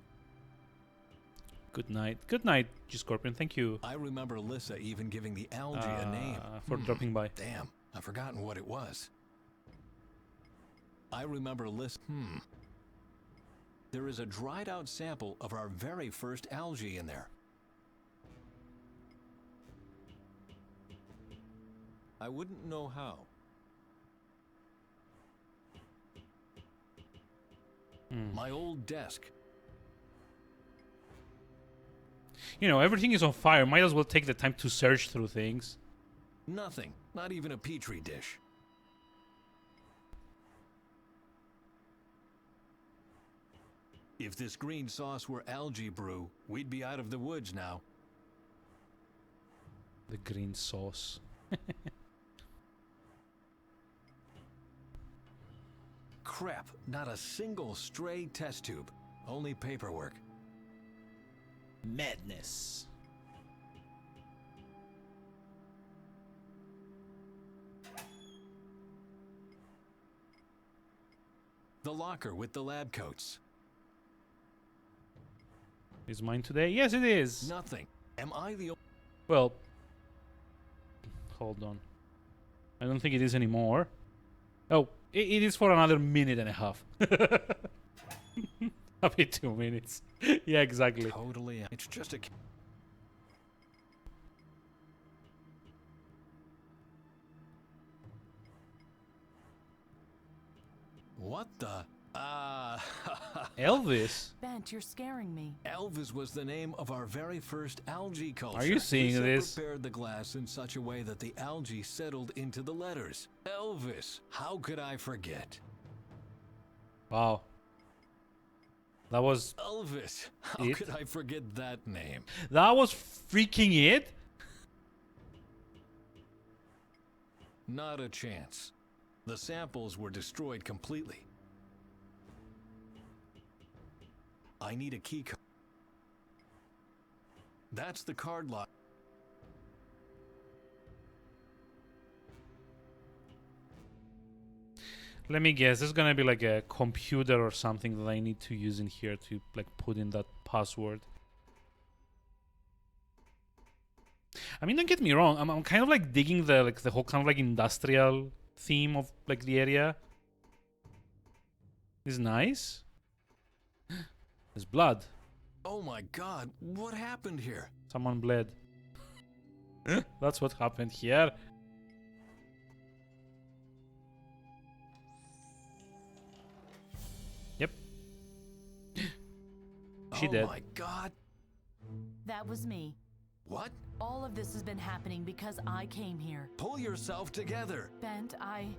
Good night. Good night, G Scorpion. Thank you I remember Lissa even giving the algae a name. for dropping by. Damn, I've forgotten what it was. I remember Lissa. There is a dried out sample of our very first algae in there. I wouldn't know how. My old desk. You know, everything is on fire. Might as well take the time to search through things. Nothing. Not even a petri dish. If this green sauce were algae brew, we'd be out of the woods now. The green sauce. Crap, not a single stray test tube. Only paperwork. Madness. The locker with the lab coats. Is mine today? Yes, it is. Nothing. Am I the Well, hold on. I don't think it is anymore. Oh, it is for another minute and a half. Maybe 2 minutes. Yeah, exactly. Totally. It's just a... What the? Elvis? Bent, you're scaring me. Elvis was the name of our very first algae culture. Are you seeing Lisa this? prepared the glass in such a way that the algae settled into the letters. Elvis. How could I forget? Wow. That was Elvis. How it? could I forget that name? That was freaking it? Not a chance. The samples were destroyed completely. I need a key card. That's the card lock. Let me guess. There's gonna be like a computer or something that I need to use in here to like put in that password. I mean, don't get me wrong. I'm kind of like digging the whole kind of like industrial theme of like the area. It's nice. There's blood. Oh my god, what happened here? Someone bled. That's what happened here. Yep. She dead. Oh my god. That was me. What? All of this has been happening because I came here. Pull yourself together. Bent,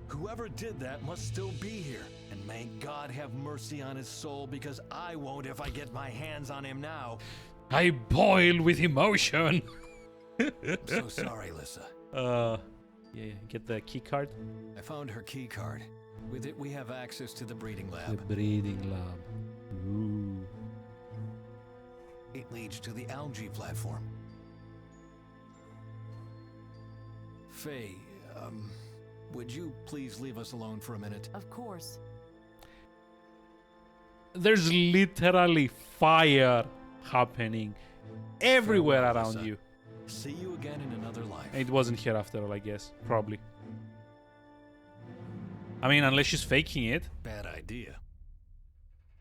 Whoever did that must still be here. And may God have mercy on his soul, because I won't if I get my hands on him now. I boil with emotion. I'm so sorry, Lisa. Yeah, get the key card. I found her key card. With it, we have access to the breeding lab. The breeding lab. Ooh. It leads to the algae platform. Faye, would you please leave us alone for a minute? Of course. There's literally fire happening everywhere Farewell, around Lisa. you. See you again in another life. It wasn't here after all, I guess. Probably. I mean, unless she's faking it. Bad idea.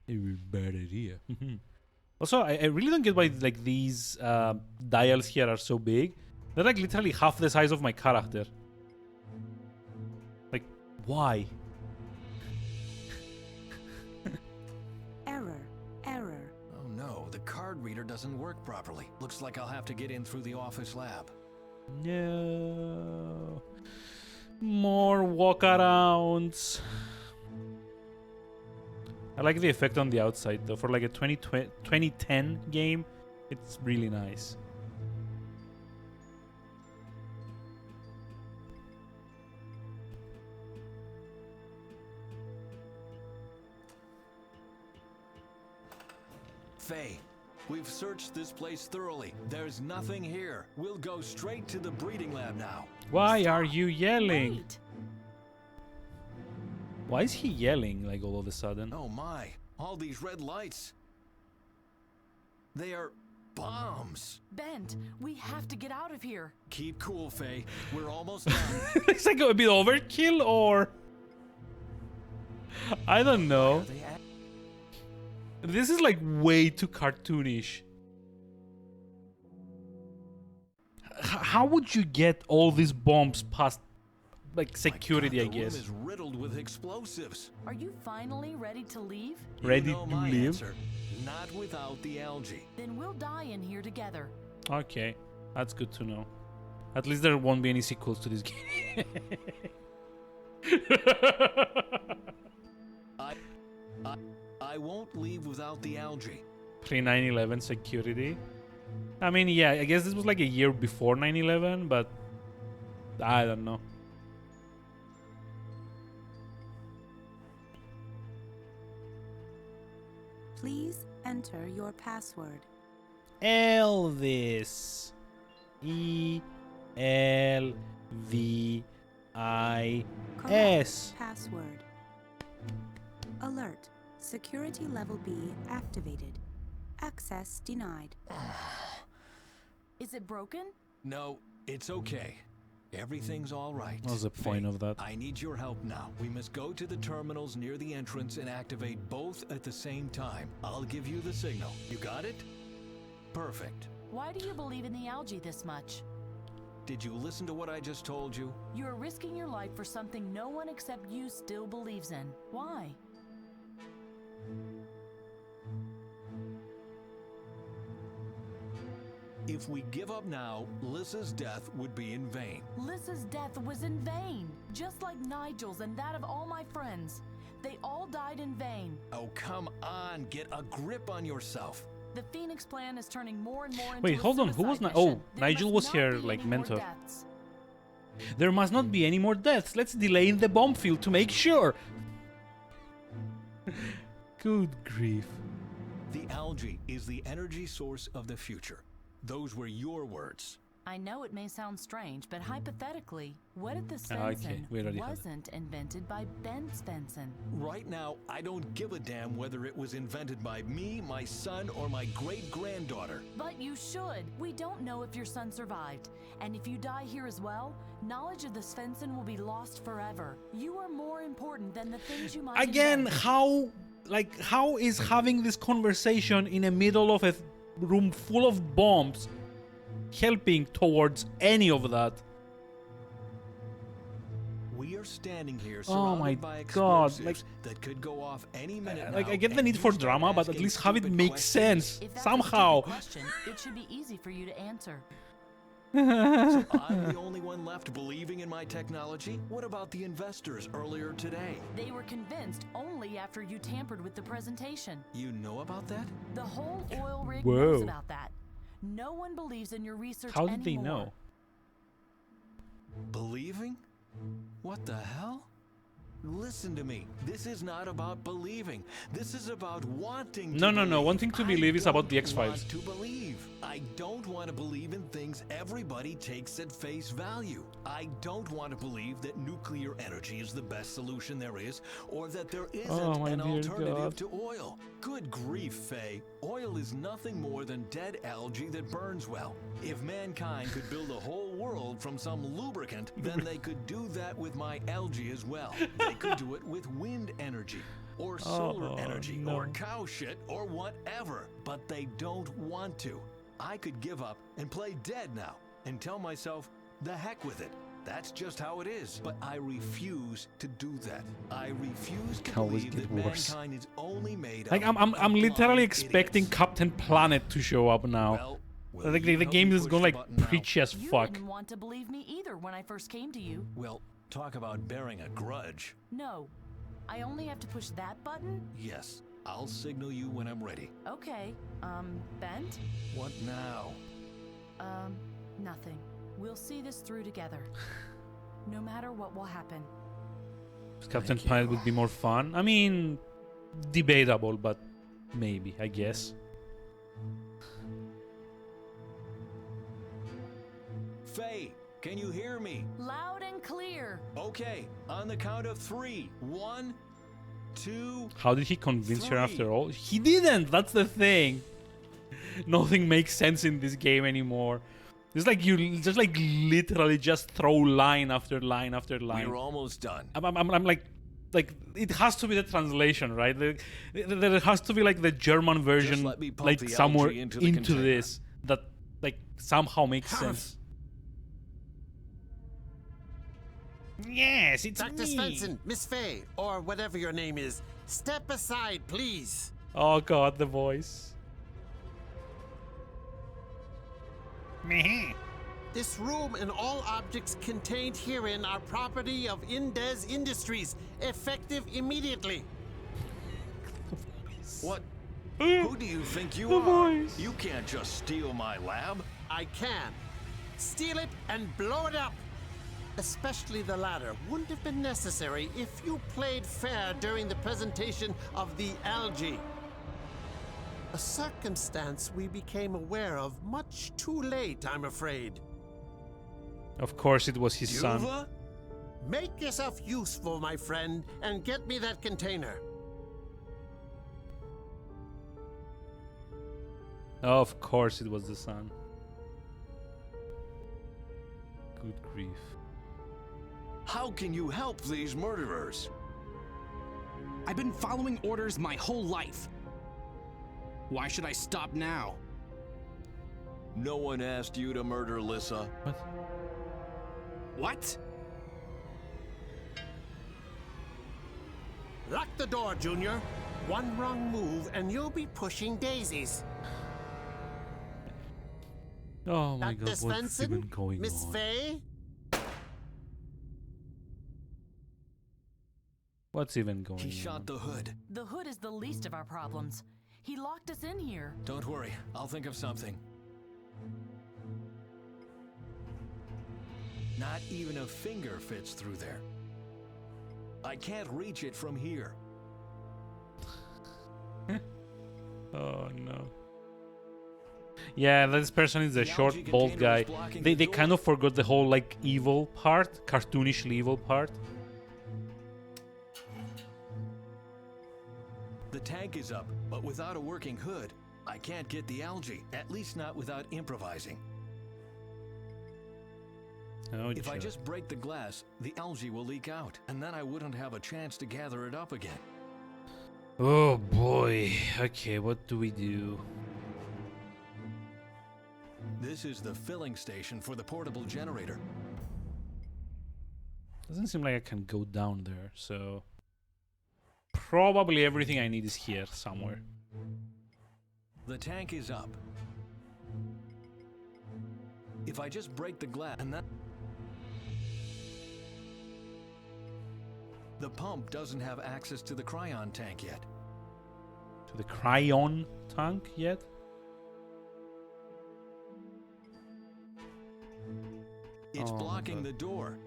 Bad idea. Also, I really don't get why like these dials here are so big. They're like literally half the size of my character. Like, why? Error. Oh no, the card reader doesn't work properly. Looks like I'll have to get in through the office lab. No. More walkarounds. I like the effect on the outside though. For like a 2010 game, it's really nice. Faye, we've searched this place thoroughly. There's nothing here. We'll go straight to the breeding lab now. Why are you yelling? Wait. Why is he yelling like all of a sudden? Oh my, all these red lights. They are bombs. Bent, we have to get out of here. Keep cool, Faye. We're almost done. It's like a bit overkill, or I don't know. This is like way too cartoonish. How would you get all these bombs past like security, I The room guess? is riddled with explosives. Are you finally ready to leave? Ready You know to my leave? answer. Not without the algae. Then we'll die in here together. Okay, that's good to know. At least there won't be any sequels to this game. I won't leave without the algae. Pre 9/11 security. I mean, yeah, I guess this was like a year before 9/11, but I don't know. Please enter your password. Elvis. ELVIS. Password. Alert. Security level B activated. Access denied. Is it broken? No, it's okay. Everything's all right. What's the point of that? I need your help now. We must go to the terminals near the entrance and activate both at the same time. I'll give you the signal. You got it? Perfect. Why do you believe in the algae this much? Did you listen to what I just told you? You are risking your life for something no one except you still believes in. Why? If we give up now, Lissa's death would be in vain. Lissa's death was in vain, just like Nigel's and that of all my friends. They all died in vain. Oh, come on, get a grip on yourself. The Phoenix plan is turning more and more into Wait, hold on. Who was Oh, Nigel was here, like, mentor. There must not be any more deaths. Let's delay in the bomb field to make sure. Good grief. The algae is the energy source of the future. Those were your words. I know it may sound strange, but hypothetically, what if the Svensson wasn't invented by Ben Svensson? Right now, I don't give a damn whether it was invented by me, my son, or my great-granddaughter. But you should. We don't know if your son survived. And if you die here as well, knowledge of the Svensson will be lost forever. You are more important than the things you might Again, invent. how is having this conversation in the middle of a room full of bombs helping towards any of that? We are standing here Oh my surrounded by god, explosives that could go off any minute like now, I get the and need you for start drama, but at asking least have it stupid make questions. sense If that's somehow. a stupid question, it should be easy for you to answer. So I'm the only one left believing in my technology? What about the investors earlier today? They were convinced only after you tampered with the presentation. You know about that? The whole oil rig Whoa. knows about that. No one believes in your research How anymore. did they know? Believing? What the hell? Listen to me. This is not about believing. This is about wanting to No. believe. Wanting to believe is about the X-Files. Want to believe. I don't want to believe in things everybody takes at face value. I don't want to believe that nuclear energy is the best solution there is, or that there isn't Oh, my an dear alternative God. to oil. Good grief, Faye. Oil is nothing more than dead algae that burns well. If mankind could build a whole world from some lubricant, then they could do that with my algae as well. They could do it with wind energy, or solar energy, or cow shit, or whatever. But they don't want to. I could give up and play dead now and tell myself, the heck with it. That's just how it is. But I refuse to do that. I refuse to Always believe get that worse. mankind is only made Like up I'm of literally blind expecting idiots. Captain Planet to show up now. Well, like you the help game me is push going the like button now. preachy as You fuck. didn't want to believe me either when I first came to you. Well, talk about bearing a grudge. No. I only have to push that button? Yes, I'll signal you when I'm ready. Okay. Bent? What now? Nothing. We'll see this through together. No matter what will happen. Captain Planet would be more fun. I mean, debatable, but maybe, I guess. Faye, can you hear me? Loud and clear. Okay, on the count of 3. 1, 2. How did he convince her after all? He didn't! That's the thing! Nothing makes sense in this game anymore. It's like you just like literally just throw line after line after line. We're almost done. I'm like it has to be the translation, right? There has to be like the German version, let me pump like the somewhere algae into into, the container. this that like somehow makes sense. Yes, it's Dr. me. Svensson, Miss Faye, or whatever your name is, step aside, please. Oh god, the voice. This room and all objects contained herein are property of Indez Industries, effective immediately. What? Who do you think you The are? voice. You can't just steal my lab. I can. Steal it and blow it up. Especially the latter wouldn't have been necessary if you played fair during the presentation of the algae. A circumstance we became aware of much too late, I'm afraid. Of course, it was his son. Yuva? Make yourself useful, my friend, and get me that container. Of course, it was the son. Good grief. How can you help these murderers? I've been following orders my whole life. Why should I stop now? No one asked you to murder Lissa. What? Lock the door, Junior. One wrong move and you'll be pushing daisies. Oh my Dr. god, what's even Svensson? going Miss on? Faye? What's even going He on? shot the hood. The hood is the least of our problems. He locked us in here. Don't worry, I'll think of something. Not even a finger fits through there. I can't reach it from here. Oh no. Yeah, this person is a short, bald guy. They kind of forgot the whole like evil part, cartoonishly evil part. The tank is up, but without a working hood, I can't get the algae, at least not without improvising. Oh, If I joke. just break the glass, the algae will leak out, and then I wouldn't have a chance to gather it up again. Oh boy. Okay, what do we do? This is the filling station for the portable generator. Doesn't seem like I can go down there, so probably everything I need is here somewhere. The tank is up. If I just break the glass and then... The pump doesn't have access to the cryon tank yet. To the cryon tank yet? It's Oh my blocking God. the door.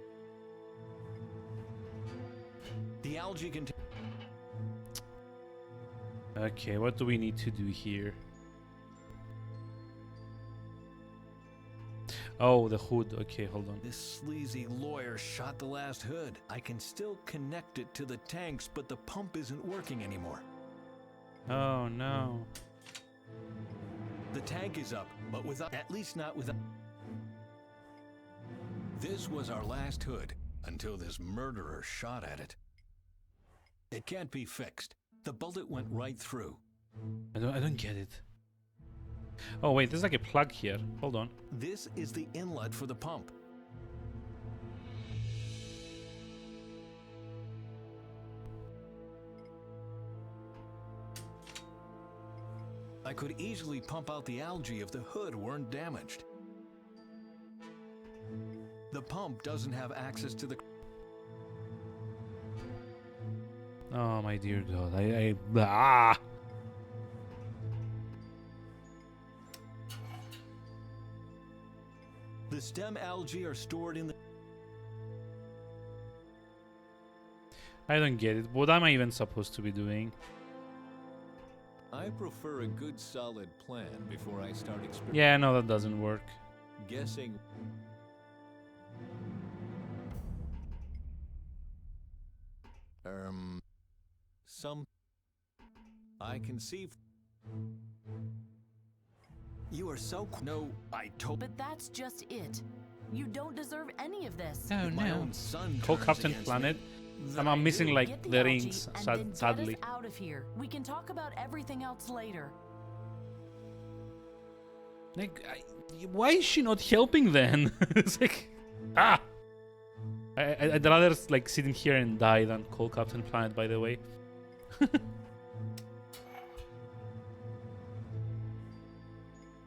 The algae can... Okay, what do we need to do here? Oh, the hood. Okay, hold on. This sleazy lawyer shot the last hood. I can still connect it to the tanks, but the pump isn't working anymore. Oh no. The tank is up, but without... At least not without... This was our last hood, until this murderer shot at it. It can't be fixed. The bullet went right through. I don't get it. Oh wait, there's like a plug here. Hold on. This is the inlet for the pump. I could easily pump out the algae if the hood weren't damaged. The pump doesn't have access to the... Oh my dear god. Ah! The stem algae are stored in the... I don't get it. What am I even supposed to be doing? I prefer a good solid plan before I start experimenting. Yeah, no, that doesn't work. Guessing. I can see. You are so... No, I told... But that's just it. You don't deserve any of this. Oh My no. own son Cold turns Captain against Planet. me. I'm missing like Get the algae rings, and then get sadly. us out of here. We can talk about everything else later. Like, why is she not helping then? It's like, ah! I'd rather like sit in here and die than call Captain Planet, by the way.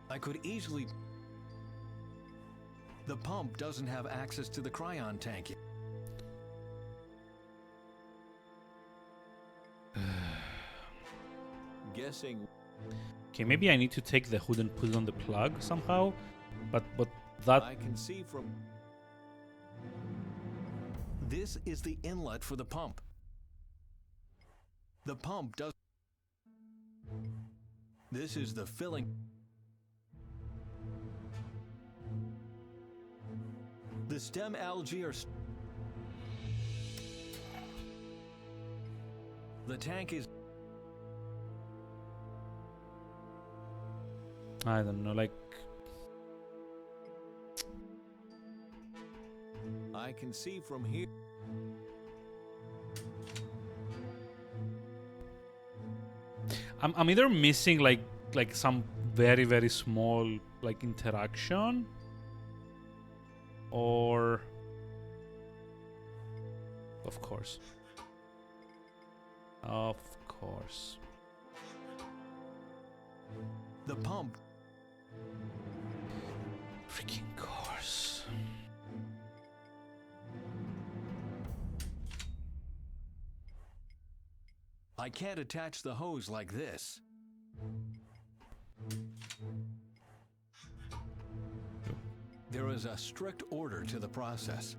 I could easily... The pump doesn't have access to the cryon tank yet. Guessing. Okay, maybe I need to take the hood and put it on the plug somehow, but that. I can see from. This is the inlet for the pump. The pump does. This is the filling. The stem algae are. The tank is. I don't know, like. I can see from here. I'm either missing like some very small like interaction, or of course. The pump. Freaking course. I can't attach the hose like this. There is a strict order to the process.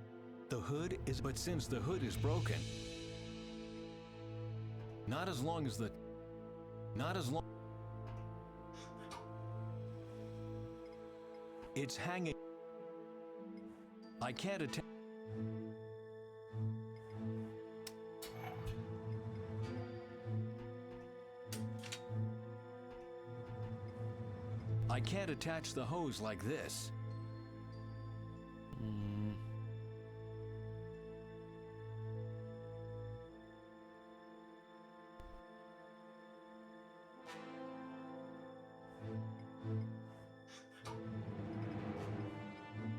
The hood is, but since the hood is broken, not as long. It's hanging. I can't attach. I can't attach the hose like this.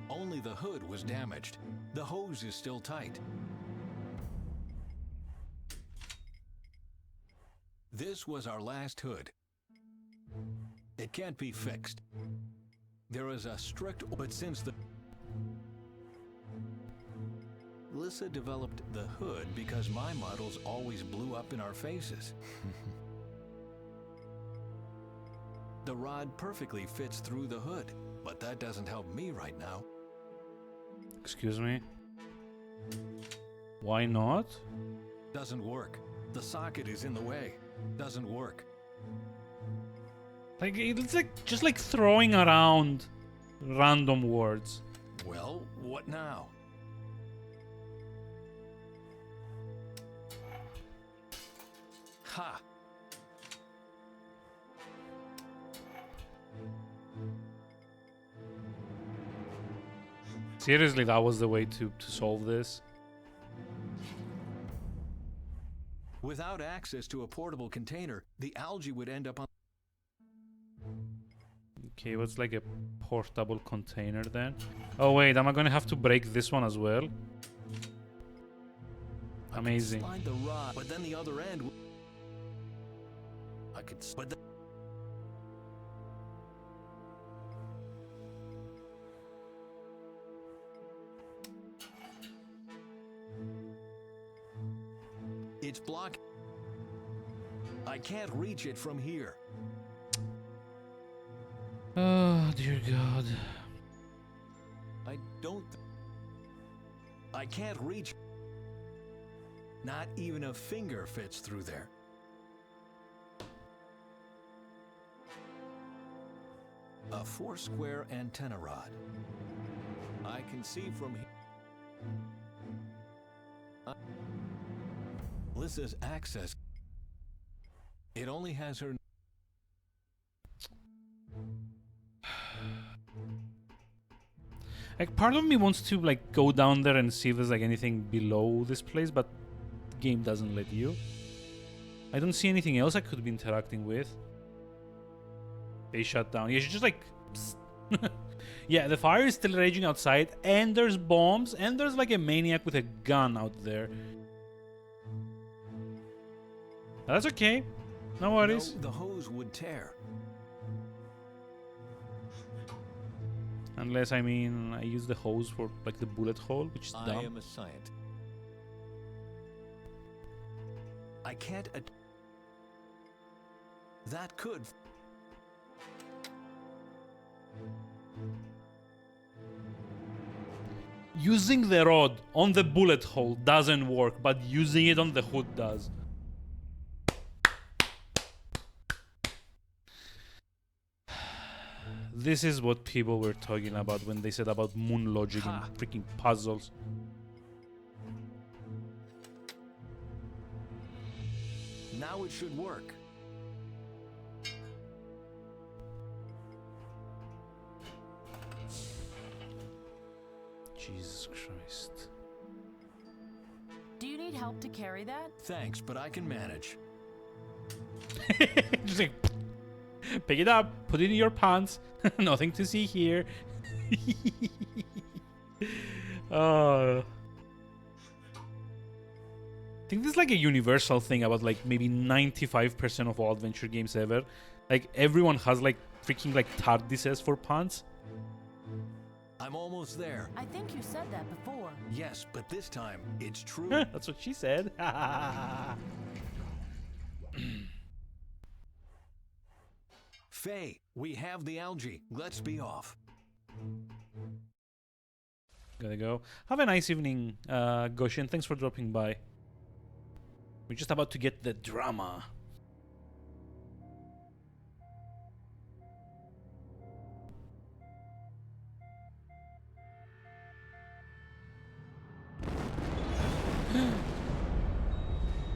Only the hood was damaged. The hose is still tight. This was our last hood. It can't be fixed. There is a strict, but since the Lissa developed the hood because my models always blew up in our faces. The rod perfectly fits through the hood, but that doesn't help me right now. Excuse me? Why not? Doesn't work. The socket is in the way. Doesn't work. Like, it's like just like throwing around random words. Well, what now? Ha! Seriously, that was the way to solve this? Without access to a portable container, the algae would end up on... Okay, what's like a portable container then? Oh wait, am I gonna have to break this one as well? Amazing. Slide the rod, but then the other end... I could... But the... It's blocked. I can't reach it from here. Oh, dear God. I don't... I can't reach... Not even a finger fits through there. A 4-square antenna rod. I can see from here... Lissa's access. It only has her... Like, part of me wants to like go down there and see if there's like anything below this place, but the game doesn't let you. I don't see anything else I could be interacting with. They shut down. Yeah, she's just like... Yeah, the fire is still raging outside, and there's bombs, and there's like a maniac with a gun out there. That's okay. No worries. No, the hose would tear. Unless, I mean, I use the hose for like the bullet hole, which is dumb. I am a scientist. I can't... That could... Using the rod on the bullet hole doesn't work, but using it on the hood does. This is what people were talking about when they said about moon logic and freaking puzzles. Now it should work. Jesus Christ. Do you need help to carry that? Thanks, but I can manage. Just like, pick it up, put it in your pants. Nothing to see here. I think this is like a universal thing about like maybe 95% of all adventure games ever. Like everyone has like freaking like TARDISes for pants. I'm almost there. I think you said that before. Yes, but this time it's true. That's what she said. Faye, we have the algae. Let's be off. Gotta go. Have a nice evening, Goshen. Thanks for dropping by. We're just about to get the drama.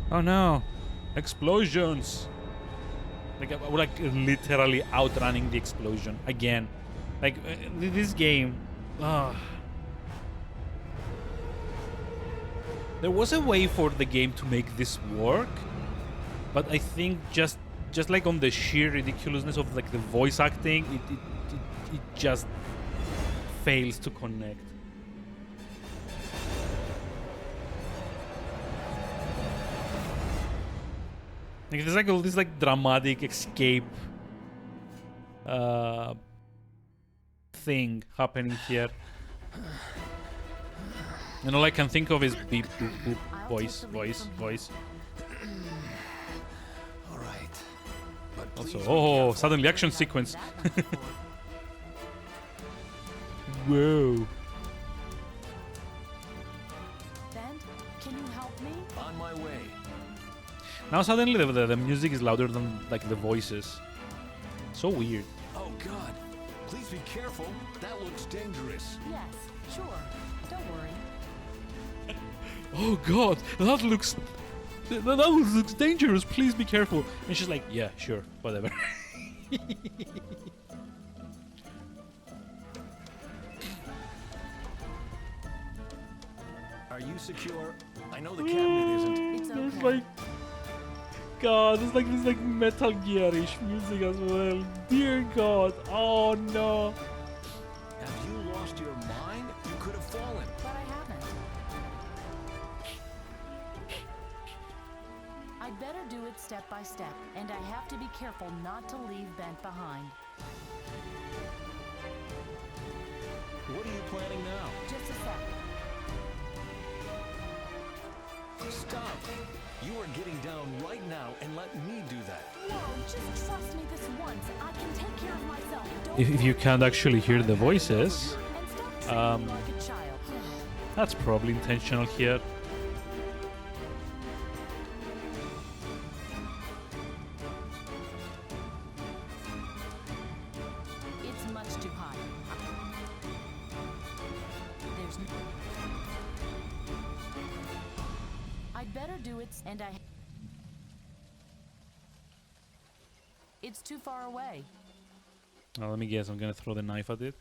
Oh no! Explosions! Like we're like literally outrunning the explosion again. Like this game. There was a way for the game to make this work, but I think just like on the sheer ridiculousness of like the voice acting, it just fails to connect. Like there's like all this like dramatic escape thing happening here. And all I can think of is beep boop boop voice. All right. But Also, oh, suddenly action sequence. Whoa. Ben, can you help me? On my way. Now suddenly the music is louder than like the voices. So weird. Oh God! Please be careful. That looks dangerous. Yes, sure. Don't worry. Oh God, that looks dangerous. Please be careful. And she's like, yeah, sure, whatever. Are you secure? I know the cabinet isn't. It's okay. It's like, God, it's like this like Metal Gear-ish music as well. Dear God, oh no. Have you lost your mind? You could have fallen. But I haven't. I'd better do it step by step, and I have to be careful not to leave Bent behind. What are you planning now? Just a sec. Stop! You are getting down right now, and let me do that. Whoa, just trust me this once. I can take care of myself. Don't If you can't actually hear the voices, and stop treating me like a child. that's probably intentional here. It's much too high. There's I'd better do it, and it's too far away. Now, let me guess, I'm gonna throw the knife at it.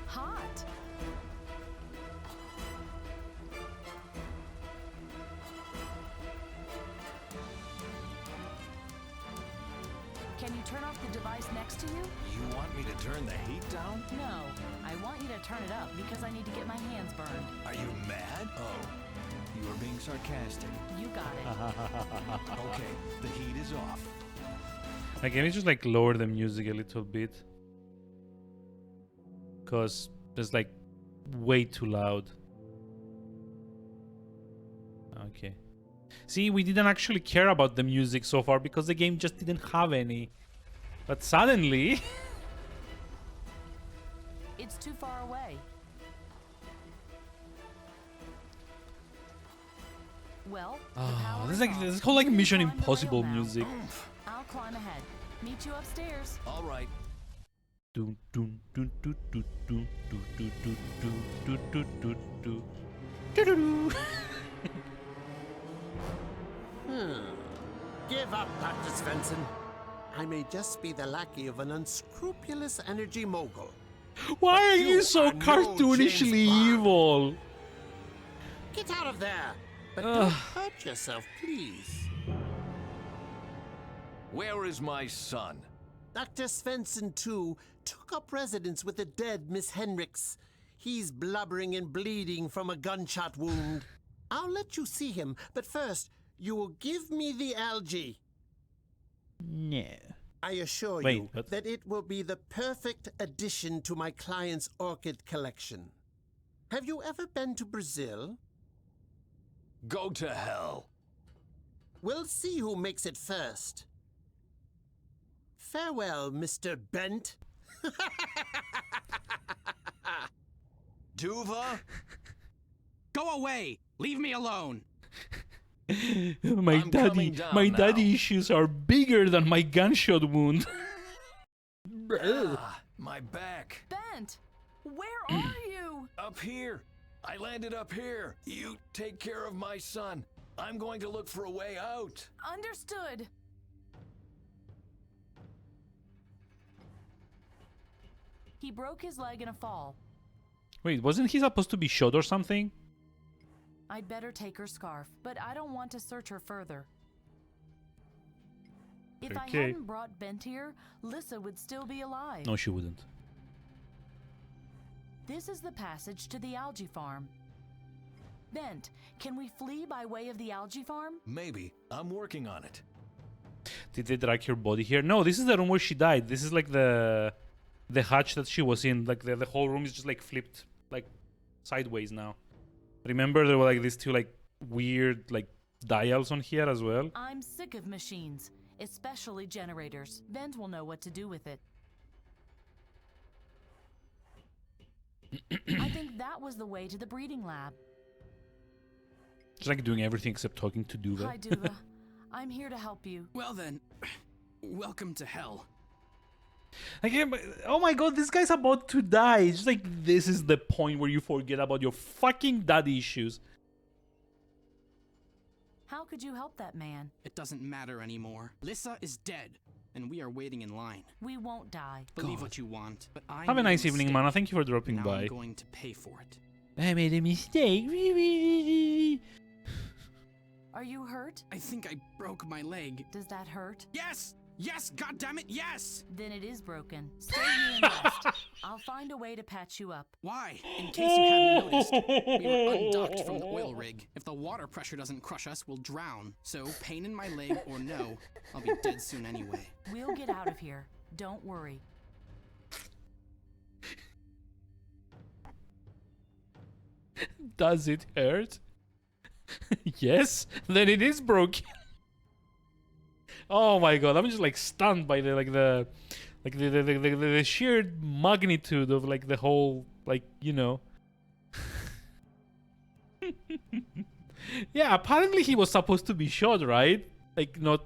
Hot. Can you turn off the device next to you? You want me to turn the heat down? No, I want you to turn it up because I need to get my hands burned. Are you mad? Oh, you are being sarcastic. You got it. Okay, the heat is off. Like, can we just like lower the music a little bit? Cause it's like way too loud. Okay. See, we didn't actually care about the music so far because the game just didn't have any. But suddenly... It's too far away. Well, this is called like Mission Impossible music. I'll climb ahead. Meet you upstairs. All right. Dun, dun, dun, dun, dun, dun, dun, dun, dun, dun, dun, dun, dun. Doo-doo-doo. Give up, Dr. Svensson. I may just be the lackey of an unscrupulous energy mogul. Why are you so are no cartoonishly James Bond. evil? Get out of there! But don't hurt yourself, please. Where is my son? Dr. Svensson, too, took up residence with the dead Miss Henricks. He's blubbering and bleeding from a gunshot wound. I'll let you see him, but first, you will give me the algae. No. I assure Wait, you what? that it will be the perfect addition to my client's orchid collection. Have you ever been to Brazil? Go to hell. We'll see who makes it first. Farewell, Mr. Bent. Duva? Go away! Leave me alone! My daddy issues are bigger than my gunshot wound. My back. Bent, where are you? Up here. I landed up here. You take care of my son. I'm going to look for a way out. Understood. He broke his leg in a fall. Wait, wasn't he supposed to be shot or something? I'd better take her scarf, but I don't want to search her further. If I Okay. hadn't brought Bent here, Lissa would still be alive. No, she wouldn't. This is the passage to the algae farm. Bent, can we flee by way of the algae farm? Maybe. I'm working on it. Did they drag her body here? No, this is the room where she died. This is like the hatch that she was in. Like the whole room is just like flipped like sideways now. Remember there were like these two like weird like dials on here as well? I'm sick of machines, especially generators. Bent will know what to do with it. I think that was the way to the breeding lab. Just like doing everything except talking to Duva. Hi, Duva. I'm here to help you. Well then, welcome to hell. Like, oh my god, this guy's about to die. It's just like, this is the point where you forget about your fucking daddy issues. How could you help that man? It doesn't matter anymore. Lissa is dead, and we are waiting in line. We won't die. Believe what you want, but I Have a made nice evening, mistake. Mana. Thank you for dropping Now by. I'm going to pay for it. I made a mistake. Are you hurt? I think I broke my leg. Does that hurt? Yes! Yes! God damn it! Yes! Then it is broken. Stay here and rest. I'll find a way to patch you up. Why? In case you hadn't noticed, we were undocked from the oil rig. If the water pressure doesn't crush us, we'll drown. So, pain in my leg or no, I'll be dead soon anyway. We'll get out of here. Don't worry. Does it hurt? Yes, then it is broken. Oh my god, I'm just like stunned by the sheer magnitude of like the whole, like, you know. Yeah, apparently he was supposed to be shot, right? Like, not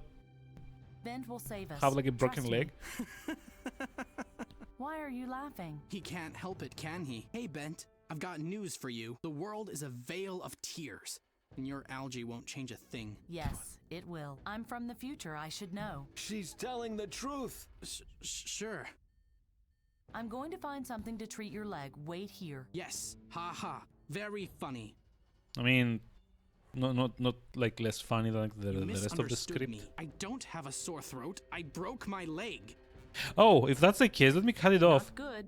Bent will save us. have like a broken Trust me. leg. Why are you laughing? He can't help it, can he? Hey, Bent, I've got news for you. The world is a vale of tears, and your algae won't change a thing. Yes, it will. I'm from the future. I should know. She's telling the truth. Sure. I'm going to find something to treat your leg. Wait here. Yes. Ha ha. Very funny. I mean, not like less funny than like the You rest of the misunderstood script. me. I don't have a sore throat. I broke my leg. Oh, if that's the case, let me cut it off. Good.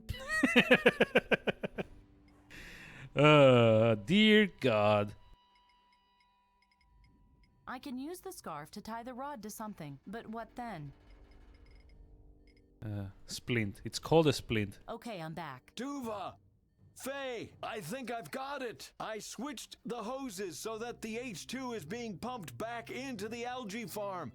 Dear God. I can use the scarf to tie the rod to something, but what then? Splint. It's called a splint. Okay, I'm back. Duva! Faye, I think I've got it. I switched the hoses so that the H2 is being pumped back into the algae farm.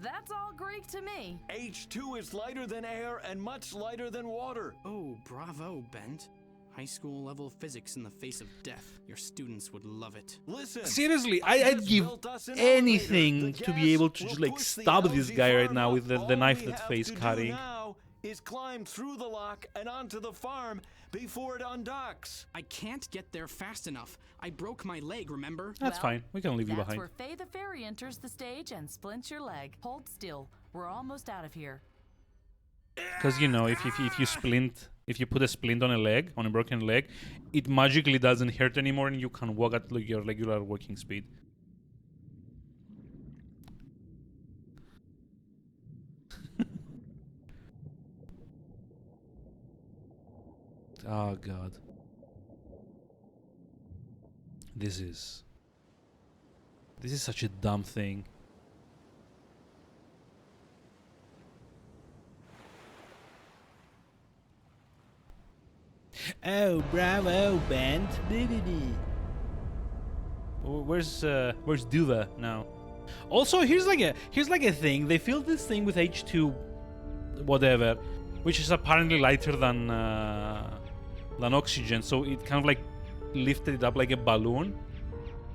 That's all Greek to me. H2 is lighter than air and much lighter than water. Oh, bravo, Bent. High school level physics in the face of death. Your students would love it. Listen. Seriously, I'd give anything to be able to just like stab this guy right now with the knife that Faye's cutting. Now is climb through the lock and onto the farm before it undocks. I can't get there fast enough. I broke my leg, remember? That's fine. We can leave you That's behind. where Faye the fairy enters the stage and splints your leg. Hold still. We're almost out of here. Because, you know, if you put a splint on a leg, on a broken leg, it magically doesn't hurt anymore and you can walk at like, your regular walking speed. Oh, God. This is such a dumb thing. Oh, bravo, Bent. Where's Duva now? Also, here's like a thing. They filled this thing with H2, whatever, which is apparently lighter than oxygen. So it kind of like lifted it up like a balloon.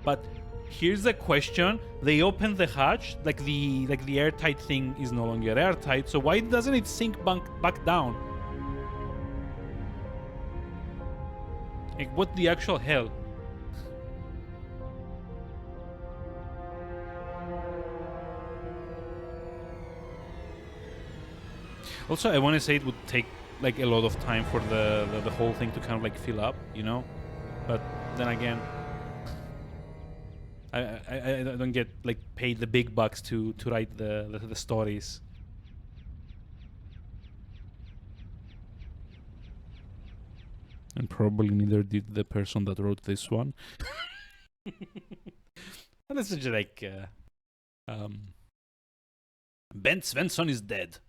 But here's the question: they opened the hatch, like the airtight thing is no longer airtight. So why doesn't it sink back down? Like, what the actual hell? Also, I want to say it would take like a lot of time for the whole thing to kind of like fill up, you know? But then again, I don't get like paid the big bucks to write the stories. And probably neither did the person that wrote this one. And it's just like Bent Svensson is dead.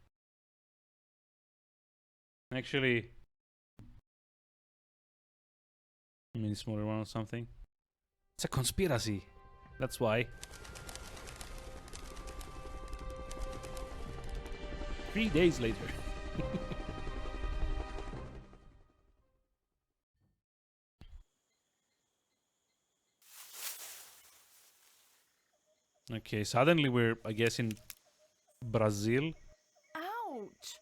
Actually, I mean, smaller one or something. It's a conspiracy. That's why. 3 days later. Okay, suddenly we're, I guess, in Brazil. Ouch!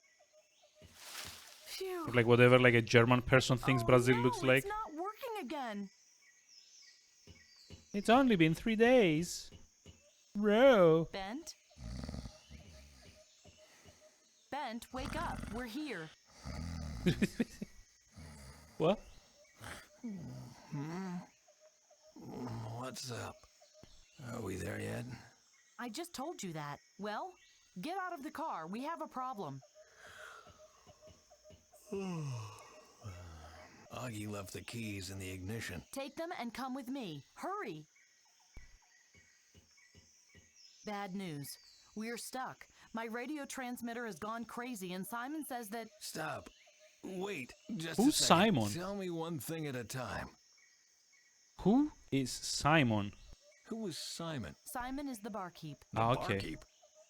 Phew. Like whatever, like a German person thinks Brazil looks like. It's not working again. It's only been 3 days. Bro. Bent? Bent, wake up. We're here. What? What's up? Are we there yet? I just told you that. Well, get out of the car. We have a problem. Augie left the keys in the ignition. Take them and come with me. Hurry! Bad news. We're stuck. My radio transmitter has gone crazy and Simon says that... Stop. Wait, just Who's a second. Simon? Tell me one thing at a time. Who is Simon? Who was Simon? Simon is the barkeep. Ah, okay. Barkeep?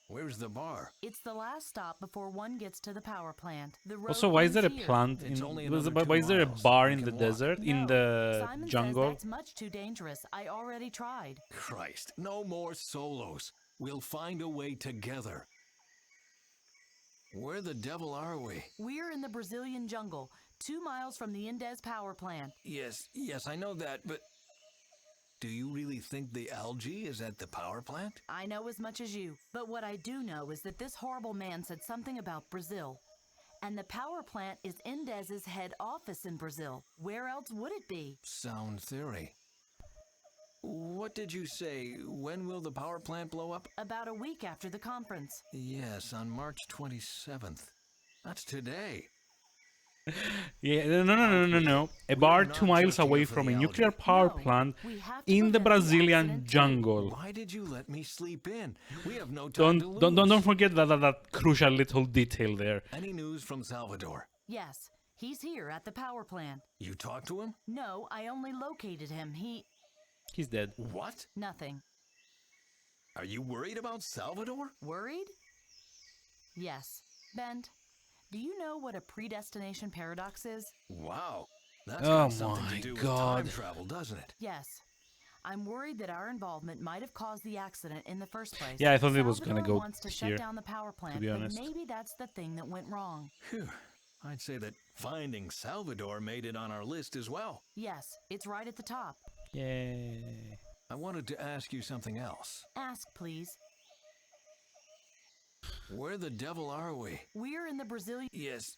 Where's the bar? It's the last stop before one gets to the power plant. The road Also, why is there a ends here. plant It's in? only another Why is there a 2 miles. bar We in can the walk. desert, in No, the Simon jungle? says that's much too dangerous. I already tried. Christ, no more solos. We'll find a way together. Where the devil are we? We're in the Brazilian jungle, 2 miles from the Indes power plant. Yes, I know that, but... Do you really think the algae is at the power plant? I know as much as you, but what I do know is that this horrible man said something about Brazil. And the power plant is Indes's head office in Brazil. Where else would it be? Sound theory. What did you say? When will the power plant blow up? About a week after the conference. Yes, on March 27th. That's today. Yeah, no. A bar 2 miles away from a nuclear power plant in the Brazilian jungle. Why did you let me sleep in? We have no time to lose. Don't forget that crucial little detail there. Any news from Salvador? Yes, He's here at the power plant. You talked to him? No, I only located him. He's dead. What? Nothing. Are you worried about Salvador? Worried? Yes. Bent, do you know what a predestination paradox is? Wow. That's Oh got something my to do with God. time travel, doesn't it? Yes. I'm worried that our involvement might have caused the accident in the first place. Yeah, I thought it was gonna Salvador go wants to here, shut down the power plant, to be but honest. maybe that's the thing that went wrong. Phew. I'd say that finding Salvador made it on our list as well. Yes, it's right at the top. Yay. I wanted to ask you something else. Ask, please. Where the devil are we? We're in the Brazilian... Yes.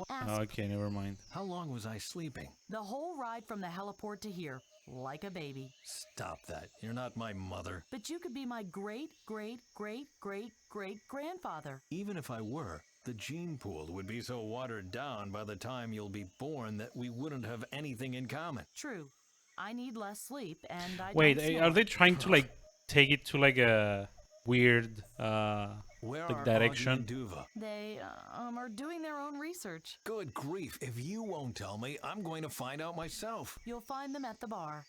Ask. Okay, never mind. How long was I sleeping? The whole ride from the heliport to here, like a baby. Stop that. You're not my mother. But you could be my great-great-great-great-great-grandfather. Even if I were, the gene pool would be so watered down by the time you'll be born that we wouldn't have anything in common. True. I need less sleep, and I Wait, don't are snore. they trying to like take it to like a weird Where like are direction? Augie and Duva? They are doing their own research. Good grief. If you won't tell me, I'm going to find out myself. You'll find them at the bar.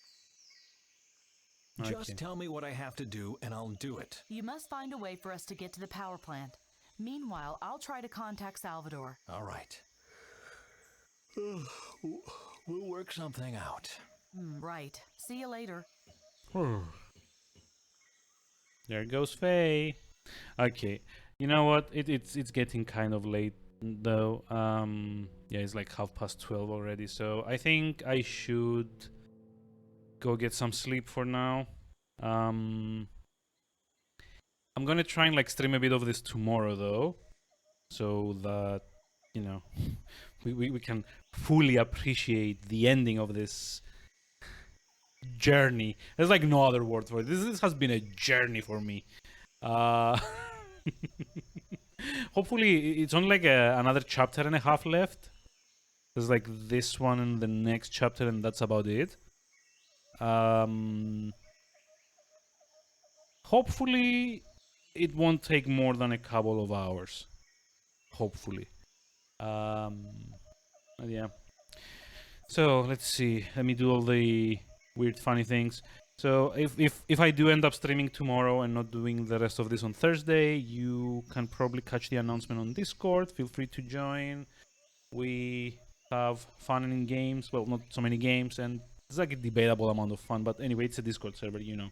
Just tell me what I have to do, and I'll do it. You must find a way for us to get to the power plant. Meanwhile, I'll try to contact Salvador. All right. We'll work something out. Right. See you later. There goes Faye. Okay, you know what? It's getting kind of late though. Yeah, it's like 12:30 already. So I think I should go get some sleep for now. I'm gonna try and like stream a bit of this tomorrow though, so that you know we can fully appreciate the ending of this journey. There's like no other word for it. This has been a journey for me. Hopefully it's only like another chapter and a half left. There's like this one and the next chapter, and that's about it. Hopefully it won't take more than a couple of hours. Hopefully. But yeah. So let's see. Let me do all the weird funny things. So if I do end up streaming tomorrow and not doing the rest of this on Thursday, you can probably catch the announcement on Discord. Feel free to join. We have fun in games. Well, not so many games, and it's like a debatable amount of fun. But anyway, it's a Discord server, you know.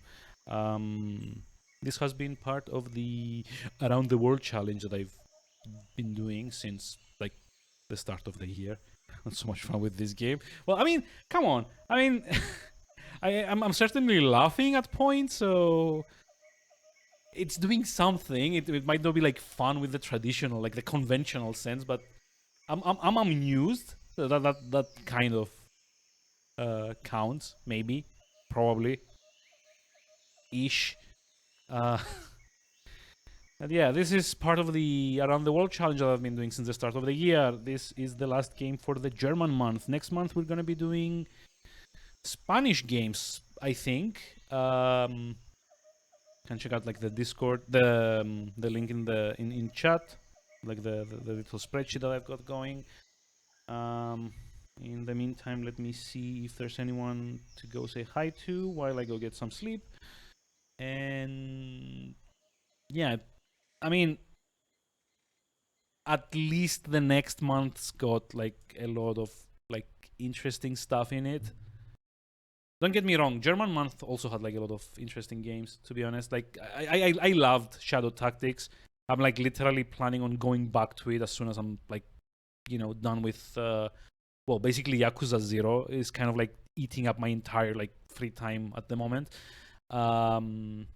This has been part of the Around the World challenge that I've been doing since like the start of the year. Not so much fun with this game. Well, I mean, come on. I mean, I'm certainly laughing at points, so it's doing something. It might not be like fun with the traditional, like the conventional sense, but I'm amused. That kind of counts, maybe, probably, ish. And yeah, this is part of the Around the World challenge that I've been doing since the start of the year. This is the last game for the German month. Next month we're gonna be doing Spanish games, I think. Can check out like the Discord, the link in chat, like the little spreadsheet that I've got going. In the meantime, let me see if there's anyone to go say hi to while I go get some sleep. And yeah, I mean, at least the next month's got like a lot of like interesting stuff in it. Don't get me wrong, German month also had like a lot of interesting games, to be honest. Like I loved Shadow Tactics. I'm like literally planning on going back to it as soon as I'm like, you know, done with well, basically Yakuza 0 is kind of like eating up my entire like free time at the moment. But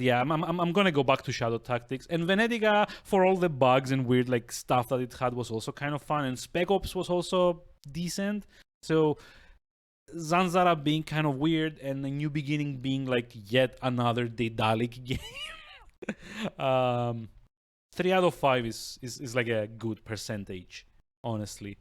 yeah, I'm gonna go back to Shadow Tactics. And Venediga, for all the bugs and weird like stuff that it had, was also kind of fun. And Spec Ops was also decent. So Zanzara being kind of weird, and A New Beginning being like yet another Daedalic game. 3 out of 5 is like a good percentage, honestly.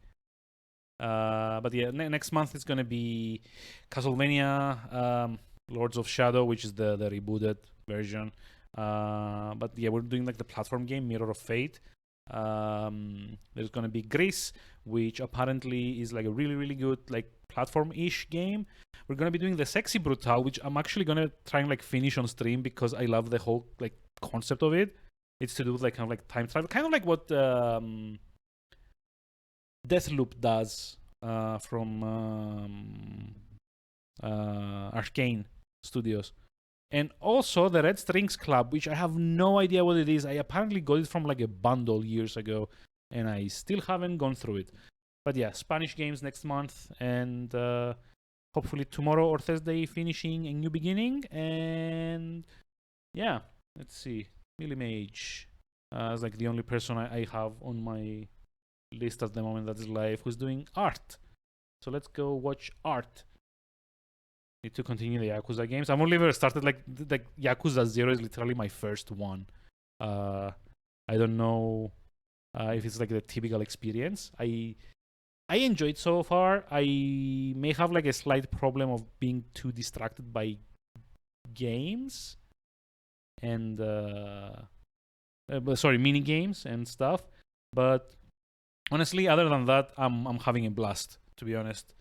But yeah, next month it's gonna be Castlevania Lords of Shadow, which is the rebooted version. But yeah, we're doing like the platform game Mirror of Fate. There's gonna be Gris, which apparently is like a really, really good like platform-ish game. We're gonna be doing the Sexy Brutal, which I'm actually gonna try and like finish on stream because I love the whole like concept of it. It's to do with like kind of like time travel, kind of like what Deathloop does from Arcane Studios. And also the Red Strings Club, which I have no idea what it is. I apparently got it from like a bundle years ago, and I still haven't gone through it. But yeah, Spanish games next month, and hopefully tomorrow or Thursday finishing A New Beginning. And yeah, let's see. Millie Mage is like the only person I have on my list at the moment that is live who's doing art. So let's go watch art. Need to continue the Yakuza games. I've only ever started like Yakuza 0 is literally my first one. I don't know if it's like the typical experience. I enjoyed so far. I may have like a slight problem of being too distracted by games and mini games and stuff. But honestly, other than that, I'm having a blast, to be honest.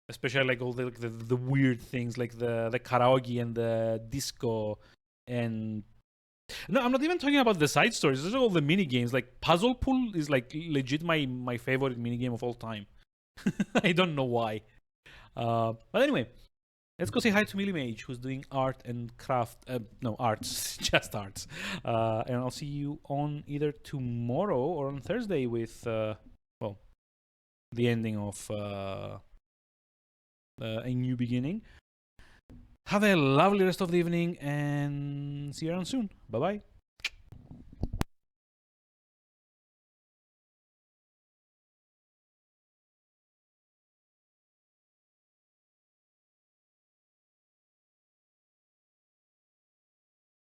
Especially like all the weird things like the karaoke and the disco and no, I'm not even talking about the side stories. Those are all the mini games. Like Puzzle Pool is like legit my favorite mini game of all time. I don't know why. But anyway, let's go say hi to Millie Mage, who's doing art and craft. No, arts, just arts. And I'll see you on either tomorrow or on Thursday with the ending of A New Beginning. Have a lovely rest of the evening and see you around soon. Bye bye.